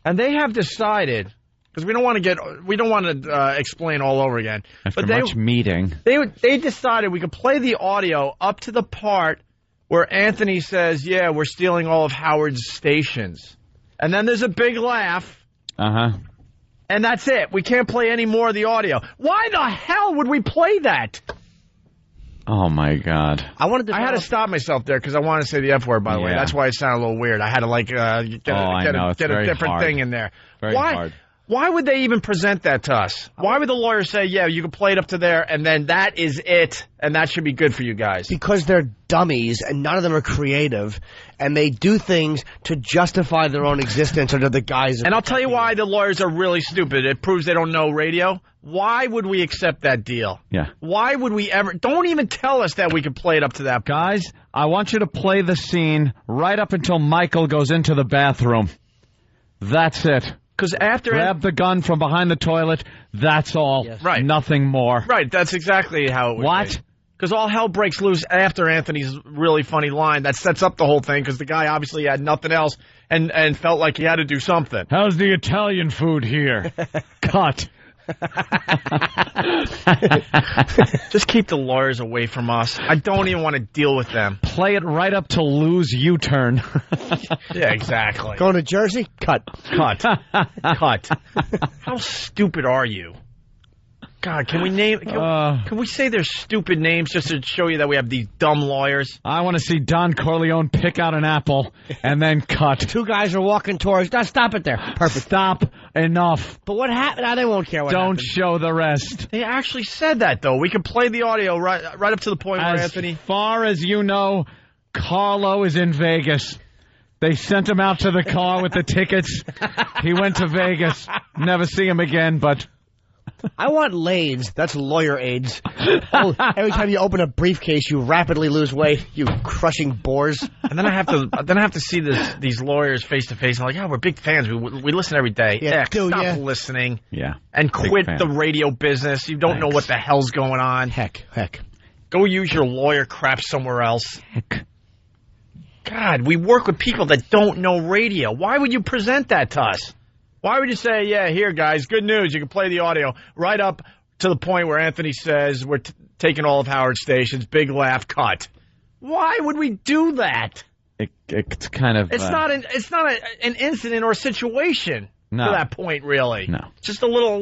and they have decided, because we don't want to explain all over again. After much meeting, they decided we could play the audio up to the part where Anthony says, "Yeah, we're stealing all of Howard's stations," and then there's a big laugh. And that's it. We can't play any more of the audio. Why the hell would we play that? Oh, my God. I had to stop myself there because I wanted to say the F word, by the way. That's why it sounded a little weird. I had to, like, get a different thing in there. Very hard. Why would they even present that to us? Why would the lawyer say, yeah, you can play it up to there, and then that is it, and that should be good for you guys? Because they're dummies, and none of them are creative, and they do things to justify their own existence under the guise of... And I'll tell you why the lawyers are really stupid. It proves they don't know radio. Why would we accept that deal? Yeah. Why would we ever... Don't even tell us that we could play it up to that. Guys, I want you to play the scene right up until Michael goes into the bathroom. That's it. Because after... Grab the gun from behind the toilet. That's all. Yes. Right. Nothing more. Right. That's exactly how it would What? Because all hell breaks loose after Anthony's really funny line. That sets up the whole thing because the guy obviously had nothing else and felt like he had to do something. How's the Italian food here? Cut. Just keep the lawyers away from us. I don't even want to deal with them. Play it right up to Lou's U-turn. Yeah, exactly. Going to Jersey? Cut. Cut. How stupid are you? God, can we name? Can we say their stupid names just to show you that we have these dumb lawyers? I want to see Don Corleone pick out an apple and then cut. Two guys are walking towards. Stop it there. Perfect. Stop. Enough. But what happened? They won't care what happened. Don't show the rest. They actually said that, though. We can play the audio right up to the point where Anthony. As far as you know, Carlo is in Vegas. They sent him out to the car with the tickets. He went to Vegas. Never see him again, but... I want LAIDs. That's lawyer aids. Every time you open a briefcase, you rapidly lose weight. You crushing bores. And then I have to see these lawyers face to face. I'm like, yeah, we're big fans. We listen every day. Yeah, stop listening. Yeah. And quit the radio business. You don't know what the hell's going on. Heck. Go use your lawyer crap somewhere else. Heck. God, we work with people that don't know radio. Why would you present that to us? Why would you say, yeah, here, guys, good news, you can play the audio right up to the point where Anthony says we're taking all of Howard's stations, big laugh, cut. Why would we do that? It's kind of... It's not an incident or a situation to that point, really. No. Just a little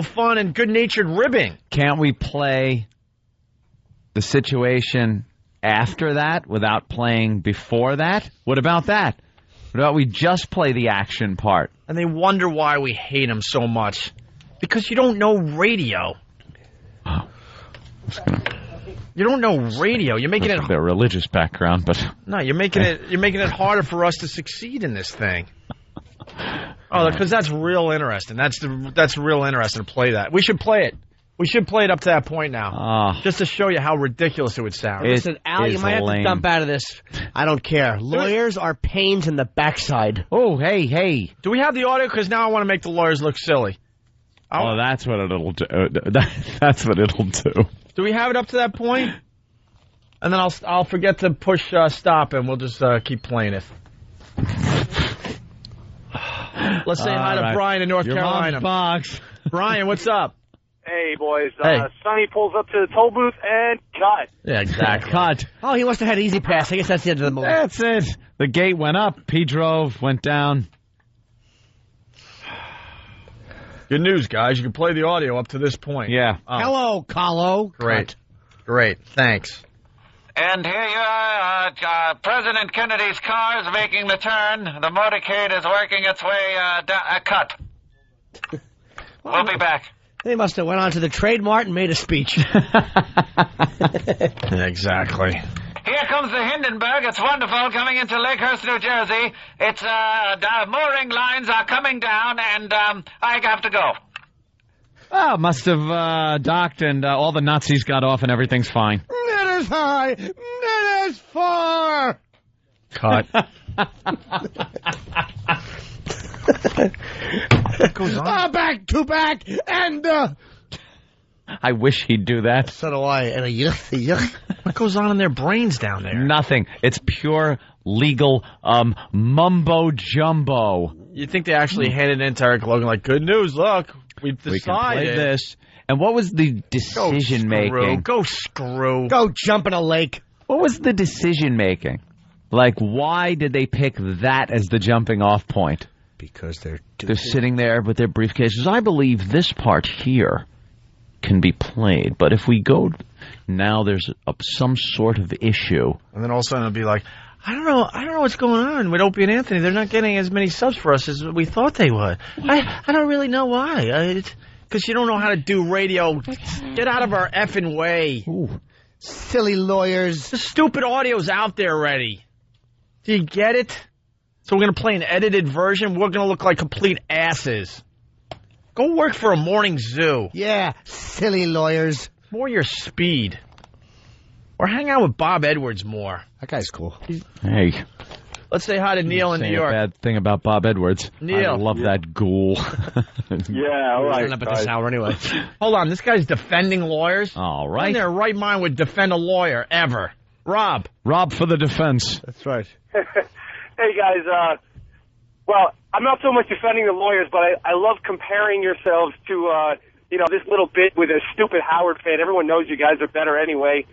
fun and good-natured ribbing. Can't we play the situation after that without playing before that? What about that? What about we just play the action part? And they wonder why we hate him so much. Because you don't know radio. You don't know radio. You're making it their religious background, but no, you're making it harder for us to succeed in this thing. Oh, because that's real interesting. That's real interesting to play that. We should play it. We should play it up to that point now, just to show you how ridiculous it would sound. Listen, Al, you might have to dump out of this. I don't care. Lawyers are pains in the backside. Oh, hey. Do we have the audio? Because now I want to make the lawyers look silly. Oh, that's what it'll do. That's what it'll do. Do we have it up to that point? And then I'll forget to push stop, and we'll just keep playing it. Let's say hi to Brian in North Carolina. Box. Brian, what's up? Hey, boys. Hey. Sonny pulls up to the toll booth and cut. Yeah, exactly. Cut. Oh, he must have had easy pass. I guess that's the end of the movie. That's it. The gate went up. He drove, went down. Good news, guys. You can play the audio up to this point. Yeah. Hello, Carlo. Great. Thanks. And here you are, President Kennedy's car is making the turn. The motorcade is working its way cut. We'll be back. They must have went on to the Trade Mart and made a speech. Exactly. Here comes the Hindenburg. It's wonderful coming into Lakehurst, New Jersey. It's the mooring lines are coming down, and I have to go. Oh, must have docked, and all the Nazis got off, and everything's fine. Net is high. Net is far. Cut. What goes on? Back to back, and I wish he'd do that. So do I. And a yuck. What goes on in their brains down there? Nothing. It's pure legal mumbo jumbo. You think they actually handed it in to Eric Logan like, good news, look, we've decided. We can play this. And what was the decision making? Go screw. Go jump in a lake. What was the decision making? Like, why did they pick that as the jumping off point? Because they're sitting there with their briefcases. I believe this part here can be played, but if we go now, there's some sort of issue. And then all of a sudden it'll be like, I don't know what's going on with Opie and Anthony. They're not getting as many subs for us as we thought they would. I don't really know why. Because you don't know how to do radio. Get out of our effing way. Ooh. Silly lawyers. The stupid audio's out there already. Do you get it? So we're going to play an edited version? We're going to look like complete asses. Go work for a morning zoo. Yeah, silly lawyers. More your speed. Or hang out with Bob Edwards more. That guy's cool. Hey. Let's say hi to Neil in New York. A bad thing about Bob Edwards. Neil. I love that ghoul. Yeah, all right. Up at this hour anyway. Hold on, this guy's defending lawyers? All Who right. in their right mind would defend a lawyer, ever? Rob for the defense. That's right. Hey, guys, Well, I'm not so much defending the lawyers, but I love comparing yourselves to, this little bit with a stupid Howard fan. Everyone knows you guys are better anyway.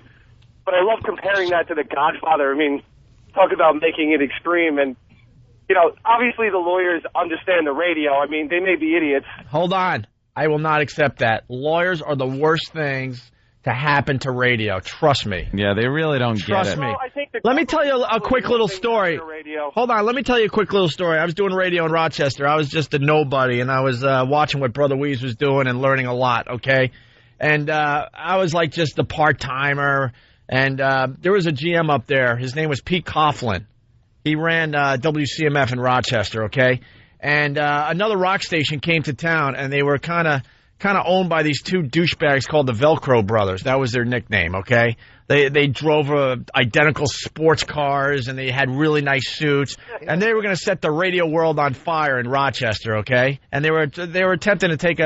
But I love comparing that to The Godfather. I mean, talk about making it extreme. And, obviously the lawyers understand the radio. I mean, they may be idiots. Hold on. I will not accept that. Lawyers are the worst things to happen to radio. Trust me. Yeah, they really don't get it. Trust me. Let me tell you a quick little story. Hold on. Let me tell you a quick little story. I was doing radio in Rochester. I was just a nobody, and I was watching what Brother Weeze was doing and learning a lot, okay? And I was like just a part-timer, and there was a GM up there. His name was Pete Coughlin. He ran WCMF in Rochester, okay? And another rock station came to town, and they were kind of owned by these two douchebags called the Velcro Brothers. That was their nickname, okay? They drove identical sports cars, and they had really nice suits, and they were going to set the radio world on fire in Rochester, okay? And they were attempting to take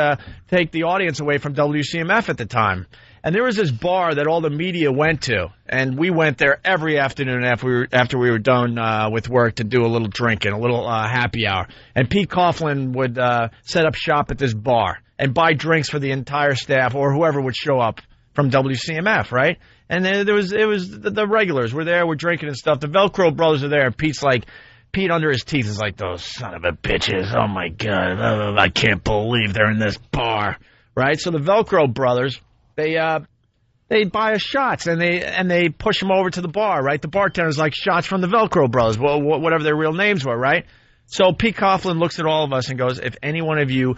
the audience away from WCMF at the time. And there was this bar that all the media went to, and we went there every afternoon after we were done with work to do a little drinking, a little happy hour. And Pete Coughlin would set up shop at this bar and buy drinks for the entire staff or whoever would show up from WCMF, right? And it was the regulars were there, we're drinking and stuff. The Velcro Brothers are there, and Pete under his teeth is like, those son of a bitches, oh my God, I can't believe they're in this bar, right? So the Velcro Brothers, they buy us shots, and they push them over to the bar, right? The bartender's like, shots from the Velcro Brothers, well, whatever their real names were, right? So Pete Coughlin looks at all of us and goes, if any one of you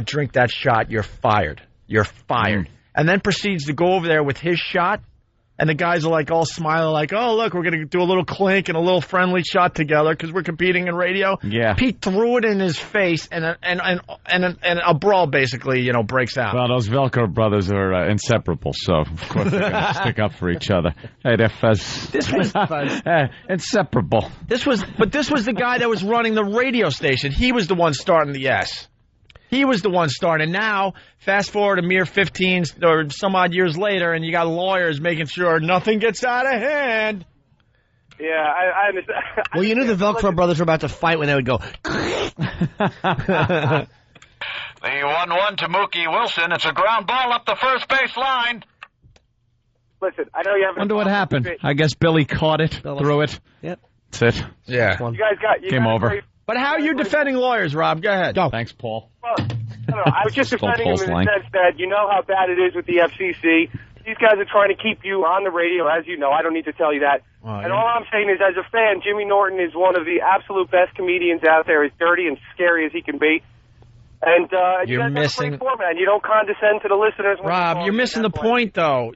drink that shot, you're fired. You're fired. And then proceeds to go over there with his shot, and the guys are like all smiling like, oh, look, we're going to do a little clink and a little friendly shot together because we're competing in radio. Yeah. Pete threw it in his face, and a brawl basically, breaks out. Well, those Velcro Brothers are inseparable, so of course they're going to stick up for each other. Hey, they're fuzz. This was inseparable. This was the guy that was running the radio station. He was the one starting the S. He was the one starting. Now, fast forward a mere 15 or some odd years later, and you got lawyers making sure nothing gets out of hand. Yeah, I understand. Well, you knew the Velcro Brothers were about to fight when they would go. The 1-1 to Mookie Wilson. It's a ground ball up the first base line. Listen, I know you haven't. Wonder what happened. I guess Billy caught it, threw it. Yep. That's it. Yeah. You guys got game over. But how are you defending lawyers, Rob? Go ahead. Go. Thanks, Paul. Well, I was just defending them in the sense that you know how bad it is with the FCC. These guys are trying to keep you on the radio, as you know. I don't need to tell you that. And all I'm saying is, as a fan, Jimmy Norton is one of the absolute best comedians out there, as dirty and scary as he can be. And you guys have a great format. You don't condescend to the listeners. Rob, you're missing the point, though.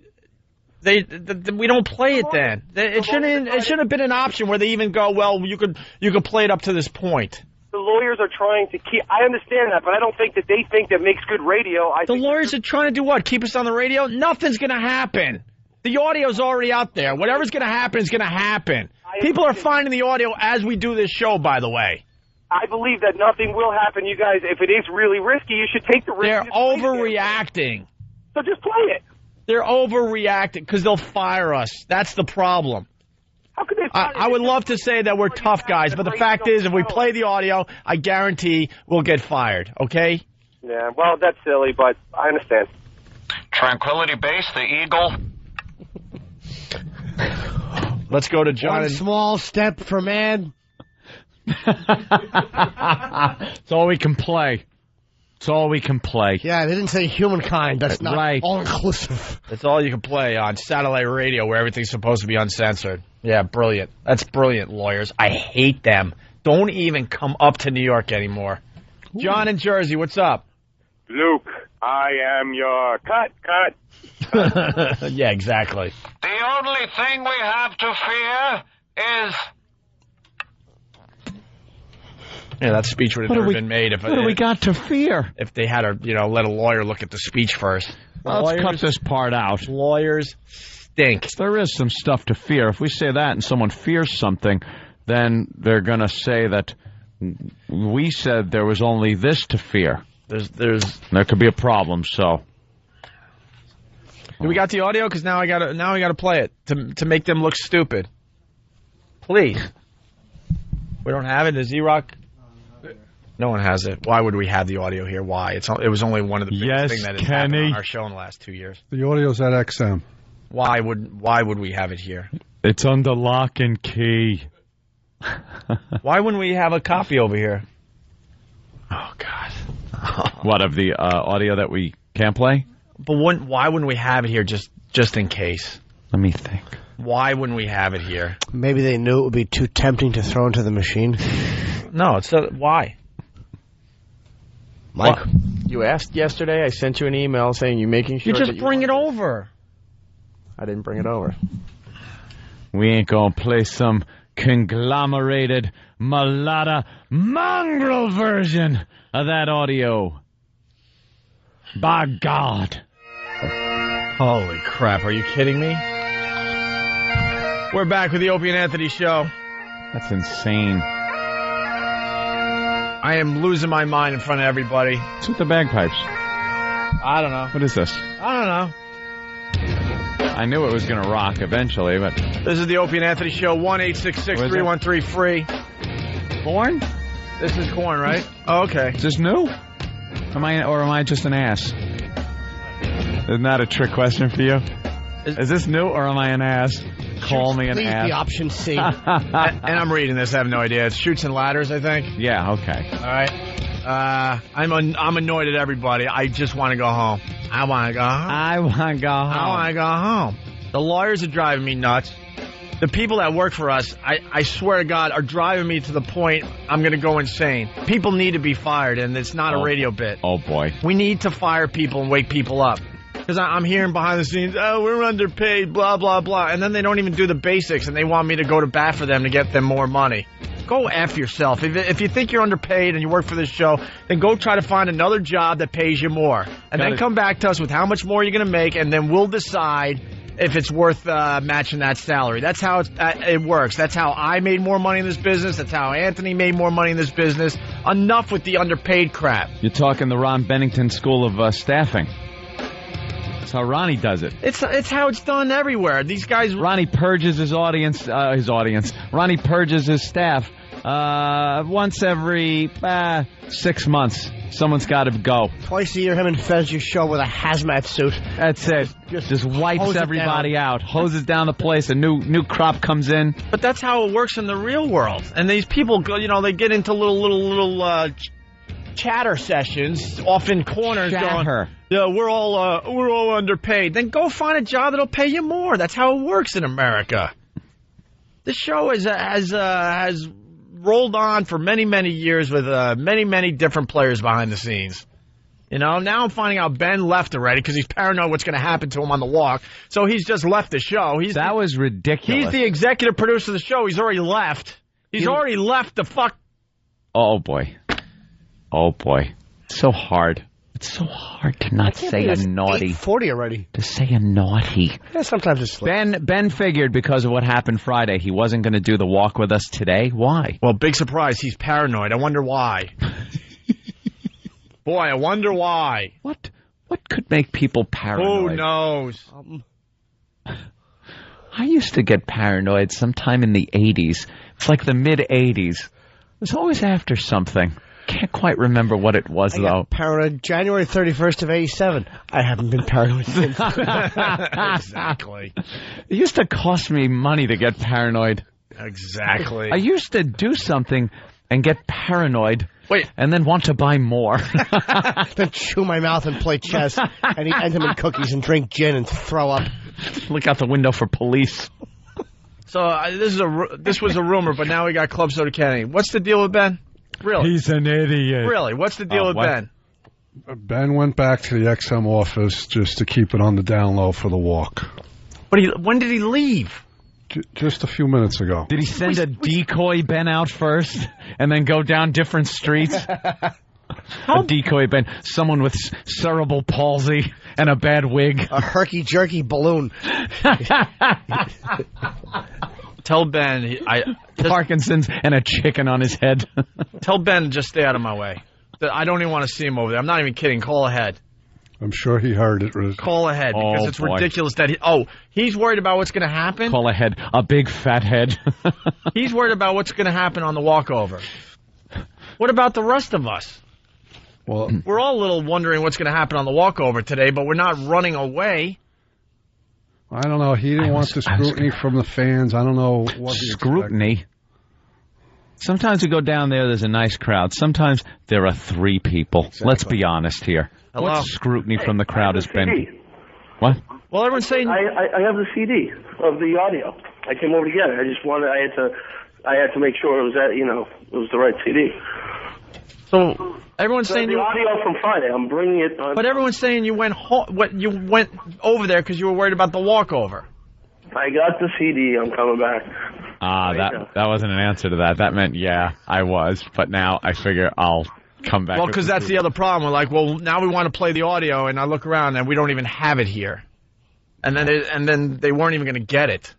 We don't play it then. It shouldn't have been an option where they even go, well, you could play it up to this point. The lawyers are trying to keep. I understand that, but I don't think that they think that makes good radio. The lawyers are trying to do what? Keep us on the radio? Nothing's going to happen. The audio's already out there. Whatever's going to happen is going to happen. People are finding the audio as we do this show, by the way. I believe that nothing will happen. You guys, if it is really risky, you should take the risk. They're overreacting. So just play it. They're overreacting because they'll fire us. That's the problem. How could they fire I would love to say that we're tough guys, but the fact is, if we play the audio, I guarantee we'll get fired, okay? Yeah, well, that's silly, but I understand. Tranquility Base, the Eagle. Let's go to John. One small step for man. It's all we can play. It's all we can play. Yeah, they didn't say humankind. That's not right. all-inclusive. That's all you can play on satellite radio where everything's supposed to be uncensored. Yeah, brilliant. That's brilliant, lawyers. I hate them. Don't even come up to New York anymore. Ooh. John in Jersey, what's up? Luke, I am your cut. Yeah, exactly. The only thing we have to fear is... Yeah, that speech would have never been made if what do we got to fear? If they had let a lawyer look at the speech first. Let's cut this part out. Lawyers stink. There is some stuff to fear. If we say that and someone fears something, then they're going to say that we said there was only this to fear. There could be a problem. So, do we got the audio? Because now I got to play it to make them look stupid. Please. We don't have it. Is E-Rock? No one has it. Why would we have the audio here? Why? It was only one of the biggest things that has happened on our show in the last 2 years. The audio's at XM. Why would we have it here? It's under lock and key. Why wouldn't we have a copy over here? Oh, God. What, of the audio that we can't play? But why wouldn't we have it here just in case? Let me think. Why wouldn't we have it here? Maybe they knew it would be too tempting to throw into the machine. No, it's why? Mike, you asked yesterday. I sent you an email saying you're making sure. You just bring it over. I didn't bring it over. We ain't gonna play some conglomerated, mulatta, mongrel version of that audio. By God. Holy crap, are you kidding me? We're back with the Opie and Anthony show. That's insane. I am losing my mind in front of everybody. What's with the bagpipes? I don't know. What is this? I don't know. I knew it was going to rock eventually, but... This is the Opie and Anthony show, 1-866-313-FREE. Corn? This is corn, right? Oh, okay. Is this new? Am I just an ass? Isn't that a trick question for you? Is this new or am I an ass? Call me an ass. The option C. And I'm reading this. I have no idea. It's Chutes and Ladders, I think. Yeah, okay. All right. I'm annoyed at everybody. I just want to go home. I want to go home. I want to go home. I want to go home. The lawyers are driving me nuts. The people that work for us, I swear to God, are driving me to the point I'm going to go insane. People need to be fired, and it's not a radio bit. Oh, boy. We need to fire people and wake people up. Because I'm hearing behind the scenes, oh, we're underpaid, blah, blah, blah. And then they don't even do the basics, and they want me to go to bat for them to get them more money. Go F yourself. If you think you're underpaid and you work for this show, then go try to find another job that pays you more. And then come back to us with how much more you're going to make, and then we'll decide if it's worth matching that salary. That's how it works. That's how I made more money in this business. That's how Anthony made more money in this business. Enough with the underpaid crap. You're talking the Ron Bennington School of Staffing. That's how Ronnie does it. It's how it's done everywhere. These guys... Ronnie purges his audience. Ronnie purges his staff once every 6 months. Someone's got to go. Twice a year, him and Fez just show with a hazmat suit. That's it. Just wipes everybody out. Hoses down the place. A new crop comes in. But that's how it works in the real world. And these people, they get into little chatter sessions off in corners. Chatter. Yeah, we're all underpaid. Then go find a job that'll pay you more. That's how it works in America. This show has rolled on for many, many years with many, many different players behind the scenes. Now I'm finding out Ben left already because he's paranoid what's going to happen to him on the walk. So he's just left the show. That was ridiculous. He's the executive producer of the show. He's already left. He's already left the fuck. Oh, boy. Oh, boy. It's so hard. It's so hard to not say a naughty. 8:40 already. To say a naughty. Yeah, sometimes it's Ben figured because of what happened Friday, he wasn't going to do the walk with us today. Why? Well, big surprise. He's paranoid. I wonder why. Boy, I wonder why. What could make people paranoid? Who knows? I used to get paranoid sometime in the 80s. It's like the mid-80s. It was always after something. Can't quite remember what it was, though. Paranoid January 31st of 87. I haven't been paranoid since. Exactly. It used to cost me money to get paranoid. Exactly. I used to do something and get paranoid. Wait. And then want to buy more. Then chew my mouth and play chess and eat Entenmann cookies and drink gin and throw up. Look out the window for police. So this was a rumor, but now we got Club Soda Kenny. What's the deal with Ben? Really? He's an idiot. Really? What's the deal with Ben? Ben went back to the XM office just to keep it on the down low for the walk. But when did he leave? Just a few minutes ago. Did he send a decoy Ben out first and then go down different streets? A decoy Ben. Someone with cerebral palsy and a bad wig. A herky-jerky balloon. Tell Ben Parkinson's and a chicken on his head. Tell Ben to just stay out of my way. I don't even want to see him over there. I'm not even kidding. Call ahead. I'm sure he heard it. Call ahead because it's ridiculous that he's worried about what's going to happen. Call ahead. A big fat head. He's worried about what's going to happen on the walkover. What about the rest of us? Well, we're all a little wondering what's going to happen on the walkover today, but we're not running away. I don't know. He didn't want the scrutiny from the fans. I don't know what scrutiny. Sometimes we go down there's a nice crowd. Sometimes there are 3 people. Exactly. Let's be honest here. Hello? What scrutiny from the crowd has been? What? Well, everyone's saying I have the CD of the audio. I came over to get it. I just wanted. I had to make sure it was it was the right CD. So everyone's saying the audio from Friday. I'm bringing it. But everyone's saying you went you went over there because you were worried about the walkover. I got the CD. I'm coming back. That wasn't an answer to that. That meant I was. But now I figure I'll come back. Well, because that's the other problem. We're like, well, now we want to play the audio, and I look around and we don't even have it here. And then they weren't even going to get it.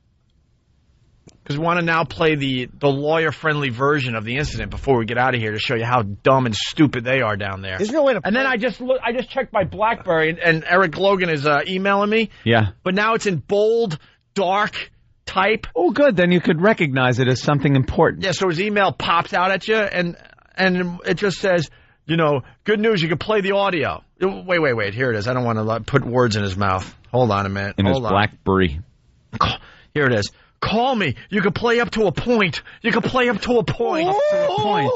Because we want to now play the lawyer-friendly version of the incident before we get out of here to show you how dumb and stupid they are down there. There's no way to. And then I just checked my BlackBerry, and Eric Logan is emailing me. Yeah. But now it's in bold, dark type. Oh, good. Then you could recognize it as something important. Yeah. So his email pops out at you, and it just says, good news. You can play the audio. Wait. Here it is. I don't want to put words in his mouth. Hold on a minute. In his BlackBerry. Here it is. Call me. You can play up to a point. You can play up to a point.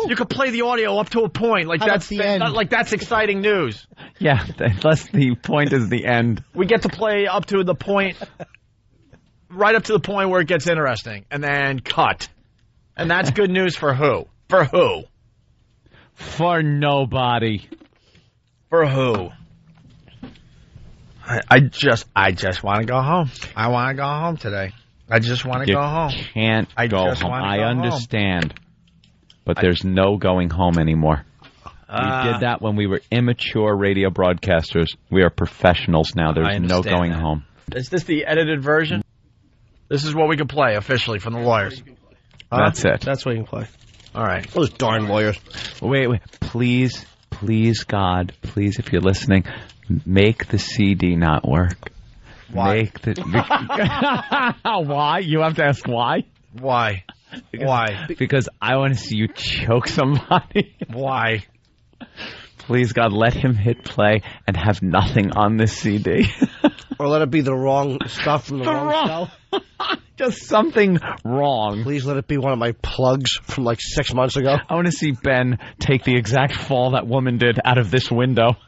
You can play the audio up to a point. That's the end. That's exciting news. Yeah, unless the point is the end. We get to play up to the point, right up to the point where it gets interesting, and then cut. And that's good news for who? For who? For nobody. For who? I just want to go home. I want to go home today. I just want to go home. You can't go home. I understand. But there's no going home anymore. We did that when we were immature radio broadcasters. We are professionals now. There's no going home. Is this the edited version? This is what we can play officially from the lawyers. That's it. That's what you can play. All right. Those darn lawyers. Wait. Please, God, please, if you're listening, make the CD not work. Why? Why? You have to ask why? Why? Why? Because I want to see you choke somebody. Why? Please, God, let him hit play and have nothing on this CD. Or let it be the wrong stuff from the wrong show. Just something wrong. Please let it be one of my plugs from 6 months ago. I want to see Ben take the exact fall that woman did out of this window.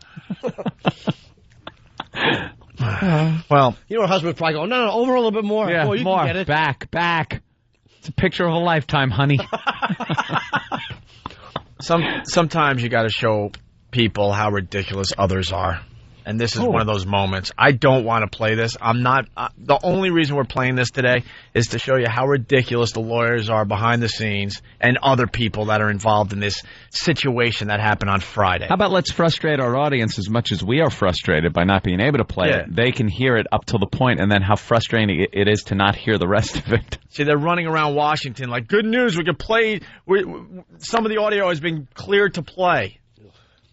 Well, her husband's probably going, no, over a little bit more. Yeah, you more. Can get it. Back. It's a picture of a lifetime, honey. Sometimes you got to show people how ridiculous others are. And this is one of those moments. I don't want to play this. I'm not. The only reason we're playing this today is to show you how ridiculous the lawyers are behind the scenes and other people that are involved in this situation that happened on Friday. How about let's frustrate our audience as much as we are frustrated by not being able to play it. They can hear it up till the point, and then how frustrating it is to not hear the rest of it. See, they're running around Washington like, good news, we can play. Some of the audio has been cleared to play.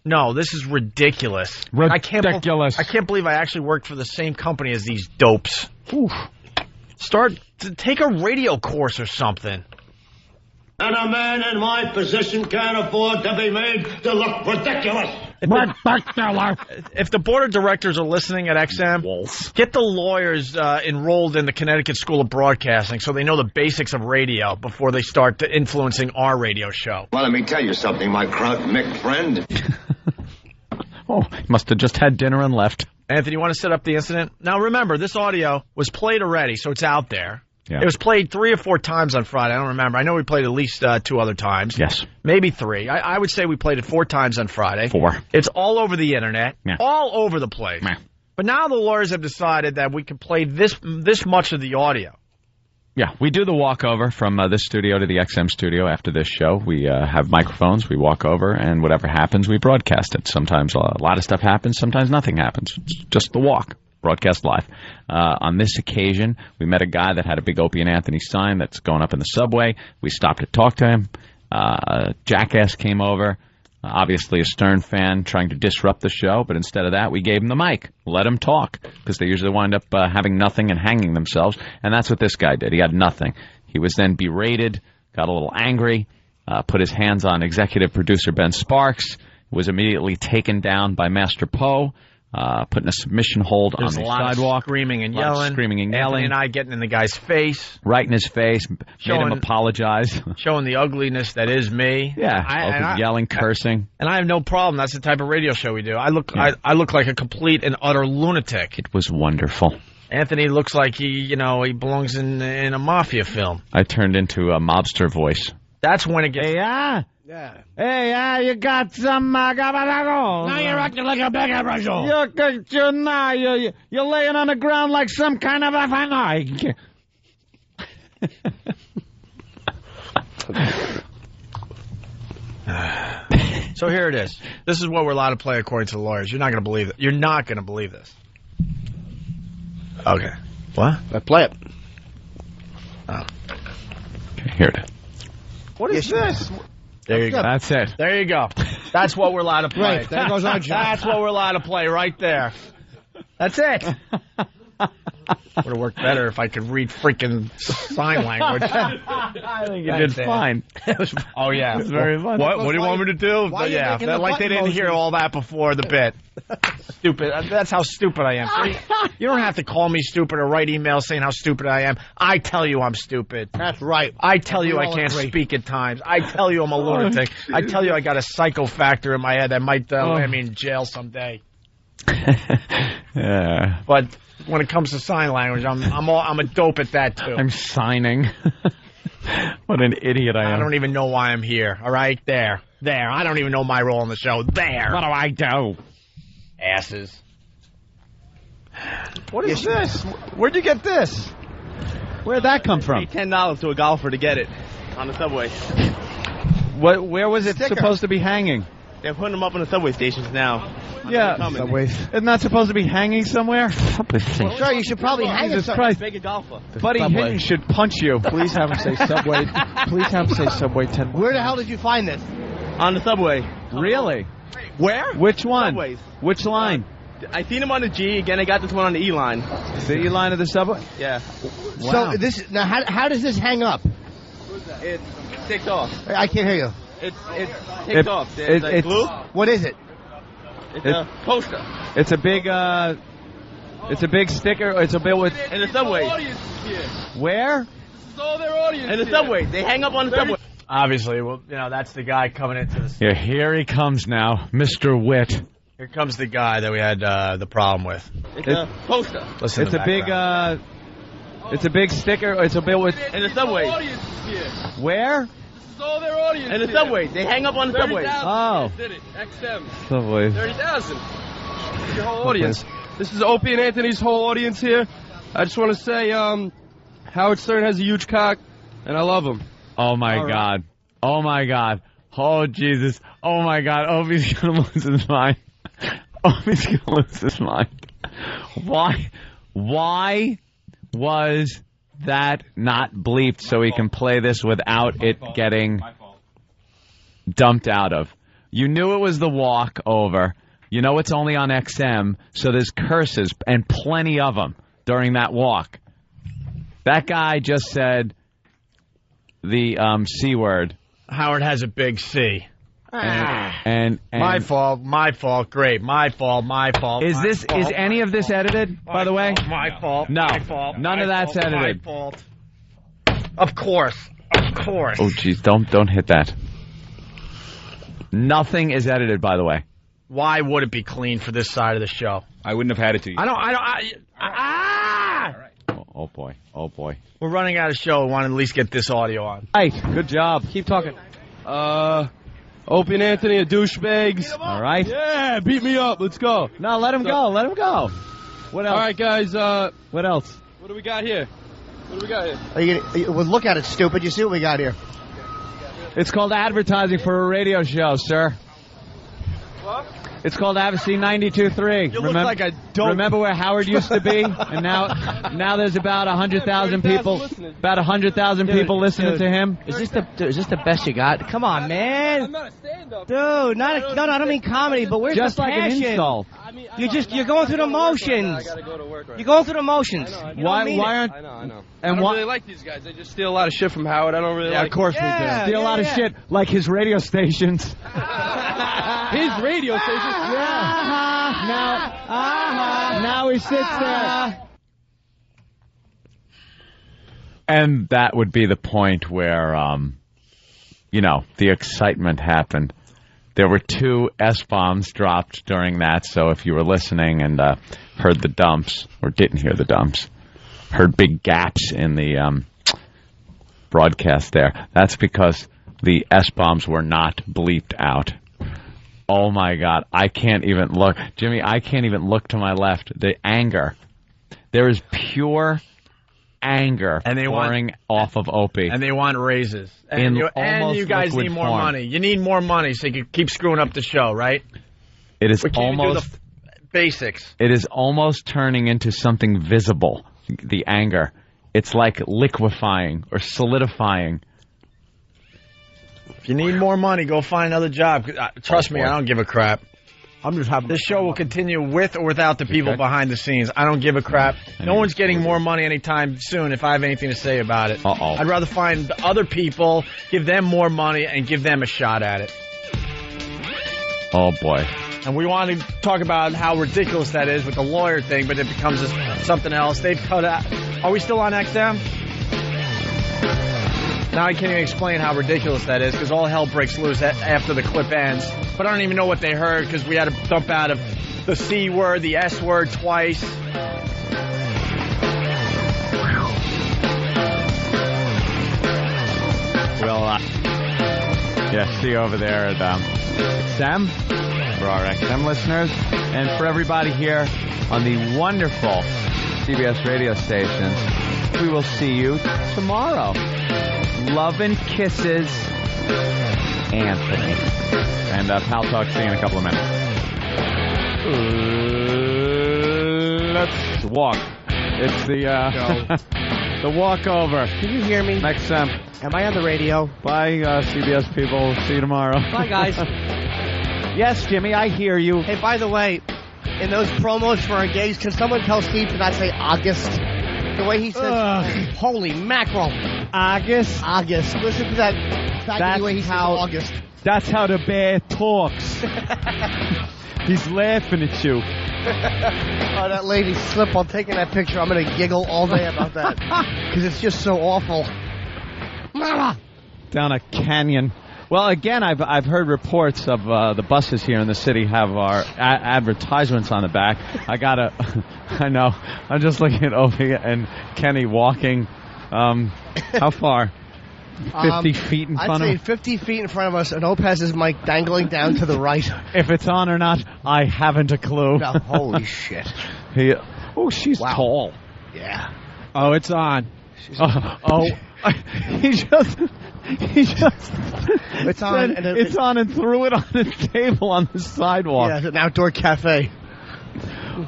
No, this is ridiculous. Ridiculous. I can't believe I actually worked for the same company as these dopes. Oof. Take a radio course or something. And a man in my position can't afford to be made to look ridiculous. If the board of directors are listening at XM, get the lawyers enrolled in the Connecticut School of Broadcasting so they know the basics of radio before they start influencing our radio show. Well, let me tell you something, my Kraut Mick friend. He must have just had dinner and left. Anthony, you want to set up the incident? Now, remember, this audio was played already, so it's out there. Yeah. It was played 3 or 4 times on Friday. I don't remember. I know we played at least 2 other times. Yes. Maybe 3. I would say we played it 4 times on Friday. 4. It's all over the internet. Yeah. All over the place. Yeah. But now the lawyers have decided that we can play this much of the audio. Yeah, we do the walkover from this studio to the XM studio after this show. We have microphones, we walk over, and whatever happens, we broadcast it. Sometimes a lot of stuff happens, sometimes nothing happens. It's just the walk, broadcast live. On this occasion, we met a guy that had a big Opie and Anthony sign that's going up in the subway. We stopped to talk to him. A jackass came over. Obviously a Stern fan trying to disrupt the show, but instead of that, we gave him the mic. Let him talk, because they usually wind up having nothing and hanging themselves, and that's what this guy did. He had nothing. He was then berated, got a little angry, put his hands on executive producer Ben Sparks, was immediately taken down by Master Poe, put in a submission hold on the sidewalk. Screaming and yelling. Anthony and I getting in the guy's face. Right in his face. Made him apologize. Showing the ugliness that is me. Yeah. Yelling, cursing. And I have no problem. That's the type of radio show we do. I look like a complete and utter lunatic. It was wonderful. Anthony looks like he belongs in a mafia film. I turned into a mobster voice. That's when it gets... Yeah. You got some... Now you're acting like a beggar, Rachel. You're laying on the ground like some kind of a... So here it is. This is what we're allowed to play according to the lawyers. You're not going to believe it. You're not going to believe this. Okay. What? Play it. Oh. Okay, here it is. What is this? There you go. That's it. There you go. That's what we're allowed to play. Right, there goes our job. That's what we're allowed to play right there. That's it. Would have worked better if I could read freaking sign language. I think you did fine. Oh, yeah. It was very fun. What do you want me to do? Why Yeah, like they didn't hear all that before the bit. Stupid. That's how stupid I am. You don't have to call me stupid or write emails saying how stupid I am. I tell you I'm stupid. That's right. I tell you I can't speak at times. I tell you I'm a lunatic. I tell you I got a psycho factor in my head that might land me in jail someday. Yeah. But when it comes to sign language, I'm a dope at that too. I'm signing. What an idiot I am. I don't even know why I'm here. All right, there. I don't even know my role in the show. There. What do I do? Asses. What is this? Where'd you get this? Where'd that come from? $10 to a golfer to get it on the subway. Where was it supposed to be hanging? They're putting them up on the subway stations now. Yeah, subways. Isn't that supposed to be hanging somewhere? Sure, you should probably hang it. Jesus Christ. Big a golfer. Buddy Hinton should punch you. Please have him say subway. Please have him say subway 10. Where the hell did you find this? On the subway. Really? Where? Which one? Subways. Which line? I seen him on the G. Again, I got this one on the E line. The E line of the subway? Yeah. Wow. So now, how does this hang up? It's ticked off. I can't hear you. It's ticked off. There's like glue. What is it? It's a poster. It's a big sticker. It's a bill with. In the subway. Where? This is all their audience. In the subway. They hang up on the subway. Obviously, well, that's the guy coming into the... Yeah, here he comes now, Mr. Witt. Here comes the guy that we had the problem with. It's a poster. Listen it's a big sticker. It's a bill with. In the subway. Where? This is all their audience. In the subway. They hang up on the subway. Oh. Did it. XM. Subway. 30,000. Your whole audience. This is Opie and Anthony's whole audience here. I just want to say, Howard Stern has a huge cock, and I love him. Oh, my God. Oh, my God. Oh, Jesus. Oh, my God. Opie's going to lose his mind. Opie's going to lose his mind. Why was that not bleeped so he can play this without it getting dumped out of? You knew it was the walkover. You know it's only on XM, so there's curses, and plenty of them, during that walk. That guy just said the C word. Howard has a big C. And my fault. Great. My fault. Is any of this edited, by the way? My fault. No. My fault. None of that's edited. My fault. Of course. Oh, jeez. Don't hit that. Nothing is edited, by the way. Why would it be clean for this side of the show? I wouldn't have had it to you. Oh, boy. Oh, boy. We're running out of show. We want to at least get this audio on. Right. Good job. Keep talking. Opie and Anthony are douchebags. All right. Yeah, beat me up. Let's go. No, let him go. Let him go. What else? All right, guys. What else? What do we got here? Well, look at it, stupid. You see what we got here? It's called advertising for a radio show, sir. What? It's called Abc 92.3. You look like a dope. Remember where Howard used to be? And now there's about 100,000 people. About 100,000 people listening to him. Is this the best you got? Come on, man. I'm not a stand-up. Dude, I don't mean comedy, but where's Just the like passion? an insult. You're going through the motions. You're going through the motions. Why aren't? I know. And I don't really like these guys. They just steal a lot of shit from Howard. I don't really like. Of course we do. Steal a lot of shit, like his radio stations. His radio station. Now he sits there. And that would be the point where, the excitement happened. There were 2 S-bombs dropped during that, so if you were listening and heard the dumps, or didn't hear the dumps, heard big gaps in the broadcast there, that's because the S-bombs were not bleeped out. Oh, my God. I can't even look. Jimmy, I can't even look to my left. The anger. There is pure anger pouring off of Opie. And they want raises. And you guys need more money. You need more money so you can keep screwing up the show, right? It is we can't almost do the basics. It is almost turning into something visible, the anger. It's like liquefying or solidifying. If you need more money, go find another job. Trust me, I don't give a crap. I'm just having. This show will continue with or without the people behind the scenes. I don't give a crap. No one's getting more money anytime soon if I have anything to say about it. I'd rather find other people, give them more money, and give them a shot at it. Oh, boy. And we want to talk about how ridiculous that is with the lawyer thing, but it becomes something else. They've cut out. Are we still on XM? Now I can't even explain how ridiculous that is because all hell breaks loose after the clip ends. But I don't even know what they heard because we had to dump out of the C word, the S word twice. We'll see you over there at XM for our XM listeners and for everybody here on the wonderful CBS radio stations. We will see you tomorrow. Love and kisses, Anthony. And Pal Talk, see you in a couple of minutes. Let's walk. It's the the walkover. Can you hear me? Next Am I on the radio? Bye, CBS people. See you tomorrow. Bye, guys. Yes, Jimmy, I hear you. Hey, by the way, in those promos for our gays, can someone tell Steve to not say August? The way he says, holy mackerel. August. Listen to that. That's the way he says August. That's how the bear talks. He's laughing at you. Oh, that lady slip on taking that picture. I'm going to giggle all day about that. Because it's just so awful. Down a canyon. Well, again, I've heard reports of the buses here in the city have our advertisements on the back. I know. I'm just looking at Opie and Kenny walking. How far? 50 feet in front of us? I'd say 50 feet in front of us, and Ope has his mic dangling down to the right. If it's on or not, I haven't a clue. No, holy shit. She's tall. Yeah. Oh, it's on. He just it's on. It's on and threw it on the table on the sidewalk. Yeah, it's an outdoor cafe.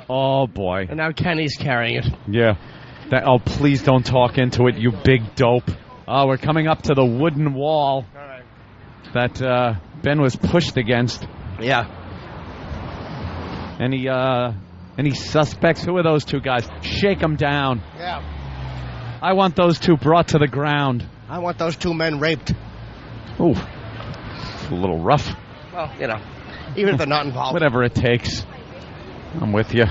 Oh, boy. And now Kenny's carrying it. Yeah. Please don't talk into it, you big dope. Oh, we're coming up to the wooden wall that Ben was pushed against. Yeah. Any suspects? Who are those 2 guys? Shake them down. Yeah. I want those 2 brought to the ground. I want those 2 men raped. Ooh. It's a little rough. Well, even if they're not involved. Whatever it takes. I'm with you.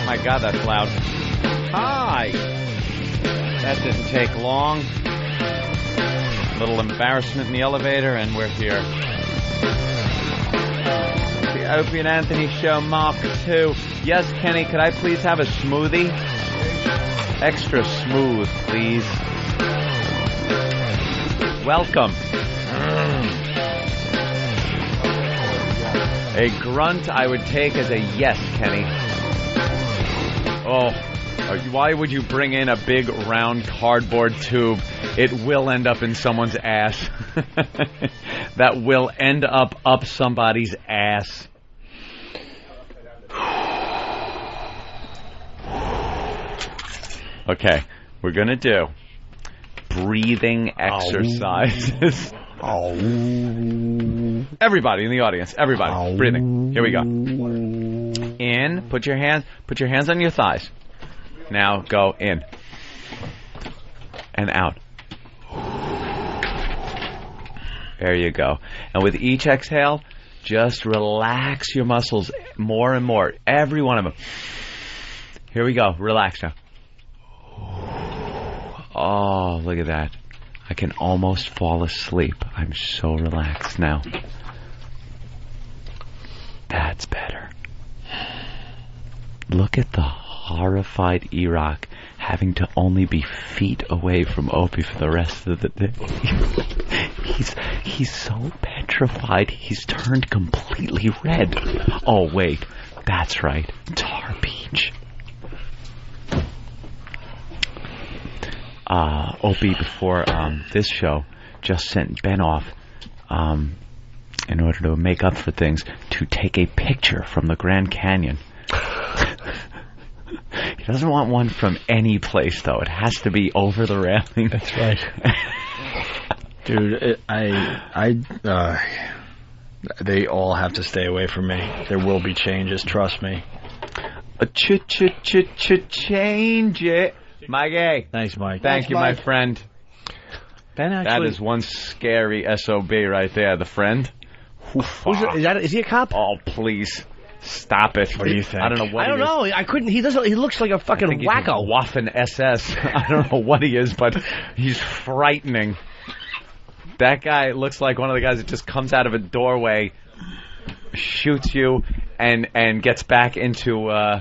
My God, that's loud. Hi. That didn't take long. A little embarrassment in the elevator, and we're here. The Opie and Anthony Show Mark II. Yes, Kenny, could I please have a smoothie? Extra smooth, please. Welcome. A grunt I would take as a yes, Kenny. Oh, Why would you bring in a big round cardboard tube? It will end up in someone's ass. That will end up somebody's ass. Okay, we're going to do breathing exercises. Everybody in the audience, everybody, breathing. Here we go. In, put your hands on your thighs. Now go in and out. There you go. And with each exhale, just relax your muscles more and more. Every one of them. Here we go. Relax now. Oh, look at that. I can almost fall asleep. I'm so relaxed now. That's better. Look at the horrified Iraq having to only be feet away from Opie for the rest of the day. He's so petrified he's turned completely red. Oh, wait. That's right. Tar Beach. Opie, before this show, just sent Ben off in order to make up for things to take a picture from the Grand Canyon. He doesn't want one from any place, though. It has to be over the railing. That's right. Dude, they all have to stay away from me. There will be changes, trust me. Change it. Mike. Thanks, Mike. Thank you, Mike. my friend. Ben, actually, that is one scary SOB right there, the friend. Is he a cop? Oh, please. Stop it. What do you think? I don't know what I don't know. I couldn't. He doesn't. He looks like a fucking wacko. Waffen SS. I don't know what he is, but he's frightening. That guy looks like one of the guys that just comes out of a doorway, shoots you, and gets back into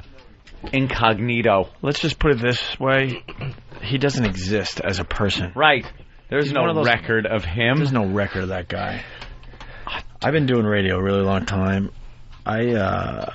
incognito. Let's just put it this way. He doesn't exist as a person. Right. There's no record of him. There's no record of that guy. I've been doing radio a really long time. I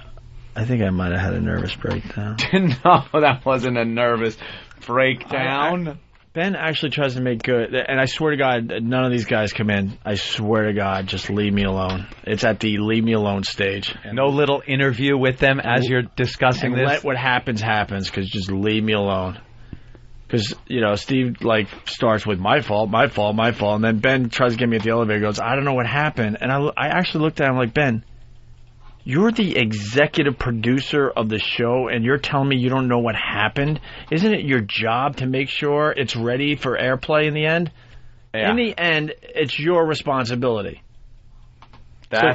think I might have had a nervous breakdown. No, that wasn't a nervous breakdown. Ben actually tries to make good, and I swear to God, none of these guys come in. I swear to God, just leave me alone. It's at the leave me alone stage. No little interview with them as you're discussing this? Let what happens, because just leave me alone. Because, Steve, starts with my fault, and then Ben tries to get me at the elevator, goes, I don't know what happened. And I actually looked at him like, Ben, you're the executive producer of the show, and you're telling me you don't know what happened? Isn't it your job to make sure it's ready for airplay in the end? Yeah. In the end, it's your responsibility.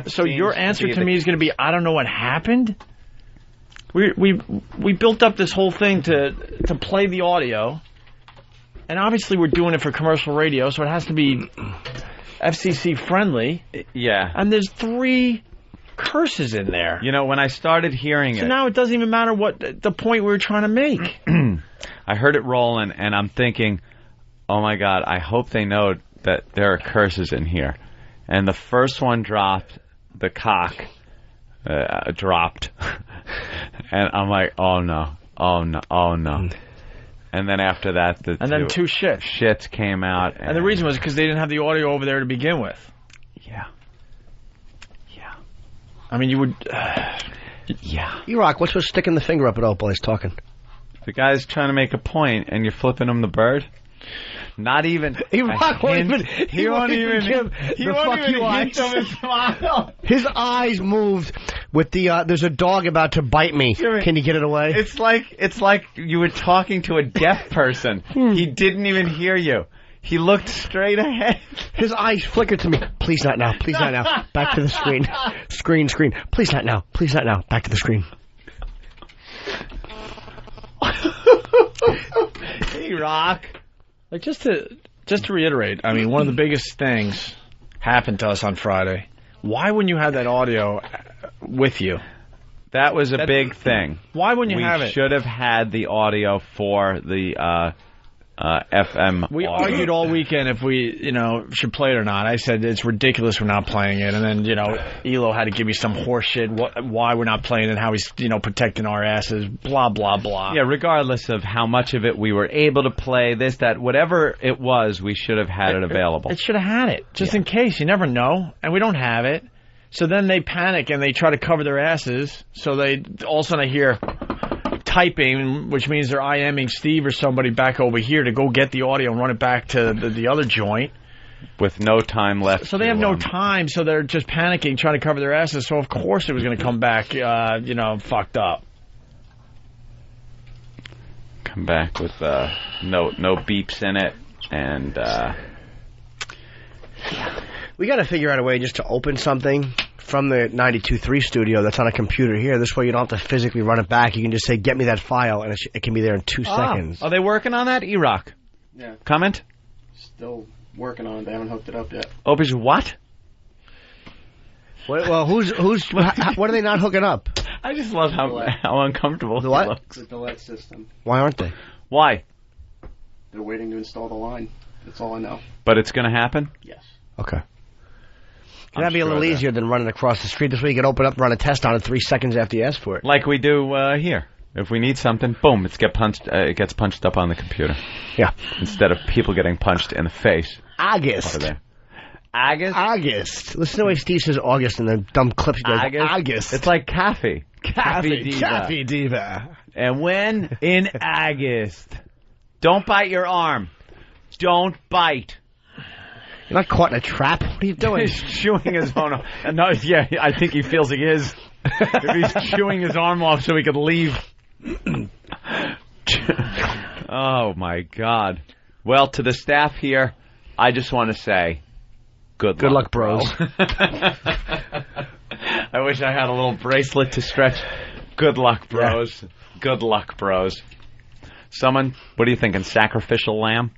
So your answer to me is going to be, I don't know what happened? We built up this whole thing to play the audio, and obviously we're doing it for commercial radio, so it has to be FCC friendly. Yeah. And there's 3 curses in there. When I started hearing it... So now it doesn't even matter what the point we were trying to make. I heard it rolling, and I'm thinking, oh my God, I hope they know that there are curses in here. And the first one dropped, the cock dropped. And I'm like, oh no. And then after that, then 2 shits came out. And the reason was because they didn't have the audio over there to begin with. Yeah. I mean, you would... Yeah. E-Rock, what's with sticking the finger up at Opie while he's talking? The guy's trying to make a point, and you're flipping him the bird? Not even... E-Rock won't even... He won't even give the fuck you eyes. His eyes moved with the, there's a dog about to bite me. Can you get it away? It's like you were talking to a deaf person. He didn't even hear you. He looked straight ahead. His eyes flickered to me. Please not now. Please not now. Back to the screen. Screen. Please not now. Please not now. Back to the screen. Hey, Rock. Just to reiterate, I mean, one of the biggest things happened to us on Friday. Why wouldn't you have that audio with you? That was a big thing. Why wouldn't you have it? We should have had the audio for the FM. We argued all weekend if we, should play it or not. I said it's ridiculous we're not playing it, and then Elo had to give me some horse shit why we're not playing it, how he's protecting our asses, blah blah blah. Yeah, regardless of how much of it we were able to play, this, that, whatever it was, we should have had it available. It should have had it just in case. You never know, and we don't have it. So then they panic and they try to cover their asses. So they all of a sudden I hear typing, which means they're IMing Steve or somebody back over here to go get the audio and run it back to the other joint. With no time left. So they have no time, so they're just panicking, trying to cover their asses. So of course it was going to come back, fucked up. Come back with no beeps in it, and we got to figure out a way just to open something from the 92.3 studio that's on a computer here. This way you don't have to physically run it back. You can just say, get me that file, and it can be there in 2 seconds. Are they working on that? E-Rock? Yeah. Comment? Still working on it. They haven't hooked it up yet. Opie's what? Well, what are they not hooking up? I just love how uncomfortable the what? It's a delete system. Why aren't they? Why? They're waiting to install the line. That's all I know. But it's going to happen? Yes. Okay. That'd be a little easier than running across the street. This way you can open up, run a test on it 3 seconds after you ask for it. Like we do here. If we need something, boom, it gets punched up on the computer. Yeah. Instead of people getting punched in the face. August. Over there. August? Listen to the way Steve says August in the dumb clips. He does. August. It's like Caffey. Caffey Diva. And when in August, don't bite your arm. Don't bite. You're not caught in a trap. What are you doing? He's chewing his own arm. No, yeah, I think he feels he is. If he's chewing his arm off so he could leave. Oh, my God. Well, to the staff here, I just want to say, good luck, bros. I wish I had a little bracelet to stretch. Good luck, bros. Yeah. Good luck, bros. Someone, what are you thinking, sacrificial lamb?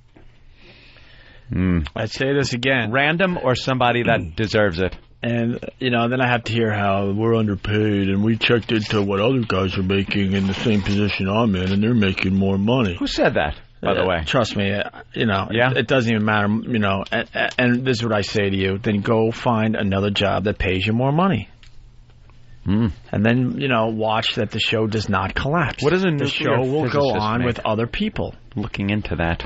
I'd say this again. Random or somebody that deserves it? And, then I have to hear how we're underpaid and we checked into what other guys are making in the same position I'm in and they're making more money. Who said that, by the way? Trust me, it doesn't even matter, and this is what I say to you. Then go find another job that pays you more money. And then, watch that the show does not collapse. What is a the show will go on with other people. Looking into that.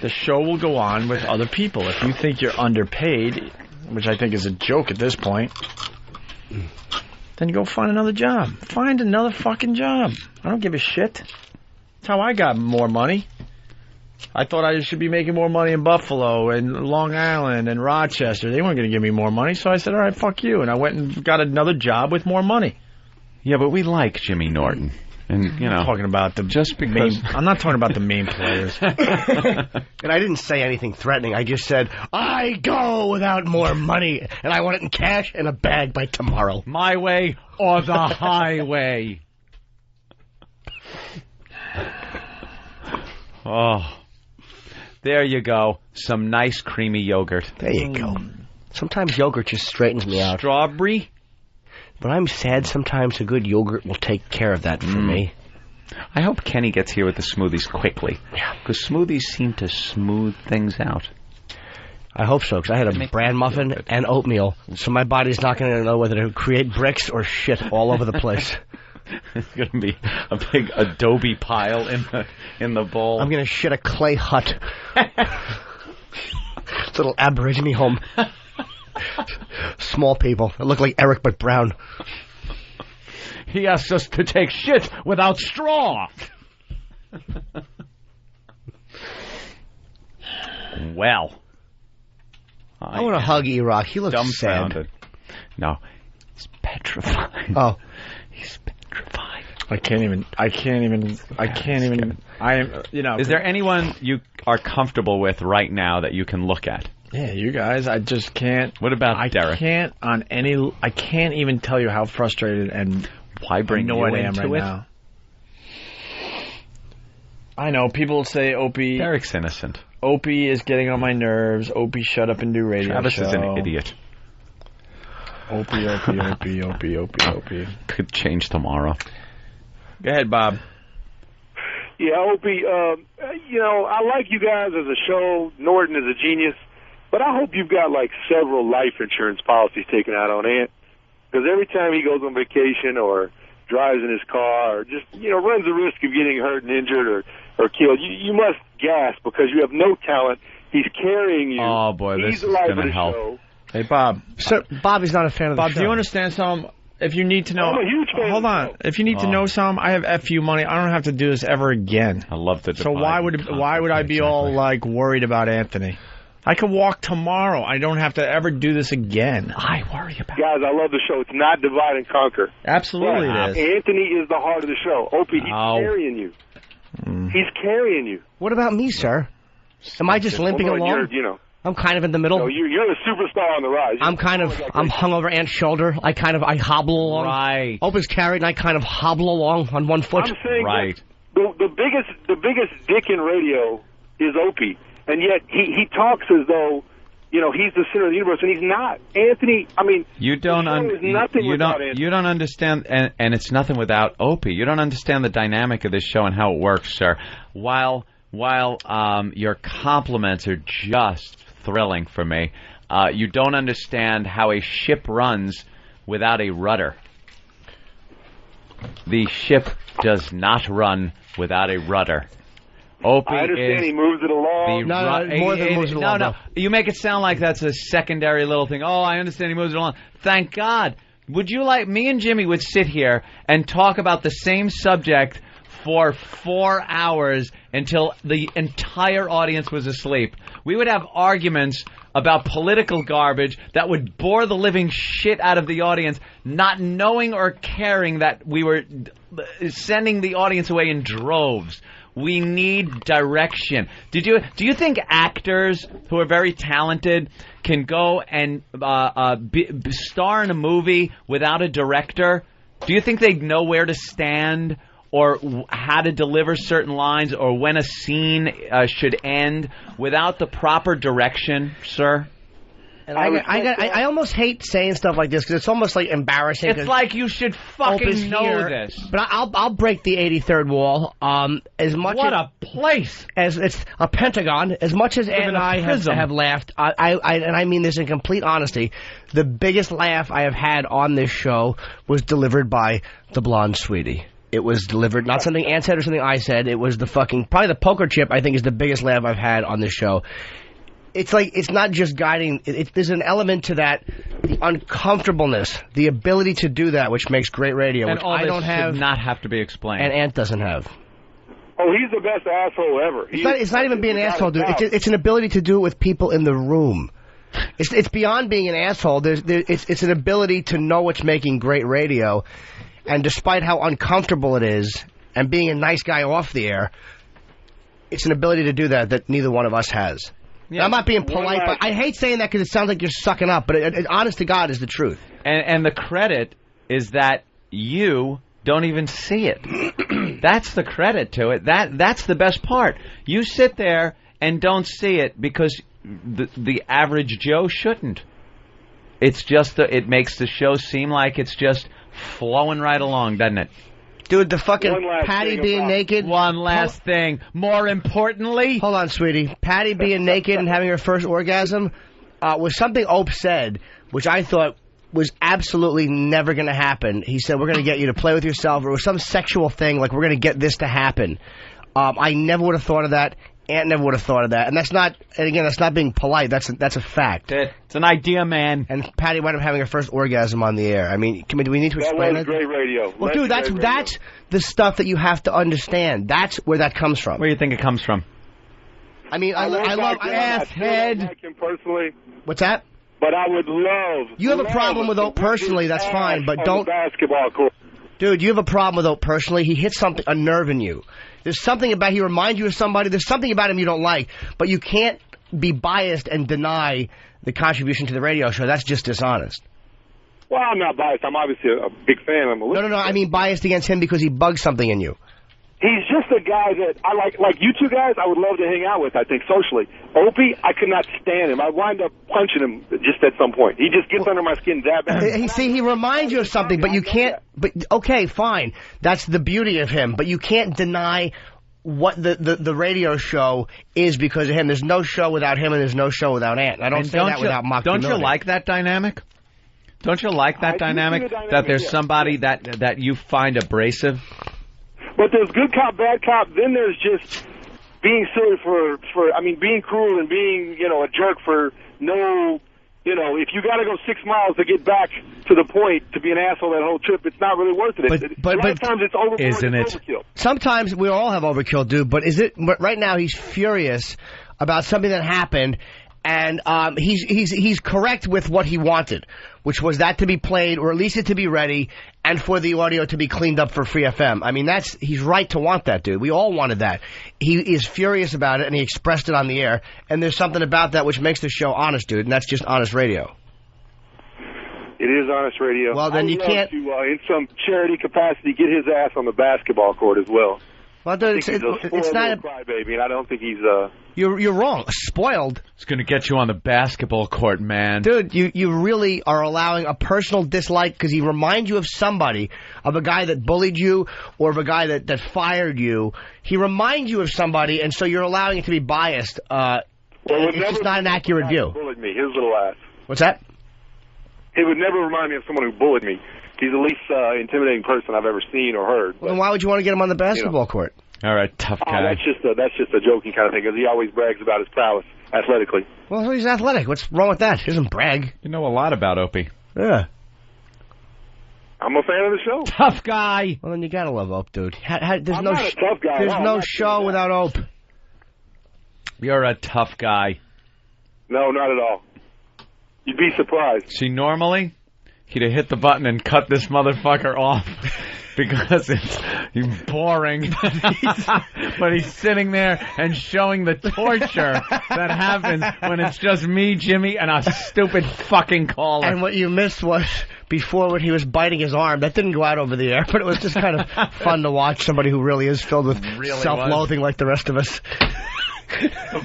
The show will go on with other people. If you think you're underpaid, which I think is a joke at this point, then go find another job. Find another fucking job. I don't give a shit. That's how I got more money. I thought I should be making more money in Buffalo and Long Island and Rochester. They weren't going to give me more money, so I said, all right, fuck you. And I went and got another job with more money. Yeah, but we like Jimmy Norton. And, I'm talking about I'm not talking about the main players. And I didn't say anything threatening. I just said, I go without more money, and I want it in cash in a bag by tomorrow. My way or the highway. Oh, there you go. Some nice creamy yogurt. There you go. Sometimes yogurt just straightens me out. Strawberry? But I'm sad sometimes a good yogurt will take care of that for me. I hope Kenny gets here with the smoothies quickly. Yeah. Because smoothies seem to smooth things out. I hope so, because I had a bran muffin and oatmeal, so my body's not going to know whether to create bricks or shit all over the place. It's going to be a big adobe pile in the bowl. I'm going to shit a clay hut. It's a little Aborigine home. Small people that look like Eric but brown. He asked us to take shit without straw. Well, I want to hug E-Rock. He looks sad. No, he's petrified. Oh, he's petrified. I can't even. Is there anyone you are comfortable with right now that you can look at? Yeah, you guys. I just can't. What about Derek? I can't even tell you how frustrated and annoyed I am right now. I know people say Opie. Derek's innocent. Opie is getting on my nerves. Opie, shut up and do radio. Travis is an idiot. Opie. Could change tomorrow. Go ahead, Bob. Yeah, Opie, I like you guys as a show. Norton is a genius. But I hope you've got, like, several life insurance policies taken out on Ant. Because every time he goes on vacation or drives in his car or just, runs the risk of getting hurt and injured or killed, you must gasp because you have no talent. He's carrying you. Oh, boy, this is going to help. show. Hey, Bob. So, Bobby's not a fan of the Bob, show. do you understand something? If you need to know... I'm a huge fan Hold on. If you need to know something, I have FU money. I don't have to do this ever again. I love to. So why would I be all, like, worried about Anthony? I could walk tomorrow. I don't have to ever do this again. I worry about Guys, I love the show. It's not divide and conquer. Absolutely But it is. Anthony is the heart of the show. Opie, he's carrying you. He's carrying you. What about me, sir? Am I just limping Well, no, along? you're, I'm kind of in the middle. No, you're the superstar on the rise. I'm hung over Ant's shoulder. I hobble along. Right. Opie's carried, and I kind of hobble along on one foot. I'm saying that the biggest dick in radio is Opie, and yet he talks as though he's the center of the universe, and he's not. Anthony, I mean, you don't you don't understand, and it's nothing without Opie. You don't understand the dynamic of this show and how it works, sir. While your compliments are just thrilling for me, you don't understand how a ship runs without a rudder. The ship does not run without a rudder. Opie I understand he moves it along. More than moves it along. No. You make it sound like that's a secondary little thing. Oh, I understand he moves it along. Thank God. Would you like me and Jimmy would sit here and talk about the same subject for 4 hours until the entire audience was asleep. We would have arguments about political garbage that would bore the living shit out of the audience, not knowing or caring that we were sending the audience away in droves. We need direction. Do you think actors who are very talented can go and star in a movie without a director? Do you think they'd know where to stand or how to deliver certain lines or when a scene should end without the proper direction, sir? And I almost hate saying stuff like this because it's almost like embarrassing. It's like you should fucking know this. But I'll break the 83rd wall. What a place! As it's a pentagon. As much as Ed and I have laughed, and I mean this in complete honesty, the biggest laugh I have had on this show was delivered by the blonde sweetie. It was delivered, not something Ant said or something I said. It was probably the poker chip, I think, is the biggest laugh I've had on this show. It's like, it's not just guiding, there's an element to that, the uncomfortableness, the ability to do that, which makes great radio, and which all I this don't have. Should not have to be explained. And Ant doesn't have. Oh, he's the best asshole ever. It's not even being an asshole, dude. It's an ability to do it with people in the room. It's beyond being an asshole. It's an ability to know what's making great radio, and despite how uncomfortable it is, and being a nice guy off the air, it's an ability to do that neither one of us has. Yeah. I'm not being polite, but I hate saying that because it sounds like you're sucking up, but it, honest to God, is the truth. And the credit is that you don't even see it. That's the credit to it. That's the best part. You sit there and don't see it because the average Joe shouldn't. It's just it makes the show seem like it's just flowing right along, doesn't it? Dude, the fucking Patty being naked. One last thing. More importantly. Hold on, sweetie. Patty being naked and having her first orgasm was something Ope said, which I thought was absolutely never going to happen. He said, we're going to get you to play with yourself. Or it was some sexual thing, like we're going to get this to happen. I never would have thought of that. Ant never would have thought of that. And that's not, and again, that's not being polite. That's a fact. It's an idea, man. And Patty wound up having her first orgasm on the air. I mean, do we need to explain that? That was great radio. Well, dude, that's the stuff that you have to understand. That's where that comes from. Where do you think it comes from? I mean, I love asshead. Personally. What's that? But I would love. You have a problem with Ope personally, that's fine, but don't. Basketball court. Dude, you have a problem with Ope personally. He hits a nerve in you. There's something about he reminds you of somebody. There's something about him you don't like, but you can't be biased and deny the contribution to the radio show. That's just dishonest. Well, I'm not biased. I'm obviously a big fan. I'm a No. I mean biased against him because he bugs something in you. He's just a guy that I like you two guys, I would love to hang out with, I think, socially. Opie, I could not stand him. I wind up punching him just at some point. He just gets under my skin that bad. He reminds you of something, but you can't. But okay, fine. That's the beauty of him. But you can't deny what the radio show is because of him. There's no show without him, and there's no show without Ant. I don't say that without mock Don't humility. you like that dynamic? Don't you like that dynamic? That there's somebody that you find abrasive? But there's good cop, bad cop. Then there's just being silly being cruel and being, a jerk for no, if you got to go 6 miles to get back to the point to be an asshole that whole trip, it's not really worth it. But a lot of times it's overboard. Isn't it? Overkill. Sometimes we all have overkill, dude. But But right now he's furious about something that happened, and he's correct with what he wanted, which was that to be played, or at least it to be ready, and for the audio to be cleaned up for Free FM. I mean, he's right to want that, dude. We all wanted that. He is furious about it, and he expressed it on the air, and there's something about that which makes the show honest, dude, and that's just honest radio. It is honest radio. Well, then you can't... to, in some charity capacity, get his ass on the basketball court as well. Well, dude, it's not a crybaby, and I don't think he's... You're wrong. Spoiled. It's going to get you on the basketball court, man. Dude, you really are allowing a personal dislike because he reminds you of somebody, of a guy that bullied you or of a guy that fired you. He reminds you of somebody, and so you're allowing it to be biased. It's just not an accurate view. Bullied me, his little ass. What's that? He would never remind me of someone who bullied me. He's the least intimidating person I've ever seen or heard. Well, then why would you want to get him on the basketball court? All right, tough guy. That's just a joking kind of thing, because he always brags about his prowess athletically. Well, he's athletic. What's wrong with that? He doesn't brag. You know a lot about Opie. Yeah. I'm a fan of the show. Tough guy. Well, then you gotta love Ope, dude. There's I'm not a tough guy. There's no show without Ope. You're a tough guy. No, not at all. You'd be surprised. See, normally, he'd have hit the button and cut this motherfucker off because he's boring. But he's sitting there and showing the torture that happens when it's just me, Jimmy, and a stupid fucking caller. And what you missed was before when he was biting his arm. That didn't go out over the air, but it was just kind of fun to watch somebody who really is filled with self-loathing like the rest of us.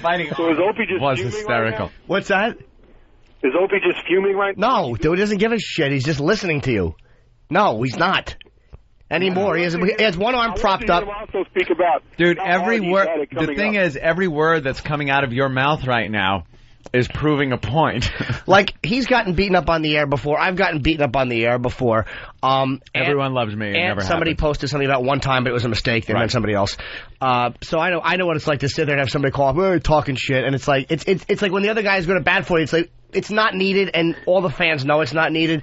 Biting so is Opie just was fuming hysterical. Right now? What's that? Is Opie just fuming right now? No, dude, he doesn't give a shit. He's just listening to you. No, he's not. Anymore. He has one arm propped up. Also speak about dude, every word. The thing is, every word that's coming out of your mouth right now is proving a point. Like, he's gotten beaten up on the air before. I've gotten beaten up on the air before. Everyone loves me. It never somebody happens. Posted something about one time, but it was a mistake. They meant somebody else. So I know what it's like to sit there and have somebody call up, we're talking shit, and it's like it's like when the other guy is going to bat for you. It's like it's not needed, and all the fans know it's not needed.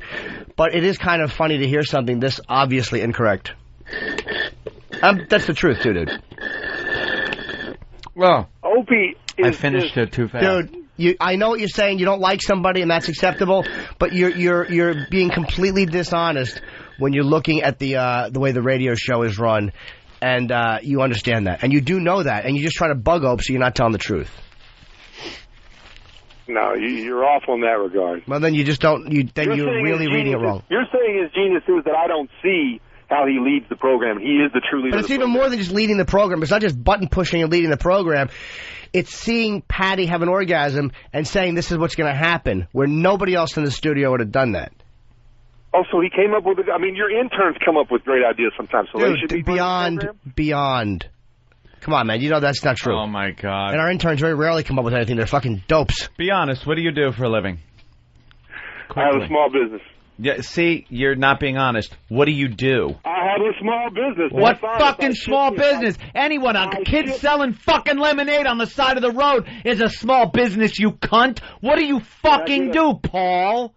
But it is kind of funny to hear something this obviously incorrect. That's the truth, too, dude. Well, Opie is I finished it too fast. Dude, I know what you're saying. You don't like somebody, and that's acceptable. But you're being completely dishonest when you're looking at the way the radio show is run, and you understand that, and you do know that, and you just try to bug Ope so you're not telling the truth. No, you're off on that regard. Well, then you just don't. You're really reading it wrong. You're saying his genius is that I don't see how he leads the program. He is the true leader. But it's even more than just leading the program. It's not just button pushing and leading the program. It's seeing Patty have an orgasm and saying this is what's going to happen, where nobody else in the studio would have done that. Oh, so he came up with it. I mean, your interns come up with great ideas sometimes. So dude, they should be beyond. Come on, man. You know that's not true. Oh, my God. And our interns very rarely come up with anything. They're fucking dopes. Be honest. What do you do for a living? Quickly. I have a small business. Yeah, see, you're not being honest. What do you do? I have a small business. What fucking small business? Anyone, a kid selling fucking lemonade on the side of the road is a small business, you cunt. What do you fucking do, Paul?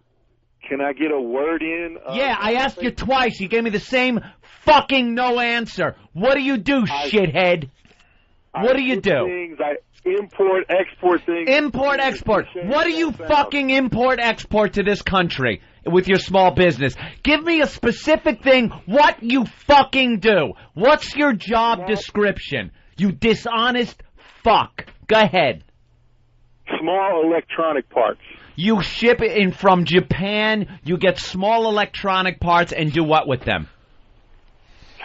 Can I get a word in? Yeah, I asked you twice. You gave me the same fucking no answer. What do you do, shithead? What do you do? Things, I import, export things. Import, export. What do you fucking import, export to this country with your small business? Give me a specific thing, what you fucking do. What's your job description? You dishonest fuck. Go ahead. Small electronic parts. You ship it in from Japan, you get small electronic parts, and do what with them?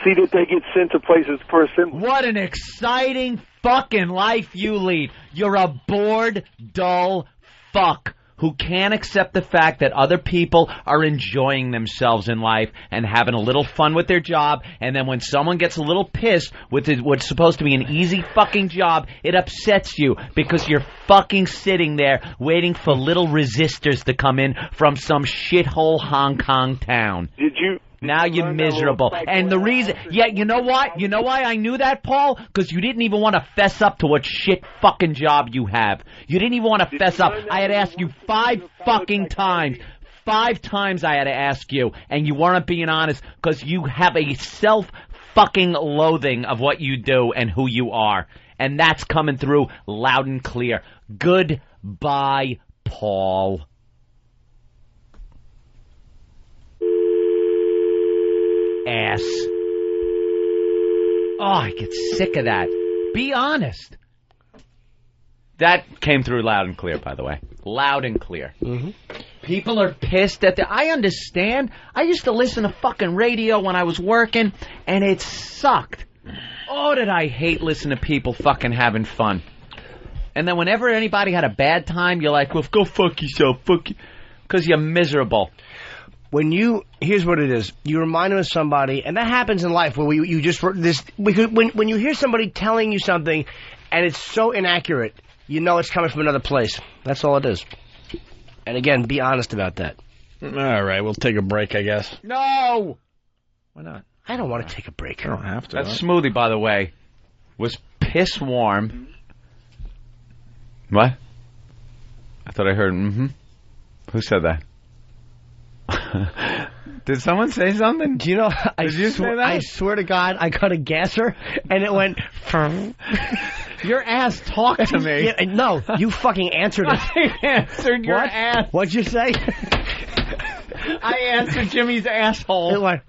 See that they get sent to places for assembly. What an exciting fucking life you lead. You're a bored, dull fuck who can't accept the fact that other people are enjoying themselves in life and having a little fun with their job, and then when someone gets a little pissed with what's supposed to be an easy fucking job, it upsets you because you're fucking sitting there waiting for little resistors to come in from some shithole Hong Kong town. Now you're miserable. And the reason... Yeah, you know what? You know why I knew that, Paul? Because you didn't even want to fess up to what shit fucking job you have. You didn't even want to fess up. I had asked you 5 fucking times. 5 times I had to ask you, and you weren't being honest because you have a self-fucking loathing of what you do and who you are. And that's coming through loud and clear. Goodbye, Paul. Ass. Oh, I get sick of that. Be honest. That came through loud and clear, by the way. Loud and clear. Mm-hmm. People are pissed at I understand. I used to listen to fucking radio when I was working, and it sucked. Oh, did I hate listening to people fucking having fun. And then whenever anybody had a bad time, you're like, well, go fuck yourself. Fuck you. Because you're miserable. Here's what it is. You remind them of somebody, and that happens in life where when you hear somebody telling you something, and it's so inaccurate, you know it's coming from another place. That's all it is. And again, be honest about that. All right, we'll take a break, I guess. No! Why not? I don't want to take a break. I don't have to. That smoothie, by the way, was piss warm. What? I thought I heard, mm-hmm. Who said that? Did someone say something? Do you know? Did you say that? I swear to God, I got a gasser, and it went. Your ass talked to me. Yeah, no, you fucking answered it. I answered your ass. What'd you say? I answered Jimmy's asshole. It went.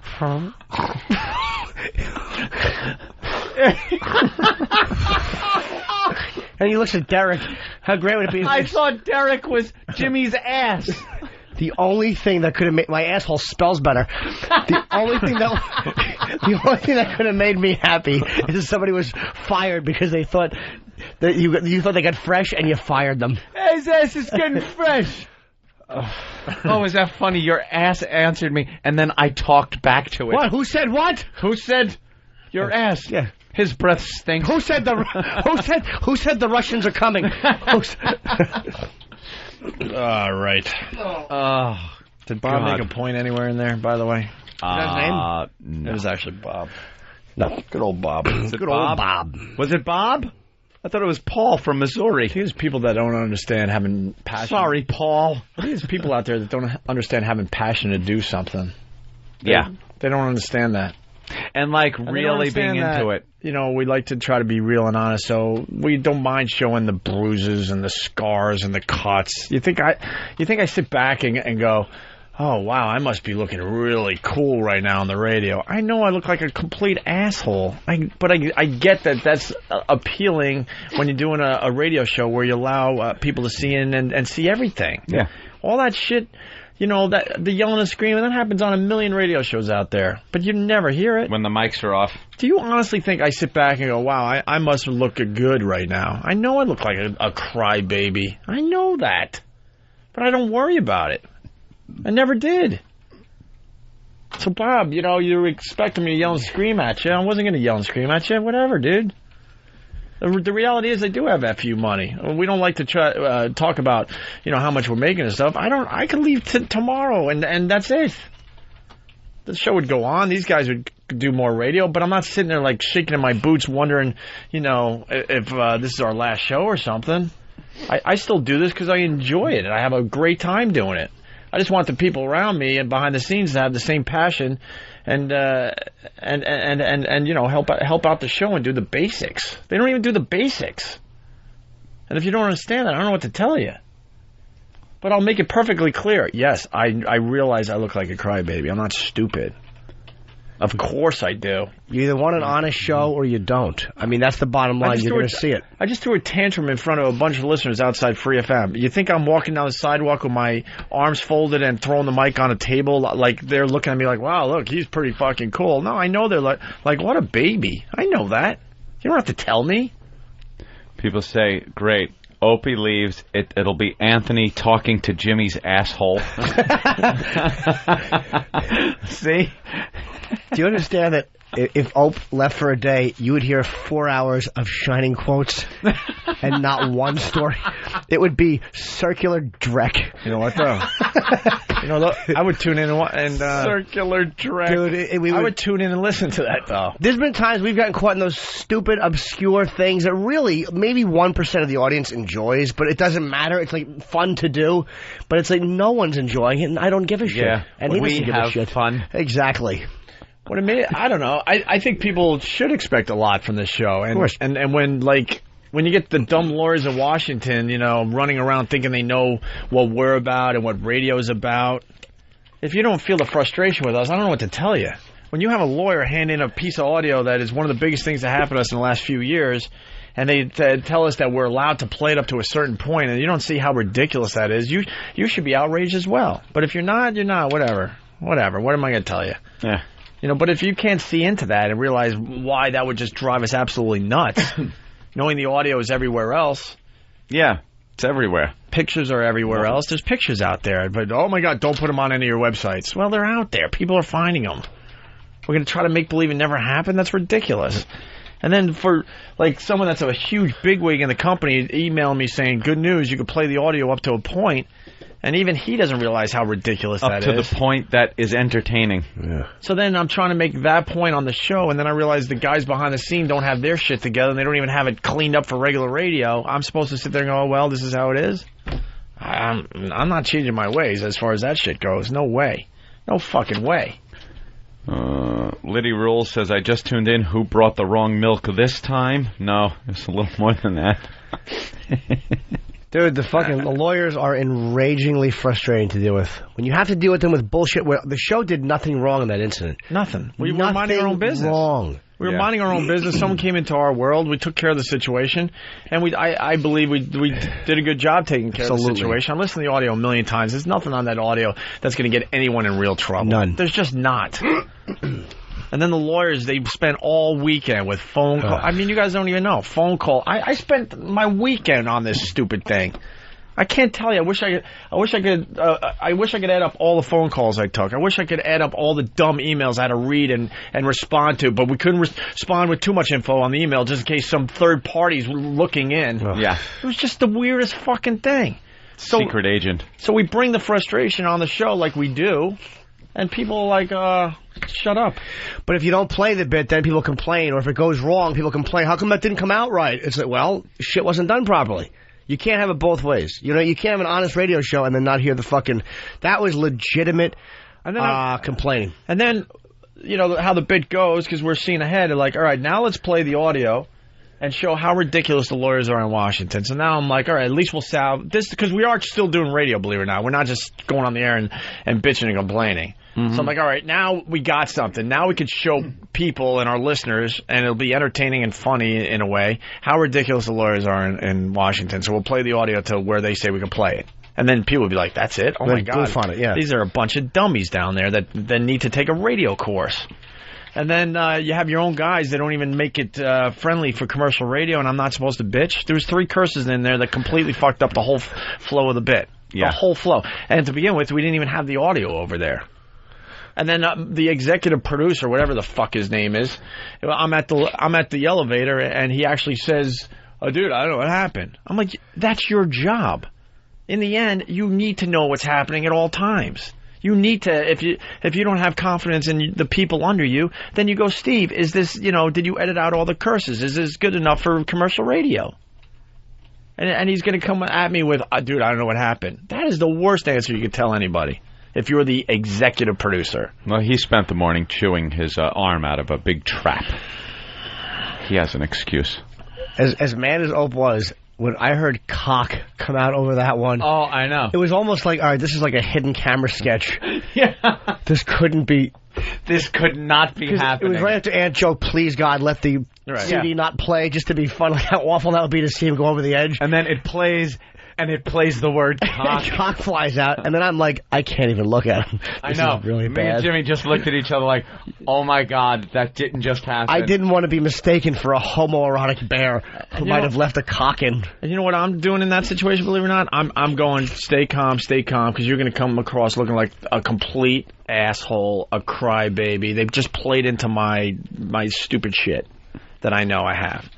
And he looks at Derek. How great would it be? I thought Derek was Jimmy's ass. The only thing that could have made my asshole spells better. The only thing that could have made me happy is if somebody was fired because they thought that you thought they got fresh and you fired them. His ass is getting fresh. Oh, is that funny? Your ass answered me, and then I talked back to it. What? Who said what? Who said your ass? Yeah. His breath stinks. Who said the Russians are coming? All right. Did Bob make a point anywhere in there, by the way? His name? No. It was actually Bob. No. Good old Bob. Good old Bob. Was it Bob? I thought it was Paul from Missouri. There's people that don't understand having passion. Sorry, Paul. There's people out there that don't understand having passion to do something. Yeah. They don't understand that. And really being into it. You know, we like to try to be real and honest, so we don't mind showing the bruises and the scars and the cuts. You think I sit back and go, oh, wow, I must be looking really cool right now on the radio. I know I look like a complete asshole, but I get that that's appealing when you're doing a radio show where you allow people to see in and see everything. Yeah. All that shit, you know, that the yelling and screaming, that happens on a million radio shows out there, but you never hear it. When the mics are off. Do you honestly think I sit back and go, wow, I must look good right now? I know I look like a crybaby. I know that. But I don't worry about it. I never did. So, Bob, you know, you were expecting me to yell and scream at you. I wasn't going to yell and scream at you. Whatever, dude. The reality is I do have FU money. We don't like to talk about, you know, how much we're making and stuff. I could leave tomorrow, and that's it. The show would go on. These guys would do more radio, but I'm not sitting there, like, shaking in my boots wondering, you know, if this is our last show or something. I still do this because I enjoy it, and I have a great time doing it. I just want the people around me and behind the scenes to have the same passion and you know, help out the show and do the basics. They don't even do the basics. And if you don't understand that, I don't know what to tell you. But I'll make it perfectly clear. Yes, I realize I look like a crybaby. I'm not stupid. Of course I do. You either want an honest show or you don't. I mean, that's the bottom line. You're going to see it. I just threw a tantrum in front of a bunch of listeners outside Free FM. You think I'm walking down the sidewalk with my arms folded and throwing the mic on a table like they're looking at me like, wow, look, he's pretty fucking cool. No, I know they're like what a baby. I know that. You don't have to tell me. People say, great. Opie leaves, it'll be Anthony talking to Jimmy's asshole. See? Do you understand that if Ope left for a day, you would hear 4 hours of Shining quotes and not one story? It would be circular dreck. You know what, though? I would tune in and circular dreck. Dude, I would tune in and listen to that, though. There's been times we've gotten caught in those stupid, obscure things that really maybe 1% of the audience enjoys, but it doesn't matter. It's like fun to do, but it's like no one's enjoying it, and I don't give a shit. Yeah, and he doesn't give a shit. Fun. Exactly. What I mean, I don't know. I think people should expect a lot from this show, and of course. And when you get the dumb lawyers in Washington, running around thinking they know what we're about and what radio's about. If you don't feel the frustration with us, I don't know what to tell you. When you have a lawyer hand in a piece of audio that is one of the biggest things that happened to us in the last few years, and they tell us that we're allowed to play it up to a certain point, and you don't see how ridiculous that is, you should be outraged as well. But if you're not, you're not. Whatever. What am I going to tell you? Yeah. But if you can't see into that and realize why that would just drive us absolutely nuts, knowing the audio is everywhere else. Yeah, it's everywhere. Pictures are everywhere else. There's pictures out there. But, oh, my God, don't put them on any of your websites. Well, they're out there. People are finding them. We're going to try to make believe it never happened? That's ridiculous. And then for, someone that's a huge bigwig in the company emailing me saying, good news, you can play the audio up to a point. And even he doesn't realize how ridiculous that is. Up to the point that is entertaining. Yeah. So then I'm trying to make that point on the show, and then I realize the guys behind the scene don't have their shit together, and they don't even have it cleaned up for regular radio. I'm supposed to sit there and go, oh, well, this is how it is? I'm not changing my ways as far as that shit goes. No way. No fucking way. Liddy Rules says, I just tuned in. Who brought the wrong milk this time? No, it's a little more than that. Dude, the lawyers are enragingly frustrating to deal with. When you have to deal with them with bullshit, where the show did nothing wrong in that incident. Nothing. We were minding our own business. Wrong. We were minding our own business. Someone came into our world. We took care of the situation, and I believe we did a good job taking care of the situation. I listened to the audio a million times. There's nothing on that audio that's going to get anyone in real trouble. None. There's just not. And then the lawyers, they spent all weekend with phone calls. I mean, you guys don't even know. Phone call. I spent my weekend on this stupid thing. I can't tell you. I wish I could add up all the phone calls I took. I wish I could add up all the dumb emails I had to read and respond to, but we couldn't respond with too much info on the email just in case some third party's looking in. Yeah. It was just the weirdest fucking thing. Secret agent. So we bring the frustration on the show like we do, and people are like, shut up. But if you don't play the bit, then people complain, or if it goes wrong, people complain, how come that didn't come out right? It's like, well, shit wasn't done properly. You can't have it both ways. You can't have an honest radio show and then not hear the fucking... That was legitimate complaining. And then, how the bit goes, because we're seeing ahead, like, all right, now let's play the audio and show how ridiculous the lawyers are in Washington. So now I'm like, all right, at least we'll salve this, because we are still doing radio, believe it or not. We're not just going on the air and bitching and complaining. Mm-hmm. So I'm like, all right, now we got something. Now we can show people and our listeners, and it'll be entertaining and funny in a way, how ridiculous the lawyers are in Washington. So we'll play the audio to where they say we can play it. And then people will be like, that's it? Oh, my God. On it, yeah. These are a bunch of dummies down there that need to take a radio course. And then you have your own guys that don't even make it friendly for commercial radio, and I'm not supposed to bitch. There was 3 curses in there that completely fucked up the whole flow of the bit. Yeah. The whole flow. And to begin with, we didn't even have the audio over there. And then the executive producer, whatever the fuck his name is, I'm at the elevator, and he actually says, oh, dude, I don't know what happened. I'm like, that's your job. In the end, you need to know what's happening at all times. You need to, if you don't have confidence in the people under you, then you go, Steve, is this, did you edit out all the curses? Is this good enough for commercial radio? And he's going to come at me with, dude, I don't know what happened. That is the worst answer you could tell anybody if you're the executive producer. Well, he spent the morning chewing his arm out of a big trap. He has an excuse. As mad as Ope was, when I heard cock come out over that one... Oh, I know. It was almost like, all right, this is like a hidden camera sketch. Yeah. This couldn't be... This could not be happening. It was right after Ant joke, please, God, let the CD not play, just to be fun. Like how awful that would be to see him go over the edge. And then it plays... and it plays the word cock. Cock flies out, and then I'm like, I can't even look at him. I know. Is really Me bad. and Jimmy just looked at each other like, oh my God, that didn't just happen. I didn't want to be mistaken for a homoerotic bear who might have left a cock in. And you know what I'm doing in that situation, believe it or not? I'm going, stay calm, because you're going to come across looking like a complete asshole, a crybaby. They've just played into my stupid shit that I know I have.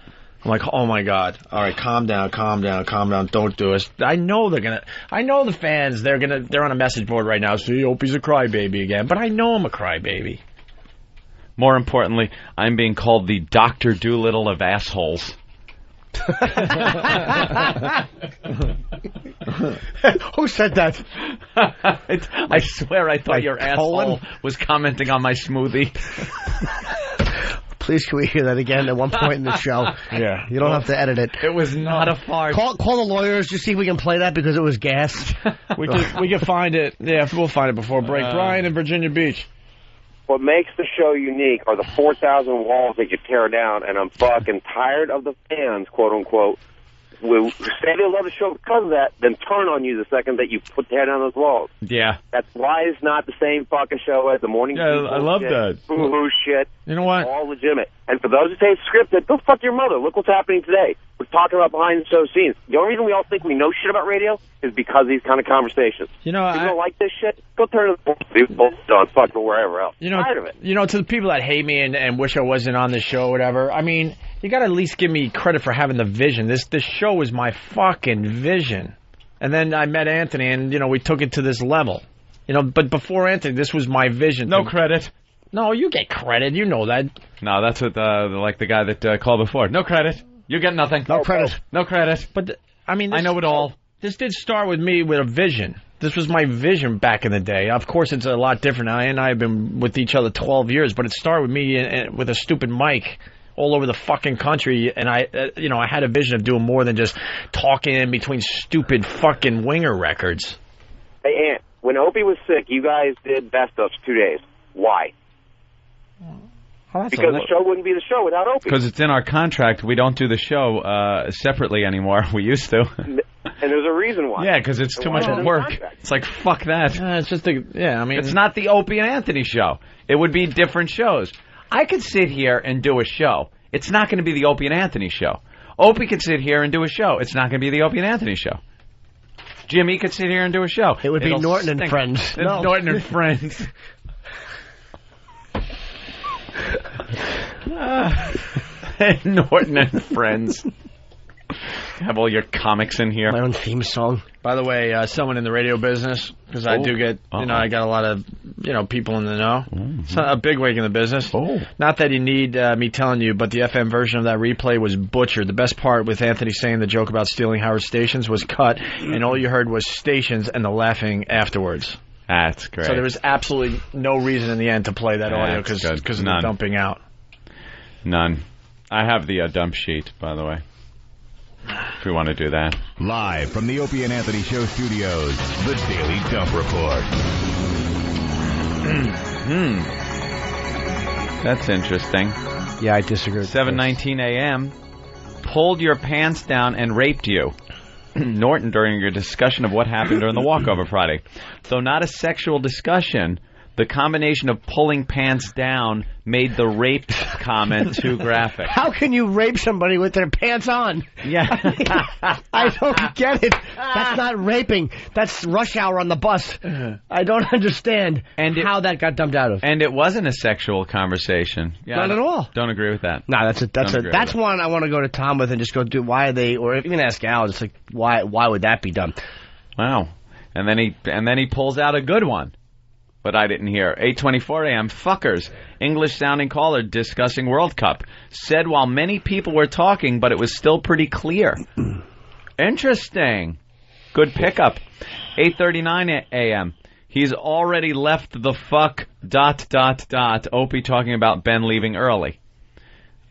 I'm like, oh my God. All right, calm down. Don't do it. I know the fans, they're on a message board right now. See, Opie's a crybaby again. But I know I'm a crybaby. More importantly, I'm being called the Dr. Doolittle of assholes. Who said that? I swear I thought your asshole was commenting on my smoothie. Please, can we hear that again at one point in the show? Yeah. You don't have to edit it. It was not a fart. Call the lawyers, just see if we can play that because it was gas. We can find it. Yeah, we'll find it before break. Brian in Virginia Beach. What makes the show unique are the 4,000 walls that you tear down, and I'm fucking tired of the fans, quote unquote, who say they love the show because of that, then turn on you the second that you tear down those walls. Yeah. That's why it's not the same fucking show as the morning. Yeah, I love that. Boo-hoo shit. You know what? All legitimate. And for those who say it's scripted, go fuck your mother. Look what's happening today. We're talking about behind the show scenes. The only reason we all think we know shit about radio is because of these kind of conversations. You know, if you don't like this shit, go turn to the on fucking wherever else. You know, tired of it. You know, to the people that hate me and wish I wasn't on this show or whatever, I mean, you got to at least give me credit for having the vision. This show was my fucking vision. And then I met Anthony, and, you know, we took it to this level. You know, but before Anthony, this was my vision. No credit. No, you get credit. You know that. No, that's what like the guy that called before. No credit. You get nothing. No credit. No credit. But, I mean, I know it all. This did start with me with a vision. This was my vision back in the day. Of course, it's a lot different. I and I have been with each other 12 years, but it started with me with a stupid mic all over the fucking country, and I had a vision of doing more than just talking in between stupid fucking winger records. Hey, Ant, when Opie was sick, you guys did best ofs 2 days. Why? Because the show wouldn't be the show without Opie. Because it's in our contract. We don't do the show separately anymore. We used to. And there's a reason why. Yeah, because it's too much work. It's like, fuck that. It's just it's not the Opie and Anthony show. It would be different shows. I could sit here and do a show. It's not going to be the Opie and Anthony show. Opie could sit here and do a show. It's not going to be the Opie and Anthony show. Jimmy could sit here and do a show. It would be Norton and Friends. No. Norton and Friends. Norton and Friends. Have all your comics in here. My own theme song. By the way, someone in the radio business, because I do get, I got a lot of, people in the know. Mm-hmm. It's a big wig in the business. Oh. Not that you need me telling you, but the FM version of that replay was butchered. The best part with Anthony saying the joke about stealing Howard stations was cut, and all you heard was stations and the laughing afterwards. That's great. So there was absolutely no reason in the end to play that audio because of the dumping out. None. I have the dump sheet, by the way. If we want to do that. Live from the Opie and Anthony Show studios, the Daily Dump Report. That's interesting. Yeah, I disagree. 7:19 a.m. Pulled your pants down and raped you. Norton during your discussion of what happened during the walkover Friday. Though not a sexual discussion, the combination of pulling pants down made the rape comment too graphic. How can you rape somebody with their pants on? Yeah. I don't get it. That's not raping. That's rush hour on the bus. I don't understand how that got dumped out of. And it wasn't a sexual conversation. Yeah, not at all. Don't agree with that. No, that's one I want to go to Tom with and just go do why are they, or even ask Al, just like why would that be done? Wow. And then he pulls out a good one. But I didn't hear. 8:24 a.m. Fuckers. English-sounding caller discussing World Cup. Said while many people were talking, but it was still pretty clear. Interesting. Good pickup. 8:39 a.m. He's already left the fuck ... Opie talking about Ben leaving early.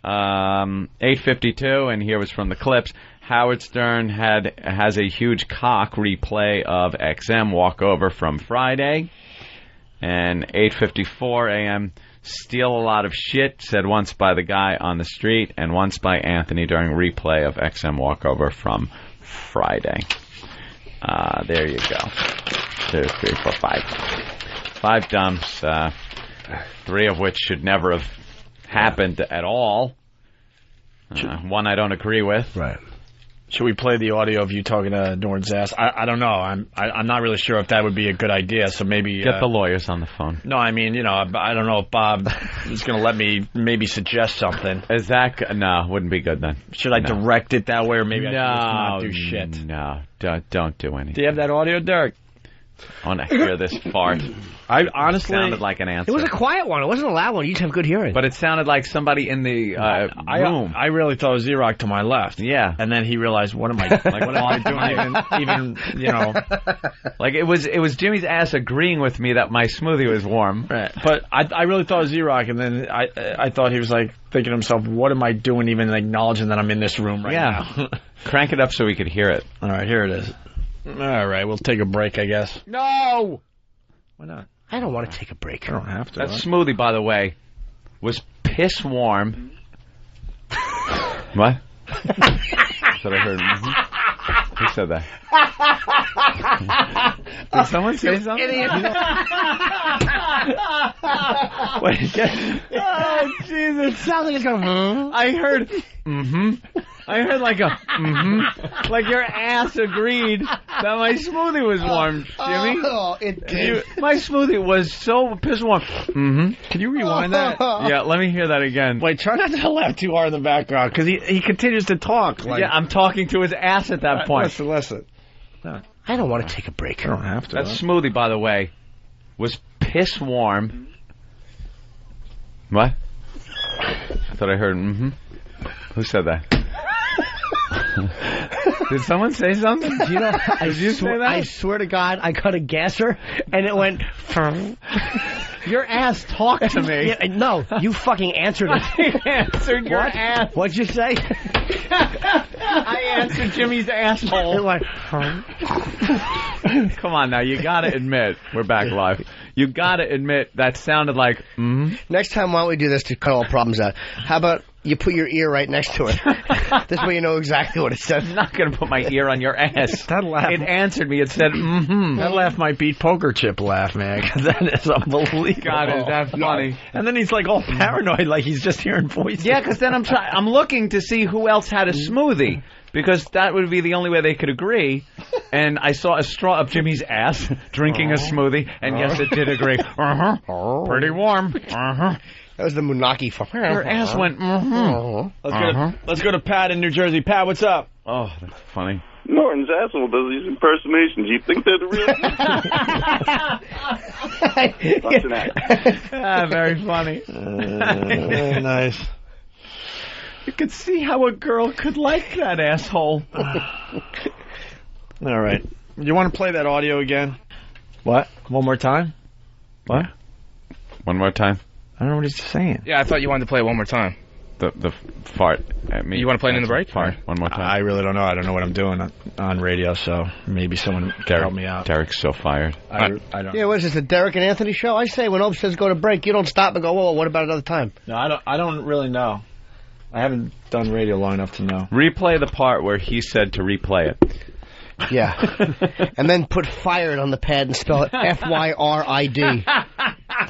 8:52, and here was from the clips. Howard Stern has a huge cock replay of XM walkover from Friday. And 8:54 a.m. Steal a lot of shit, said once by the guy on the street and once by Anthony during replay of XM walkover from Friday. There you go. 2, 3, 4, 5. 5 dumps, 3 of which should never have happened at all. 1 I don't agree with. Right. Should we play the audio of you talking to Norton's ass? I don't know. I'm not really sure if that would be a good idea. So maybe get the lawyers on the phone. No, I mean, I don't know if Bob is going to let me maybe suggest something. Is that no? Wouldn't be good then. Should I direct it that way, or maybe I should just not do shit? No, don't do anything. Do you have that audio, Derek? I want to hear this fart. I honestly sounded like an answer. It was a quiet one. It wasn't a loud one. You just have good hearing. But it sounded like somebody in the room. I really thought it was Z-Rock to my left. Yeah. And then he realized, what am I doing? Even like it was Jimmy's ass agreeing with me that my smoothie was warm. Right. But I really thought it was Z-Rock, and then I thought he was like thinking to himself, what am I doing, even acknowledging that I'm in this room right now? Crank it up so we could hear it. All right, here it is. All right, we'll take a break, I guess. No! Why not? I don't want to take a break. I don't have to. That smoothie, by the way, was piss warm. What? That's what I heard. Who said that? Did someone say something? Wait, oh, Jesus. It sounds like it's going, I heard, I heard like a, like your ass agreed that my smoothie was warm, Jimmy. Oh, it did. My smoothie was so piss warm. Can you rewind that? Yeah, let me hear that again. Wait, try not to laugh too hard in the background, because he continues to talk. Yeah, I'm talking to his ass at that point. Listen. No. I don't want to take a break. I don't have to. That smoothie, by the way, was piss warm. What? I thought I heard, Who said that? Did someone say something? You know, Did you say that? I swear to God, I cut a gasser, and it went... Your ass talked to me. Yeah, no, you fucking answered it. I answered your ass. What'd you say? I answered Jimmy's asshole. It went... Come on now, you gotta admit, we're back live. You gotta admit that sounded like, Next time, why don't we do this to cut all problems out? How about you put your ear right next to it? This way you know exactly what it says. I'm not gonna put my ear on your ass. That laugh. It answered me. It said, That laugh might beat poker chip laugh, man, because that is unbelievable. God, is that funny? No. And then he's like all paranoid, like he's just hearing voices. Yeah, because then I'm looking to see who else had a smoothie. Because that would be the only way they could agree. And I saw a straw up Jimmy's ass drinking a smoothie. And yes, it did agree. Pretty warm. That was the Munaki. Your ass went, Let's go to Pat in New Jersey. Pat, what's up? Oh, that's funny. Norton's asshole does these impersonations. You think they're the real? Very funny. Very nice. You could see how a girl could like that asshole. All right. You want to play that audio again? What? One more time? What? One more time? I don't know what he's saying. Yeah, I thought you wanted to play it one more time. The fart at me. You want to play it in the break? Fart. One more time. I really don't know. I don't know what I'm doing on radio, so maybe someone can help me out. Derek's so fired. I don't. Yeah, what is this, the Derek and Anthony show? I say when Opie says go to break, you don't stop and go, whoa, what about another time? No, I don't really know. I haven't done radio long enough to know. Replay the part where he said to replay it. Yeah. And then put fired on the pad and spell it F-Y-R-I-D.